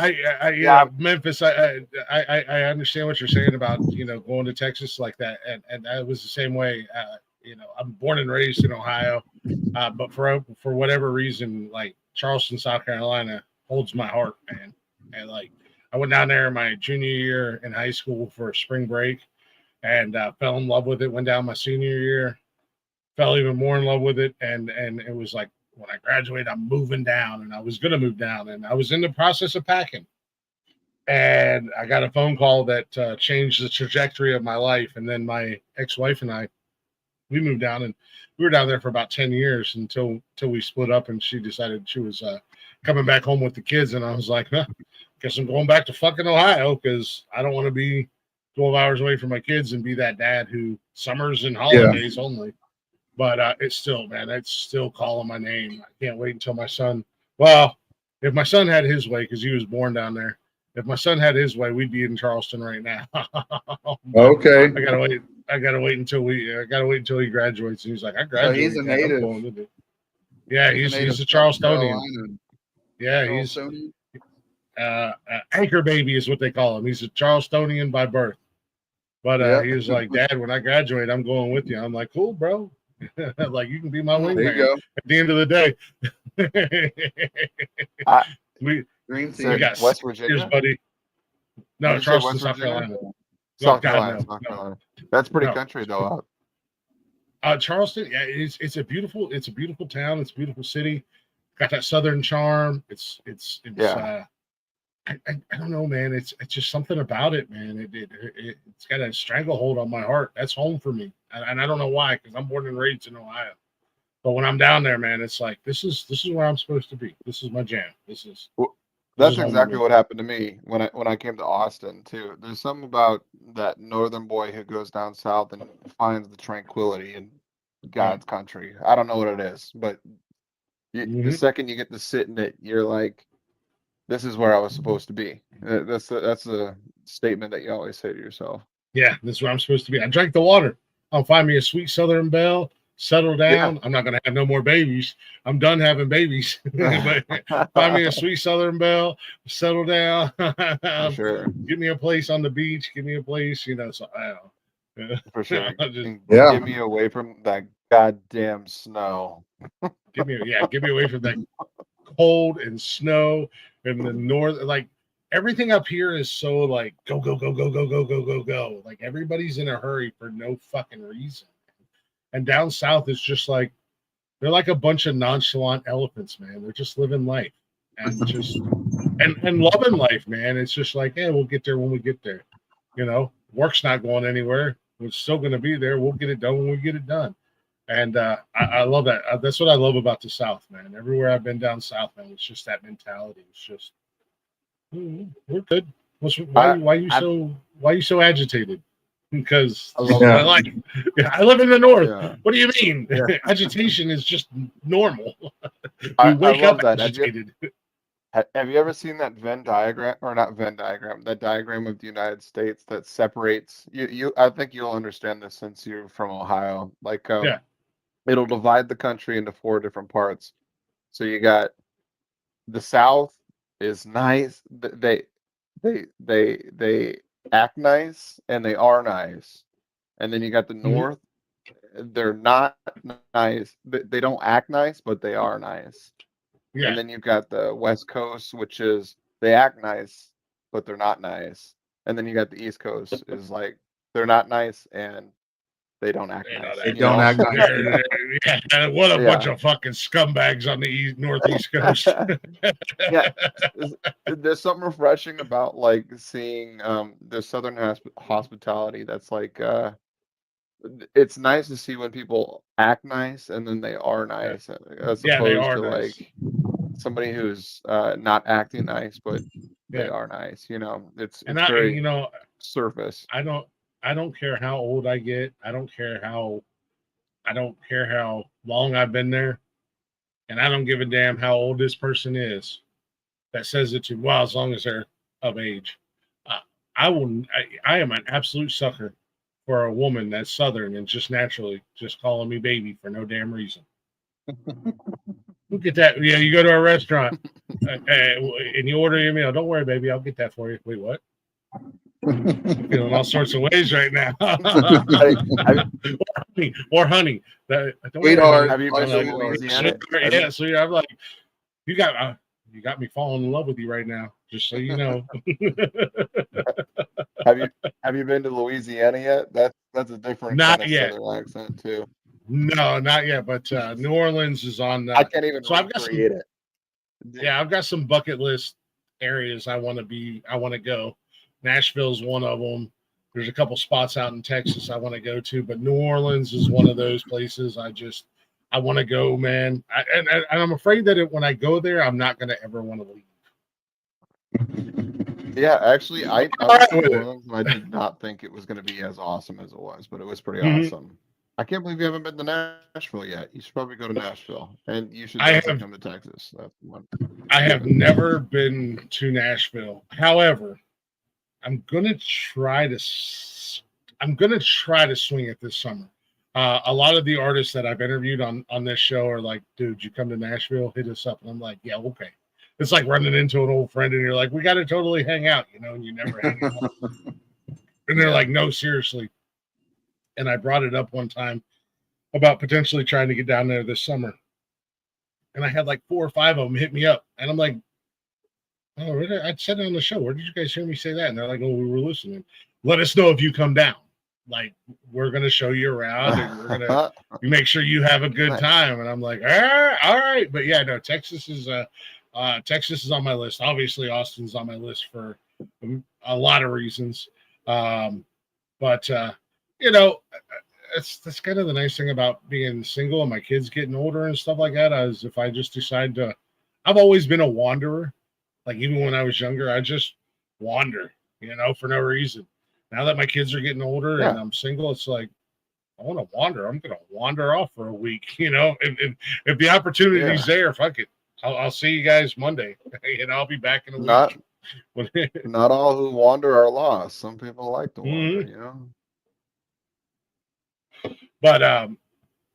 Yeah. Memphis. I understand what you're saying about going to Texas like that, and I was the same way. I'm born and raised in Ohio, but for whatever reason, like Charleston, South Carolina, holds my heart, man. And like I went down there my junior year in high school for spring break, and fell in love with it. Went down my senior year, fell even more in love with it, and it was like, when I graduated, I'm moving down, and I was going to move down, and I was in the process of packing. And I got a phone call that changed the trajectory of my life. And then my ex-wife and I, we moved down, and we were down there for about 10 years until we split up, and she decided she was coming back home with the kids. And I was like, guess I'm going back to fucking Ohio, because I don't want to be 12 hours away from my kids and be that dad who summers and holidays only. But it's still, man, it's still calling my name. I can't wait until my son. Well, if my son had his way, because he was born down there, if my son had his way, we'd be in Charleston right now. Okay. I gotta wait. I gotta wait until he graduates. And he's like, I graduated. he's a native. Yeah, he's a Charlestonian. Yeah, he's Charlestonian? anchor baby is what they call him. He's a Charlestonian by birth. But he was like, Dad, when I graduate, I'm going with you. I'm like, cool, bro. Like, you can be my There you wingman. go. At the end of the day, we got West Virginia, years, buddy. No, Charleston, South Carolina. South God, Carolina, no, South no. Carolina. That's pretty No. country though. Charleston, yeah, it's a beautiful town. It's a beautiful city. Got that southern charm. It's Yeah. I don't know, man. It's just something about it, man. It's got a stranglehold on my heart. That's home for me, and I don't know why, because I'm born and raised in Ohio. But when I'm down there, man, it's like this is where I'm supposed to be. This is my jam. That's exactly what happened to me when I came to Austin too. There's something about that northern boy who goes down south and finds the tranquility in God's country. I don't know what it is, but the second you get to sit in it, you're like, this is where I was supposed to be. That's a statement that you always say to yourself. Yeah, this is where I'm supposed to be. I drank the water. I'll find me a sweet Southern belle, settle down. Yeah. I'm not going to have no more babies. I'm done having babies. But find me a sweet Southern belle, settle down. For sure. Give me a place on the beach. Give me a place, so I don't know. For sure. Just, Get me away from that goddamn snow. give me away from that cold and snow and the north. Like, everything up here is so like go go go go go go go go go. Like, everybody's in a hurry for no fucking reason. And down south is just like they're like a bunch of nonchalant elephants, man. They're just living life and just and loving life, man. It's just like, we'll get there when we get there. Work's not going anywhere. We're still going to be there. We'll get it done when we get it done. And I love that. That's what I love about the South, man. Everywhere I've been down south, man, it's just that mentality. It's just we're good. Why you so agitated? Because I live in the north. Yeah. What do you mean? Yeah. Agitation is just normal. I wake love up that. agitated. Have you ever seen that Venn diagram, or not Venn diagram, that diagram of the United States that separates you? I think you'll understand this since you're from Ohio. Like, it'll divide the country into 4 different parts. So you got the South is nice. They act nice and they are nice. And then you got the North. They're not nice. They don't act nice, but they are nice. Yeah. And then you've got the West Coast, which is they act nice, but they're not nice. And then you got the East Coast is like they're not nice and they don't act nice. They don't act nice. Yeah, what a Yeah. bunch of fucking scumbags on the northeast coast. Yeah, there's something refreshing about like seeing the Southern hospitality. That's like it's nice to see when people act nice and then they are nice, as Yeah, they opposed are to nice. like somebody who's not acting nice, but they Yeah. are nice. You know, it's And very you know, surface. I don't care how old I get. I don't care how long I've been there. And I don't give a damn how old this person is that says it to me. Well, as long as they're of age. I am an absolute sucker for a woman that's Southern and just naturally just calling me baby for no damn reason. Look at that. Yeah, you go to a restaurant and you order your meal. Don't worry, baby. I'll get that for you. Wait, what? I'm feeling all sorts of ways right now. or honey. Sweetheart. Have you been to Louisiana? Yeah, so I'm like, you got me falling in love with you right now. Just so you know. Have you been to Louisiana yet? That's a different Not kind of yet. Southern accent too. No, not yet. But New Orleans is on. I can't even so I've got recreate it. Yeah, I've got some bucket list areas I want to go. Nashville's one of them. There's a couple spots out in Texas I want to go to, but New Orleans is one of those places I want to go, man. And I'm afraid that when I go there, I'm not going to ever want to leave. Yeah, actually, I was in New Orleans and I did not think it was going to be as awesome as it was, but it was pretty awesome. I can't believe you haven't been to Nashville yet. You should probably go to Nashville, and you should definitely come to Texas. That's one. I have never been to Nashville. However, I'm gonna try to swing it this summer. A lot of the artists that I've interviewed on this show are like, dude, you come to Nashville, hit us up. And I'm like, yeah, okay. It's like running into an old friend and you're like, we got to totally hang out, and you never hang out. And they're like, no, seriously. And I brought it up one time about potentially trying to get down there this summer. And I had like 4 or 5 of them hit me up. And I'm like, oh, really? I said it on the show. Where did you guys hear me say that? And they're like, oh, we were listening. Let us know if you come down. Like, we're going to show you around and we're going to make sure you have a good time. And I'm like, all right. But yeah, no, Texas is on my list. Obviously, Austin's on my list for a lot of reasons. But that's kind of the nice thing about being single and my kids getting older and stuff like that, is if I just decide to, I've always been a wanderer. Like, even when I was younger, I just wander, for no reason. Now that my kids are getting older and I'm single, it's like, I want to wander. I'm going to wander off for a week, if the opportunity's there, fuck it. I'll see you guys Monday. I'll be back in a week. Not all who wander are lost. Some people like to wander, But I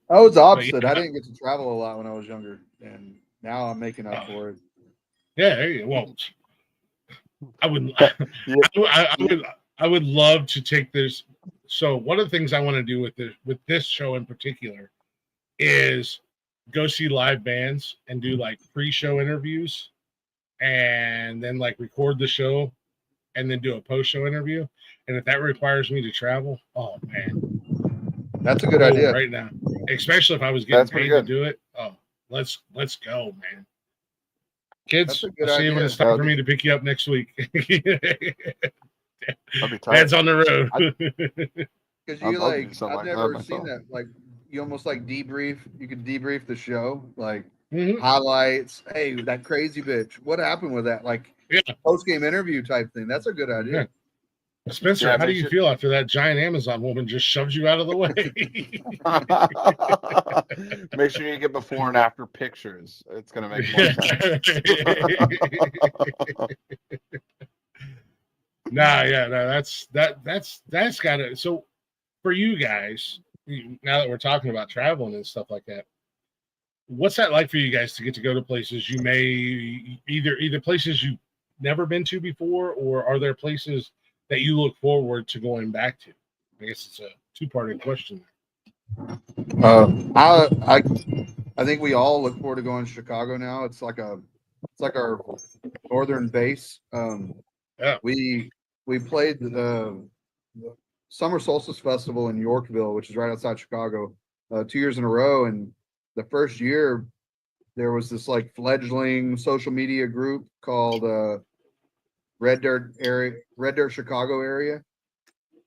was the opposite. I didn't get to travel a lot when I was younger, and now I'm making up for it. Yeah, well, I would love to take this. So one of the things I want to do with this show in particular is go see live bands and do like pre-show interviews, and then like record the show and then do a post-show interview. And if that requires me to travel, oh man, that's a good idea right now. Especially if I was getting paid to do it. Oh, let's go, man. Kids, I'll see you when it's time for me to pick you up next week. Dad's on the road. Because I've never seen that. Like, you almost like debrief. You can debrief the show, like highlights. Hey, that crazy bitch. What happened with that? Like, post game interview type thing. That's a good idea. Yeah. Spencer, how do you feel after that giant Amazon woman just shoves you out of the way? Make sure you get before and after pictures. It's going to make more sense. That's got it. So for you guys, now that we're talking about traveling and stuff like that, what's that like for you guys to get to go to places you may either places you've never been to before, or are there places that you look forward to going back to? I guess it's a two-part question. I think we all look forward to going to Chicago now. It's like It's like our northern base. Yeah. We played the Summer Solstice Festival in Yorkville, which is right outside Chicago, 2 years in a row. And the first year, there was this like fledgling social media group called Red Dirt Chicago area,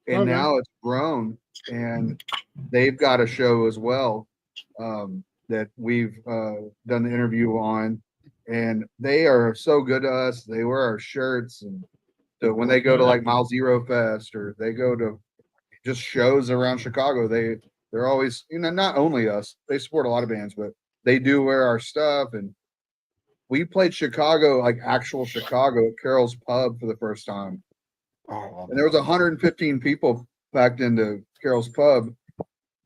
and Okay. now it's grown, and they've got a show as well that we've done the interview on, and they are so good to us. They wear our shirts, and so when they go to like Mile Zero Fest or they go to just shows around Chicago, they're always, not only us, they support a lot of bands, but they do wear our stuff. And we played Chicago, like actual Chicago, at Carol's Pub for the first time. Oh, And there was 115 people packed into Carol's Pub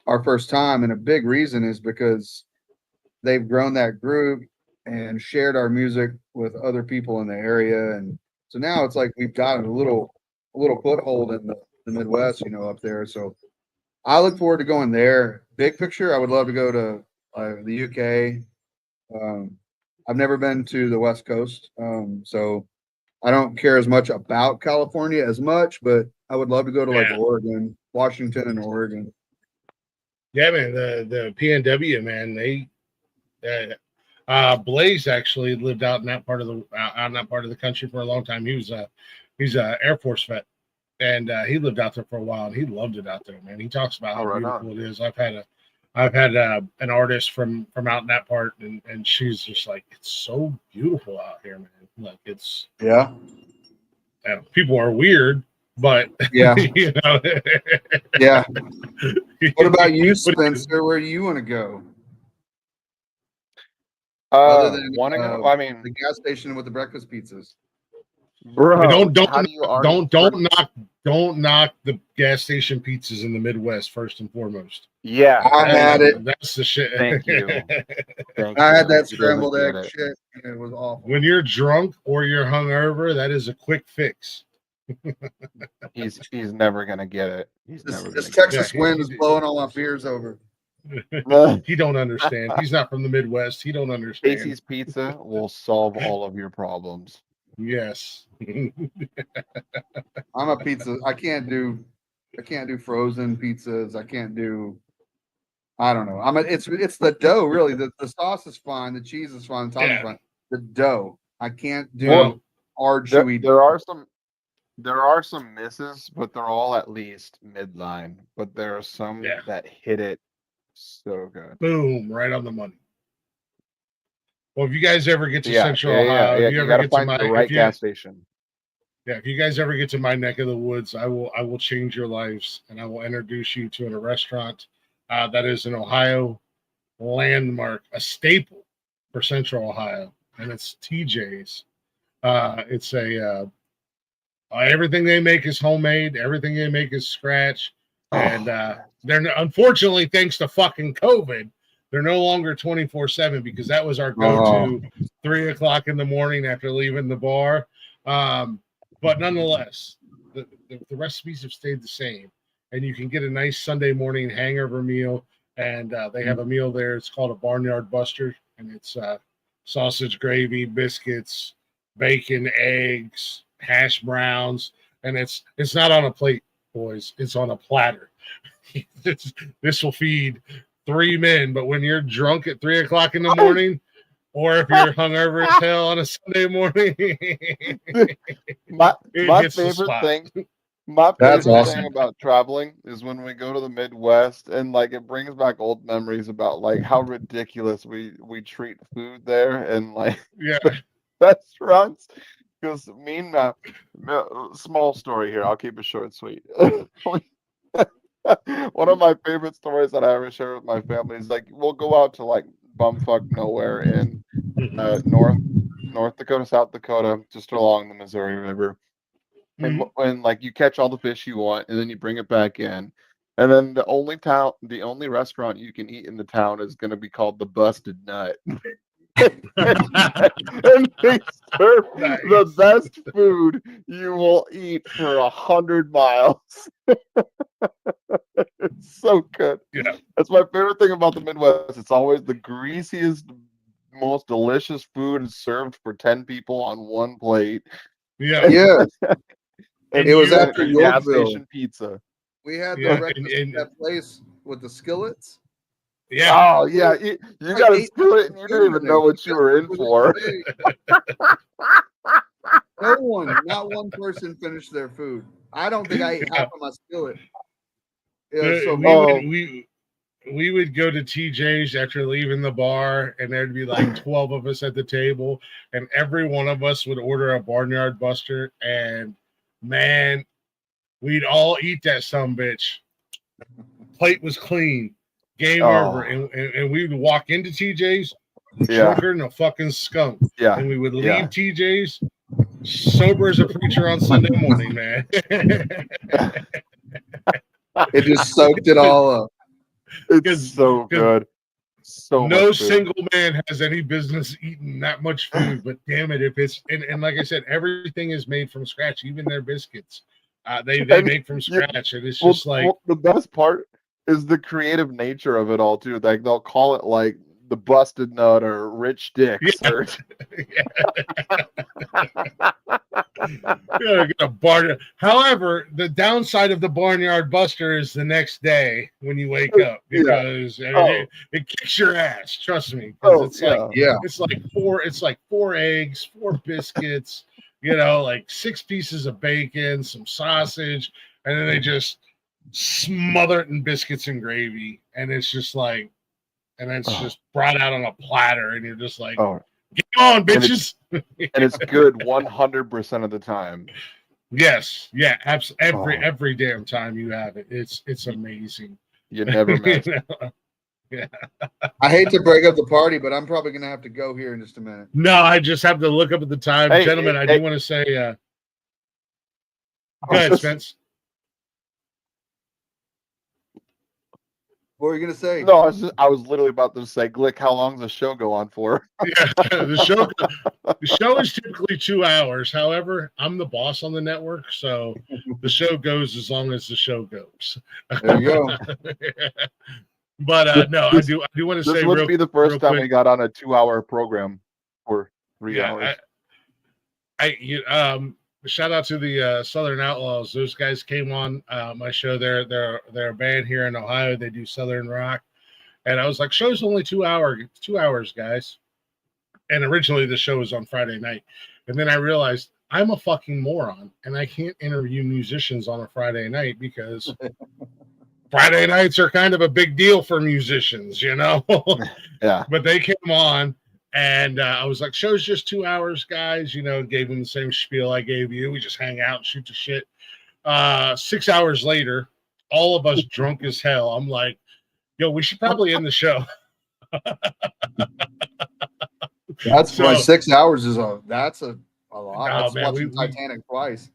our first time. And a big reason is because they've grown that group and shared our music with other people in the area. And so now it's like we've got a little foothold in the Midwest, up there. So I look forward to going there. Big picture, I would love to go to the UK. I've never been to the West Coast, so I don't care as much about California as much, but I would love to go to like Oregon, Washington, and Oregon. Yeah, man. The PNW, man. Blaze actually lived out in that part of the country for a long time. He's a Air Force vet, and he lived out there for a while, and he loved it out there, man. He talks about how beautiful it is. I've had an artist from out in that part, and she's just like, it's so beautiful out here, man. Like it's people are weird, but yeah. Yeah. What about you, Spencer? Where do you want to go? Other than I mean, the gas station with the breakfast pizzas. Bro, don't knock the gas station pizzas in the Midwest first and foremost. Yeah, I had it. That's the shit. Thank you. I had that scrambled egg shit. It was awful. When you're drunk or you're hungover, that is a quick fix. He's never gonna get it. This Texas wind is blowing all my beers over. He don't understand. He's not from the Midwest. He don't understand. Casey's Pizza will solve all of your problems. Yes. I'm a pizza. I can't do frozen pizzas. I don't know. It's the dough, really. The sauce is fine, the cheese is fine, the topping's fine. The dough. I can't do hard chewy. There are some misses, but they're all at least midline. But there are some that hit it so good. Boom, right on the money. Well, if you guys ever get to Central Ohio, if you ever get to my gas station. Yeah, if you guys ever get to my neck of the woods, I will change your lives, and I will introduce you to a restaurant that is an Ohio landmark, a staple for Central Ohio, and it's TJ's. It's everything they make is homemade. Everything they make is scratch, and they're unfortunately, thanks to fucking COVID, they're no longer 24/7 because that was our go-to 3 o'clock in the morning after leaving the bar. But nonetheless, the recipes have stayed the same, and you can get a nice Sunday morning hangover meal. And they have a meal there. It's called a Barnyard Buster, and it's sausage gravy, biscuits, bacon, eggs, hash browns, and it's not on a plate, boys. It's on a platter. This will feed 3 men, but when you're drunk at 3 o'clock in the morning, or if you're hungover as hell on a Sunday morning, my favorite thing about traveling is when we go to the Midwest and like it brings back old memories about like how ridiculous we treat food there and like restaurants. Because small story here, I'll keep it short and sweet. One of my favorite stories that I ever share with my family is like we'll go out to like bumfuck nowhere in North Dakota, South Dakota, just along the Missouri River. And when like you catch all the fish you want and then you bring it back in. And then the only restaurant you can eat in the town is gonna be called the Busted Nut. And they serve the best food you will eat for 100 miles. It's so good. Yeah, that's my favorite thing about the Midwest. It's always the greasiest, most delicious food served for 10 people on one plate. Yeah, Yeah, And it was you- after and gas Yorkville. station pizza. We had the Yeah, breakfast at that place with the skillets. yeah. Oh yeah, you I got to ate spill it, and you didn't food in even there. know what you were in It was for. big. No one, not one person finished their food. I don't think I ate half of my skillet. It was so Oh. We would go to TJ's after leaving the bar, and there'd be like 12 of us at the table, and every one of us would order a Barnyard Buster, and man, we'd all eat that sumbitch. Plate was clean, game over, and we would walk into TJ's Yeah, drunker than a fucking skunk, yeah, and we would leave yeah. TJ's sober as a preacher on Sunday morning, man. it just soaked it all up. It's so good. So no much food. single man has any business eating that much food, but damn it, if it's and like I said, everything is made from scratch, even their biscuits. They make from scratch, and it's just like the best part is the creative nature of it all too. Like they'll call it like the busted nut or rich dicks or get a bar. However, the downside of the Barnyard Buster is the next day when you wake up because it kicks your ass. Trust me, because it's like four eggs, 4 biscuits, like 6 pieces of bacon, some sausage, and then they just smother it in biscuits and gravy, and it's just like, and it's just brought out on a platter, and you're just like, get on, bitches. And it's good 100% of the time. Yes, yeah, absolutely. Every damn time you have it, it's amazing. You never miss. Yeah. I hate to break up the party, but I'm probably gonna have to go here in just a minute. No, I just have to look up at the time, gentlemen. I do want to say, go ahead, Spence. What were you gonna say? No, I was literally about to say, Glick, how long does the show go on for? Yeah, the show is typically 2 hours. However, I'm the boss on the network, so the show goes as long as the show goes. There you go. But no, I do want to say, this would be the first time we got on a 2-hour program for 3 hours. Shout out to the Southern Outlaws. Those guys came on my show. They're a band here in Ohio. They do Southern rock, and I was like, "Show's only 2 hours, guys." And originally the show was on Friday night, and then I realized I'm a fucking moron, and I can't interview musicians on a Friday night because Friday nights are kind of a big deal for musicians, Yeah. But they came on. And I was like, show's just 2 hours, guys. Gave them the same spiel I gave you. We just hang out and shoot the shit. 6 hours later, all of us drunk as hell. I'm like, yo, we should probably end the show. That's why 6 hours is that's a lot. No, That's man, watching Titanic twice.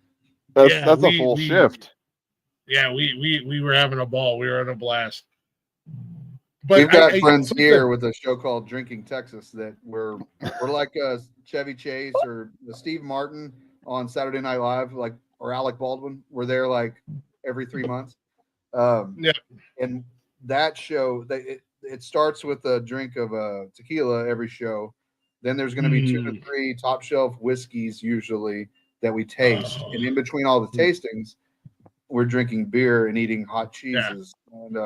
That's a full shift. Yeah, we were having a ball. We were on a blast. But We've got friends here with a show called Drinking Texas that we're like Chevy Chase or Steve Martin on Saturday Night Live, or Alec Baldwin. We're there like every 3 months. And that show, it starts with a drink of tequila every show. Then there's going to be 2 to 3 top shelf whiskeys usually that we taste, and in between all the tastings, we're drinking beer and eating hot cheeses. And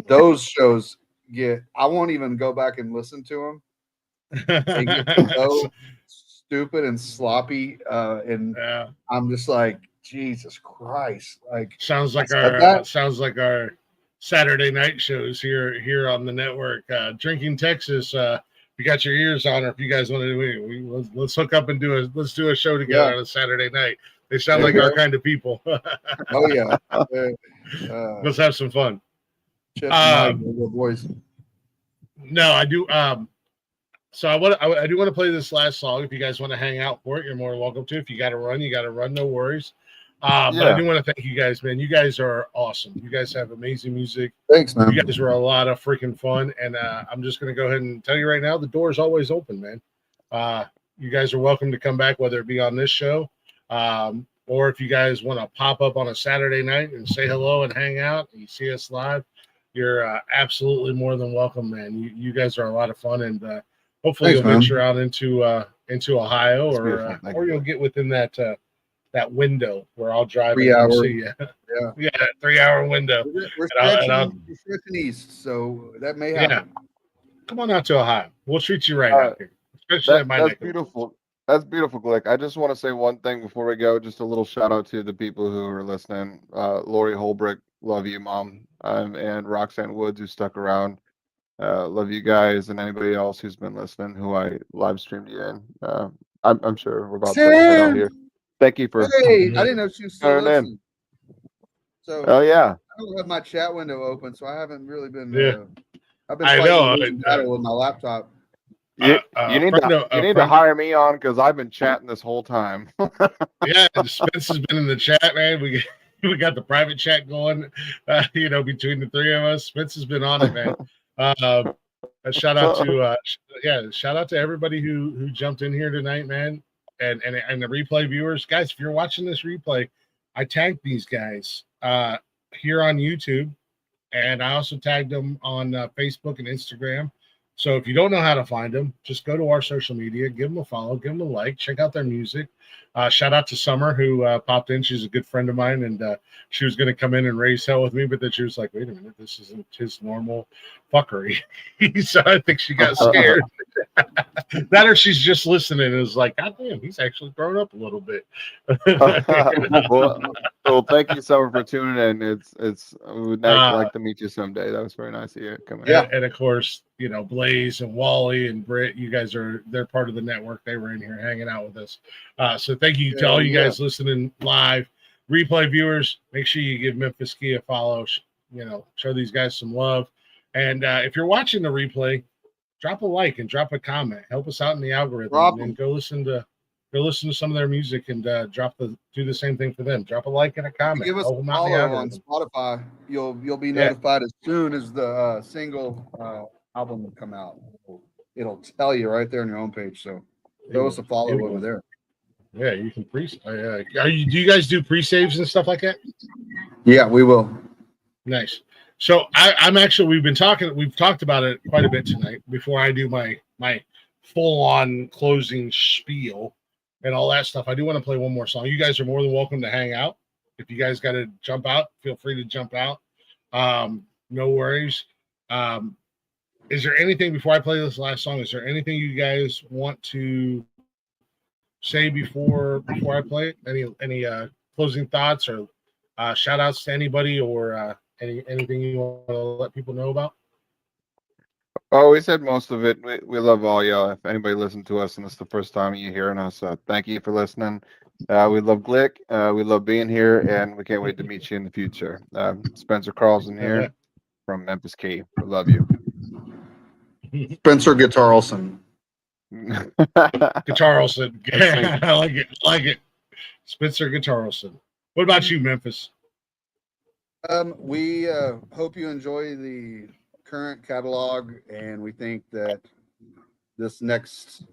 those shows I won't even go back and listen to them. They get so stupid and sloppy. And I'm just like, Jesus Christ. Sounds like our Saturday night shows here on the network. Drinking Texas, you got your ears on, or if you guys want to do it, let's hook up and let's do a show together on a Saturday night. They sound like our kind of people. Oh yeah. Let's have some fun. Boys. No, I do. So I do want to play this last song. If you guys want to hang out for it, you're more welcome to. If you got to run, you got to run. No worries. But I do want to thank you guys, man. You guys are awesome. You guys have amazing music. Thanks, man. You guys were a lot of freaking fun. And I'm just going to go ahead and tell you right now, the door is always open, man. You guys are welcome to come back, whether it be on this show, or if you guys want to pop up on a Saturday night and say hello and hang out and you see us live, you're absolutely more than welcome, man. You guys are a lot of fun, and hopefully Thanks, you'll man. venture out into Ohio, It's beautiful. Thank or you. you'll get within that window where I'll drive 3 and come hour. see you. Yeah. Yeah, 3 hour window. We're And I'll, stretching east, so that may yeah, happen. come on out to Ohio. We'll treat you right out here, especially at my That's neck of the woods. beautiful. That's beautiful, Glick. I just want to say one thing before we go. Just a little shout out to the people who are listening. Lori Holbrick, love you, Mom, and Roxanne Woods, who stuck around. Love you guys, and anybody else who's been listening, who I live streamed you in. I'm sure we're about to head out Sam! here. Thank you for Hey, I didn't know she was still tuning in. listening. So Oh yeah, I don't have my chat window open, so I haven't really been. Yeah. I've been I fighting know. a losing battle with my laptop. you A you need friend to of, you a need to friend hire me on because I've been chatting this whole time. Yeah, Spence has been in the chat, man. We got the private chat going, between the three of us. Spence has been on it, man. A shout out to shout out to everybody who jumped in here tonight, man, and the replay viewers, guys. If you're watching this replay, I tagged these guys here on YouTube, and I also tagged them on Facebook and Instagram. So if you don't know how to find them, just go to our social media, give them a follow, give them a like, check out their music. Shout out to Summer who popped in. She's a good friend of mine, and she was going to come in and raise hell with me, but then she was like, wait a minute, this isn't his normal fuckery. So I think she got scared. That or she's just listening and is like, God damn, he's actually grown up a little bit. Well, thank you, Summer, for tuning in. It's we would like to meet you someday. That was very nice of you coming. Yeah. And of course, Blaze and Wally and Britt, you guys they're part of the network. They were in here hanging out with us. So thank you to all you guys listening live. Replay viewers, make sure you give Memphis Kee a follow. Show these guys some love. And if you're watching the replay, drop a like and drop a comment. Help us out in the algorithm, and go listen to some of their music and do the same thing for them. Drop a like and a comment. Give us a follow on Spotify. You'll be notified as soon as the single album will come out. It'll tell you right there on your homepage. So throw us a follow over there. Yeah, you can do you guys do pre-saves and stuff like that? Yeah, we will. Nice. So we've talked about it quite a bit tonight before I do my full-on closing spiel and all that stuff. I do want to play one more song. You guys are more than welcome to hang out. If you guys got to jump out, feel free to jump out. No worries. Is there anything before I play this last song? Is there anything you guys want to say before I play it? Any closing thoughts or shout outs to anybody or anything you want to let people know about? Oh, we said most of it. We love all y'all. If anybody listened to us and it's the first time you're hearing us, thank you for listening. We love Glick. We love being here, and we can't wait to meet you in the future. Spencer Carlson here from Memphis Kee. We love you. Spencer Guitarlson. Guitarlson. I like it. Spencer Guitarlson. What about you, Memphis? We hope you enjoy the current catalog, and we think that this next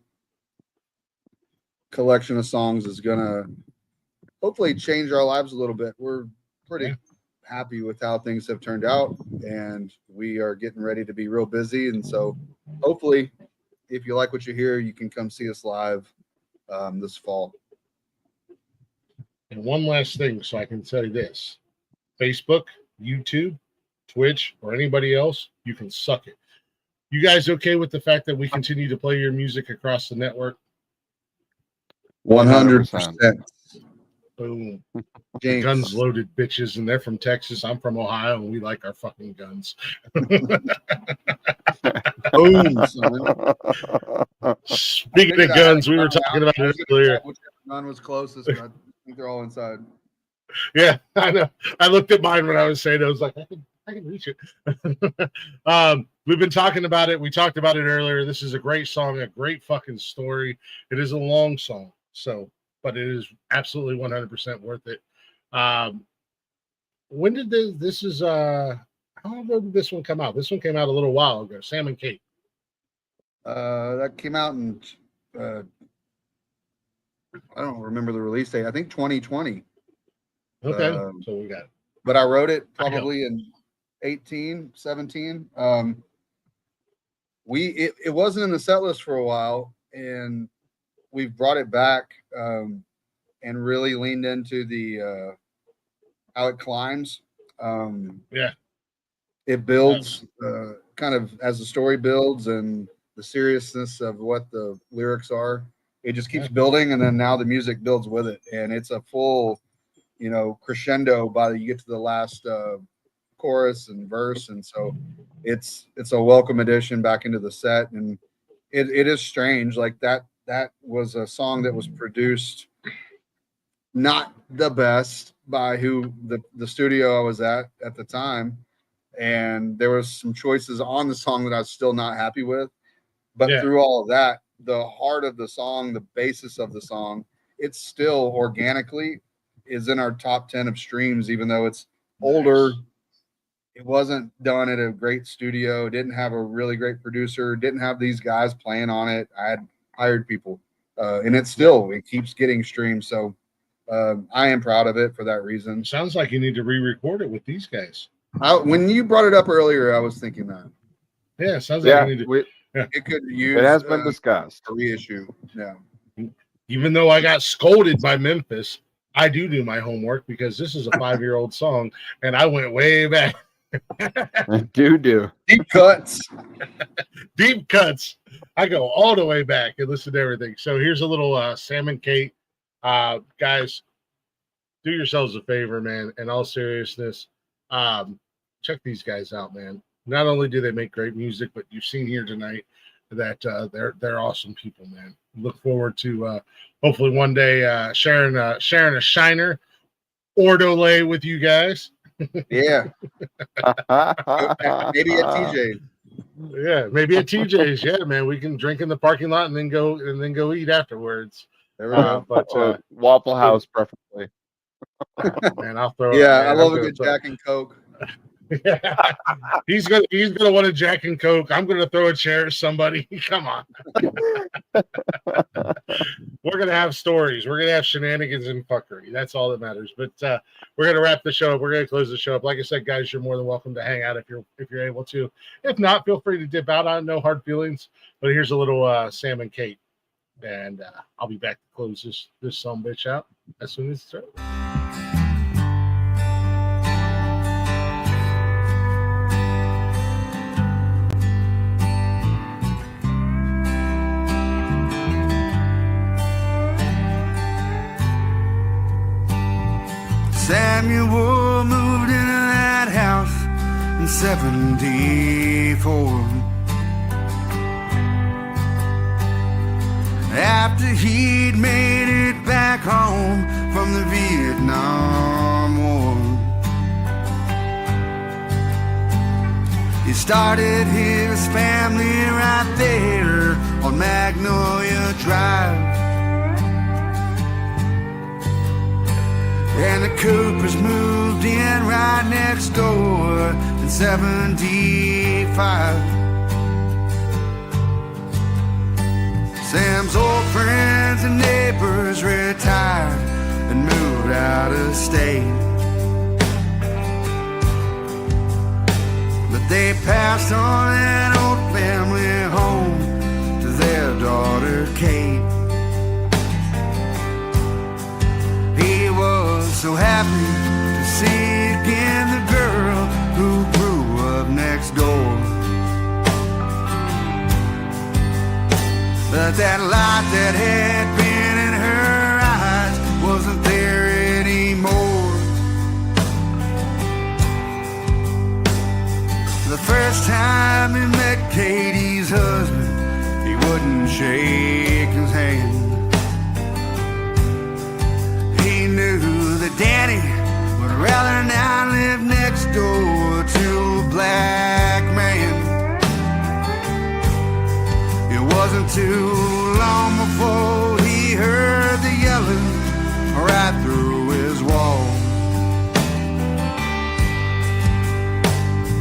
collection of songs is gonna hopefully change our lives a little bit. We're pretty happy with how things have turned out, and we are getting ready to be real busy. And so hopefully, if you like what you hear, you can come see us live this fall. And one last thing, so I can tell you this: Facebook, YouTube, Twitch, or anybody else, you can suck it. You guys okay with the fact that we continue to play your music across the network? 100%. Boom. Jinx. Guns loaded bitches, and they're from Texas. I'm from Ohio, and we like our fucking guns. Boom, son. Speaking of guns, we were talking about it earlier. Whichever gun was closest. I think they're all inside. Yeah, I know. I looked at mine when I was saying it. I was like, I can reach it. We've been talking about it. We talked about it earlier. This is a great song, a great fucking story. It is a long song, but it is absolutely 100% worth it. When did how long ago did this one come out? This one came out a little while ago. Sam and Kate. That came out in I don't remember the release date. I think 2020. Okay, so we got it. But I wrote it probably in 18, 17. it wasn't in the set list for a while, and we've brought it back and really leaned into the how it climbs. Yeah. It builds kind of as the story builds and the seriousness of what the lyrics are. It just keeps building, and then now the music builds with it, and it's a full, crescendo by you get to the last chorus and verse, and so it's a welcome addition back into the set, and it is strange. Like that was a song that was produced not the best by who the studio I was at the time, and there was some choices on the song that I was still not happy with, but through all of that, the heart of the song, the basis of the song, it's still organically is in our top 10 of streams, even though it's older. It wasn't done at a great studio, didn't have a really great producer, didn't have these guys playing on it. I had hired people, and it keeps getting streamed. So I am proud of it for that reason. Sounds like you need to re-record it with these guys. When you brought it up earlier, I was thinking that. Yeah, sounds like you need to. It could use. It has been discussed. A reissue. Yeah. Even though I got scolded by Memphis, I do my homework because this is a 5-year-old song, and I went way back. do deep cuts. Deep cuts. I go all the way back and listen to everything. So here's a little Sam and Kate. Guys, do yourselves a favor, man. In all seriousness, check these guys out, man. Not only do they make great music, but you've seen here tonight that they're awesome people, man. Look forward to hopefully one day sharing a shiner or delay with you guys. Yeah. Maybe at TJ's. Yeah, maybe at TJ's. Yeah, man. We can drink in the parking lot and then go eat afterwards. There we go. But Waffle House preferably. Man, I'll throw. Yeah, man, I love a good Jack and Coke. Yeah. He's gonna want a Jack and Coke. I'm gonna throw a chair at somebody. Come on. We're gonna have stories. We're gonna have shenanigans and fuckery. That's all that matters. But we're gonna wrap the show up. We're gonna close the show up. Like I said, guys, you're more than welcome to hang out if you're able to. If not, feel free to dip out. No hard feelings. But here's a little Sam and Kate, and I'll be back to close this son bitch out as soon as it's over. Samuel moved into that house in 74. After he'd made it back home from the Vietnam War, he started his family right there on Magnolia Drive. And the Coopers moved in right next door in 75. Sam's old friends and neighbors retired and moved out of state. But they passed on an old family home to their daughter Kate. So happy to see again the girl who grew up next door. But that light that had been in her eyes wasn't there anymore. The first time he met Katie's husband, he wouldn't shake his hand. He knew that Danny would rather not live next door to a black man. It wasn't too long before he heard the yelling right through his wall.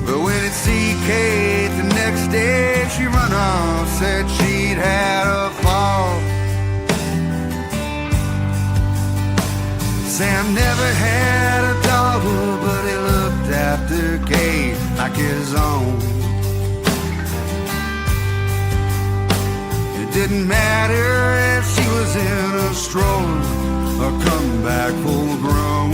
But when he'd see Kate the next day, she run off, said she'd had a fall. Sam never had a daughter, but he looked after Kate like his own. Didn't matter if she was in a stroller or come back full grown.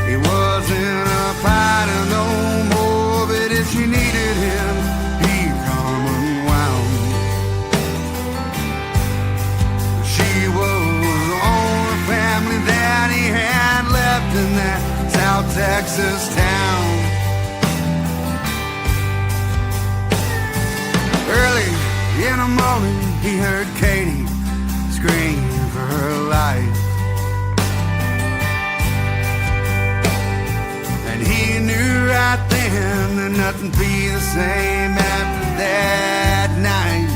He wasn't a fighter no more, but if she needed him, he'd come unwound. She was the only family that he had left in that South Texas town. Early in the morning, he heard Katie scream for her life. And he knew right then that nothing'd be the same after that night.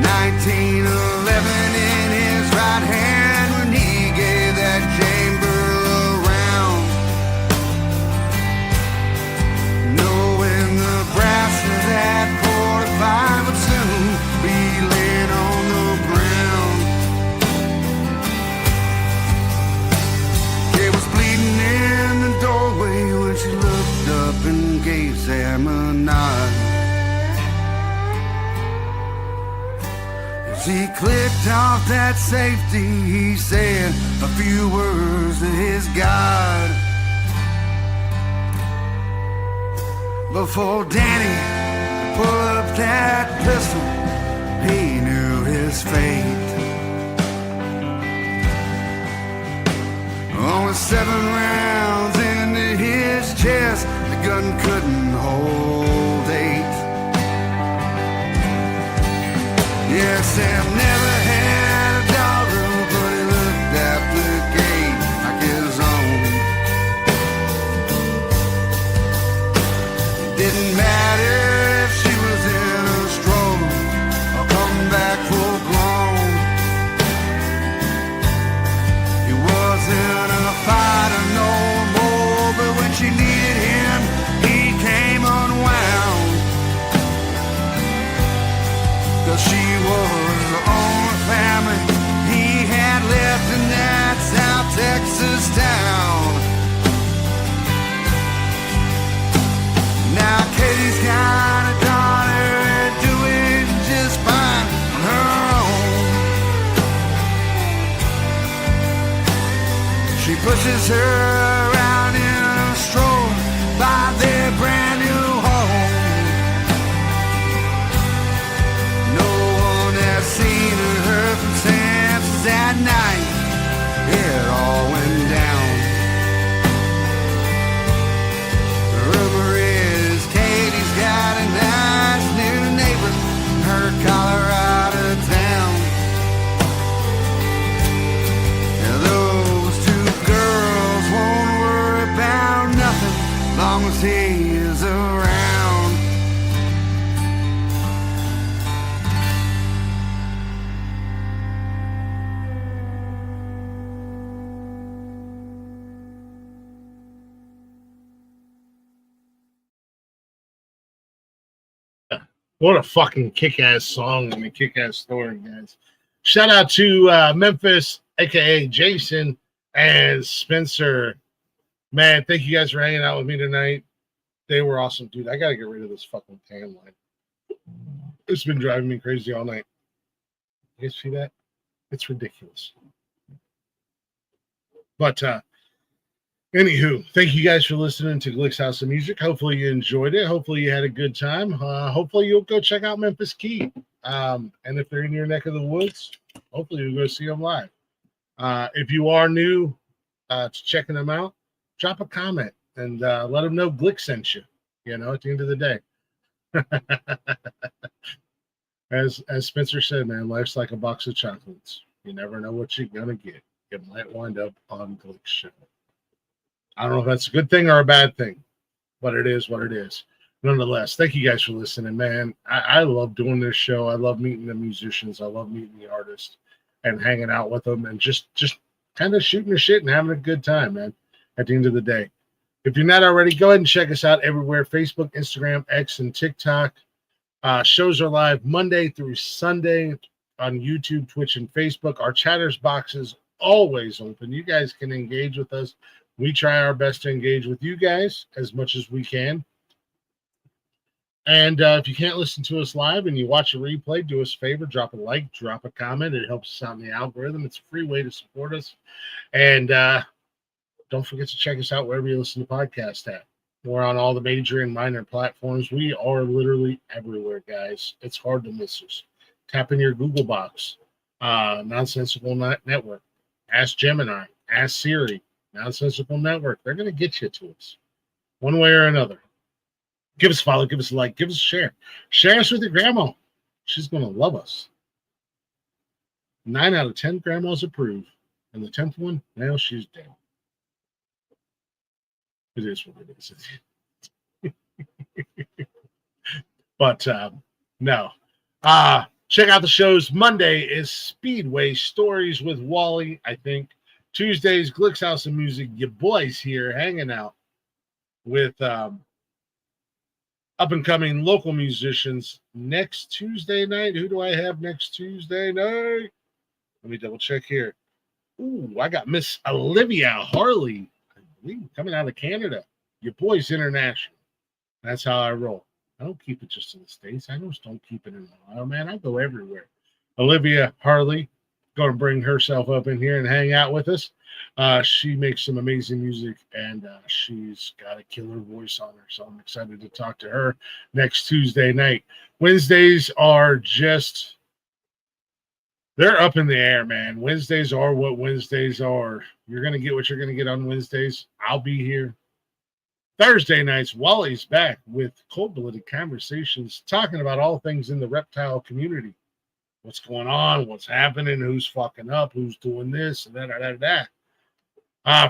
1911 in his right hand when he gave that chamber a round. Knowing the brasses at 45 would soon be laid on the ground. It was bleeding in the doorway when she looked up and gave Sam a nod. As he clicked off that safety, he said a few words to his God. Before Danny pulled up that pistol, he knew his fate. Only 7 rounds into his chest, the gun couldn't hold 8. Yeah, Sam never had a daughter, but he looked after the gate like his own. Didn't matter if she was in a stroller or come back full grown. He wasn't a fighter no more, but when she needed him, he came unwound. 'Cause she was the only family he had left in that South Texas town. Now Katie's got a daughter doing just fine on her own. She pushes her around in a stroller by their brand new home. No one has seen or heard from Sam since that night it all went down. The rumor is Katie's got a nice new neighbor in her Colorado town. And those 2 girls won't worry about nothing long as he is around. What a fucking kick-ass song and a kick-ass story, guys. Shout out to Memphis, a.k.a. Jason, and Spencer. Man, thank you guys for hanging out with me tonight. They were awesome. Dude, I got to get rid of this fucking tan line. It's been driving me crazy all night. You guys see that? It's ridiculous. But, anywho, thank you guys for listening to Glick's House of Music. Hopefully you enjoyed it. Hopefully you had a good time. Hopefully you'll go check out Memphis Kee. And if they're in your neck of the woods, hopefully you'll go see them live. If you are new to checking them out, drop a comment and let them know Glick sent you, you know, at the end of the day. As Spencer said, man, life's like a box of chocolates. You never know what you're going to get. You might wind up on Glick's show. I don't know if that's a good thing or a bad thing, but it is what it is. Nonetheless, thank you guys for listening, man. I love doing this show. I love meeting the musicians. I love meeting the artists and hanging out with them and just kind of shooting the shit and having a good time, man, at the end of the day. If you're not already, go ahead and check us out everywhere: Facebook, Instagram, X, and TikTok. Shows are live Monday through Sunday on YouTube, Twitch, and Facebook. Our chatters box is always open. You guys can engage with us. We try our best to engage with you guys as much as we can. And if you can't listen to us live and you watch a replay, do us a favor, drop a like, drop a comment. It helps us out in the algorithm. It's a free way to support us. And don't forget to check us out wherever you listen to podcasts at. We're on all the major and minor platforms. We are literally everywhere, guys. It's hard to miss us. Tap in your Google box. Nonsensical Network. Ask Gemini. Ask Siri. Nonsensical Network. They're going to get you to us one way or another. Give us a follow. Give us a like. Give us a share. Share us with your grandma. She's going to love us. 9 out of 10 grandmas approve. And the 10th one, now she's dead. It is what it is. But no. Check out the shows. Monday is Speedway Stories with Wally, I think. Tuesdays, Glick's House of Music. Your boys here hanging out with up-and-coming local musicians. Next Tuesday night, who do I have next Tuesday night? Let me double check here. Ooh, I got Miss Olivia Harley, I believe, coming out of Canada. Your boy's international. That's how I roll. I don't keep it just in the States. I just don't keep it in Ohio, man. I go everywhere. Olivia Harley going to bring herself up in here and hang out with us. She makes some amazing music, and she's got a killer voice on her, so I'm excited to talk to her next Tuesday night. Wednesdays are just... they're up in the air, man. Wednesdays are what Wednesdays are. You're going to get what you're going to get on Wednesdays. I'll be here. Thursday nights, Wally's back with cold-blooded conversations, talking about all things in the reptile community. What's going on, what's happening, who's fucking up, who's doing this, and that.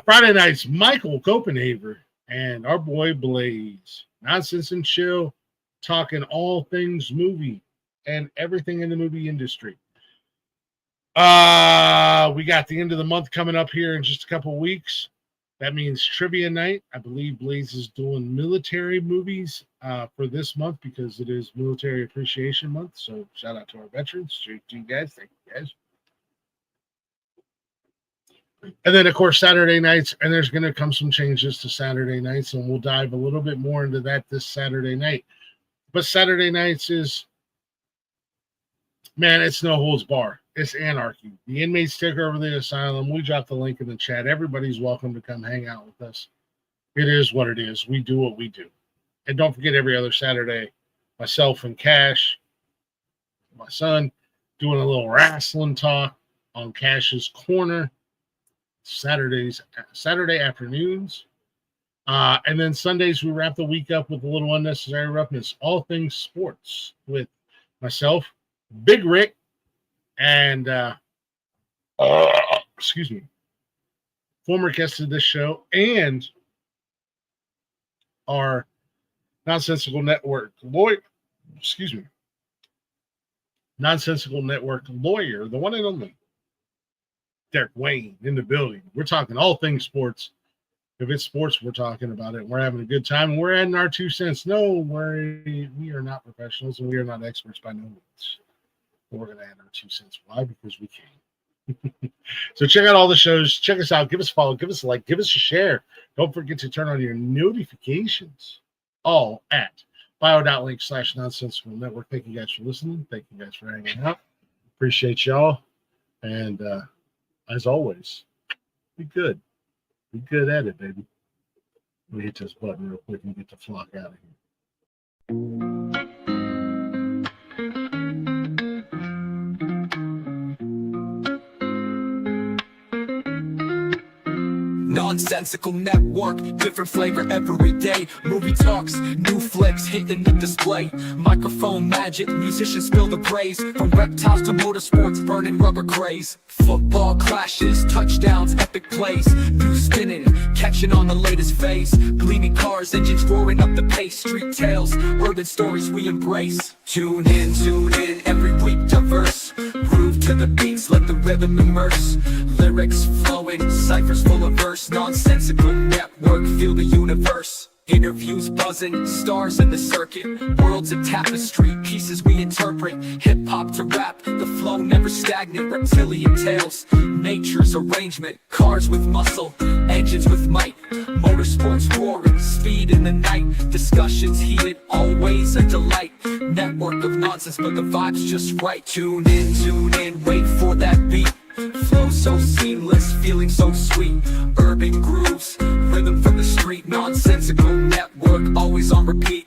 Friday nights, Michael Copenhaver and our boy Blaze. Nonsense and Chill, talking all things movie and everything in the movie industry. We got the end of the month coming up here in just a couple of weeks. That means trivia night. I believe Blaze is doing military movies for this month because it is Military Appreciation Month. So shout out to our veterans. Straight to you guys. Thank you guys. And then, of course, Saturday nights. And there's going to come some changes to Saturday nights. And we'll dive a little bit more into that this Saturday night. But Saturday nights is, man, it's no holds bar. It's anarchy. The inmates take over the asylum. We drop the link in the chat. Everybody's welcome to come hang out with us. It is what it is. We do what we do. And don't forget, every other Saturday, myself and Cash, my son, doing a little wrestling talk on Cash's Corner. Saturday afternoons. And then Sundays, we wrap the week up with a little unnecessary roughness. All things sports with myself, Big Rick, and excuse me, former guest of this show and our Nonsensical Network lawyer, Nonsensical Network lawyer, the one and only Derek Wayne in the building. We're talking all things sports. If it's sports, we're talking about it. We're having a good time, and we're adding our 2 cents. No worry, we are not professionals, and we are not experts by no means. We're going to add our 2 cents. Why? Because we can. So check out all the shows. Check us out. Give us a follow. Give us a like. Give us a share. Don't forget to turn on your notifications. All at bio.link/nonsensical network. Thank you guys for listening. Thank you guys for hanging out. Appreciate y'all. And as always, be good. Be good at it, baby. Let me hit this button real quick and get the flock out of here. Nonsensical Network, different flavor every day. Movie talks, new flicks hitting the display. Microphone magic, musicians spill the praise. From reptiles to motorsports, burning rubber craze. Football clashes, touchdowns, epic plays. New spinning, catching on the latest phase. Gleaming cars, engines roaring up the pace. Street tales, urban stories we embrace. Tune in, every week diverse. Groove to the beats, let the rhythm immerse. Lyrics flowing, ciphers full of verse. Nonsensical Network, feel the universe. Interviews buzzing, stars in the circuit. Worlds of tapestry, pieces we interpret. Hip-hop to rap, the flow never stagnant. Reptilian tales, nature's arrangement. Cars with muscle, engines with might. Motorsports roaring, speed in the night, discussions heated, always a delight. Network of nonsense, but the vibe's just right. Tune in, wait for that beat. Flow so seamless, feeling so sweet. Urban grooves, rhythm from the street. Nonsensical network, always on repeat.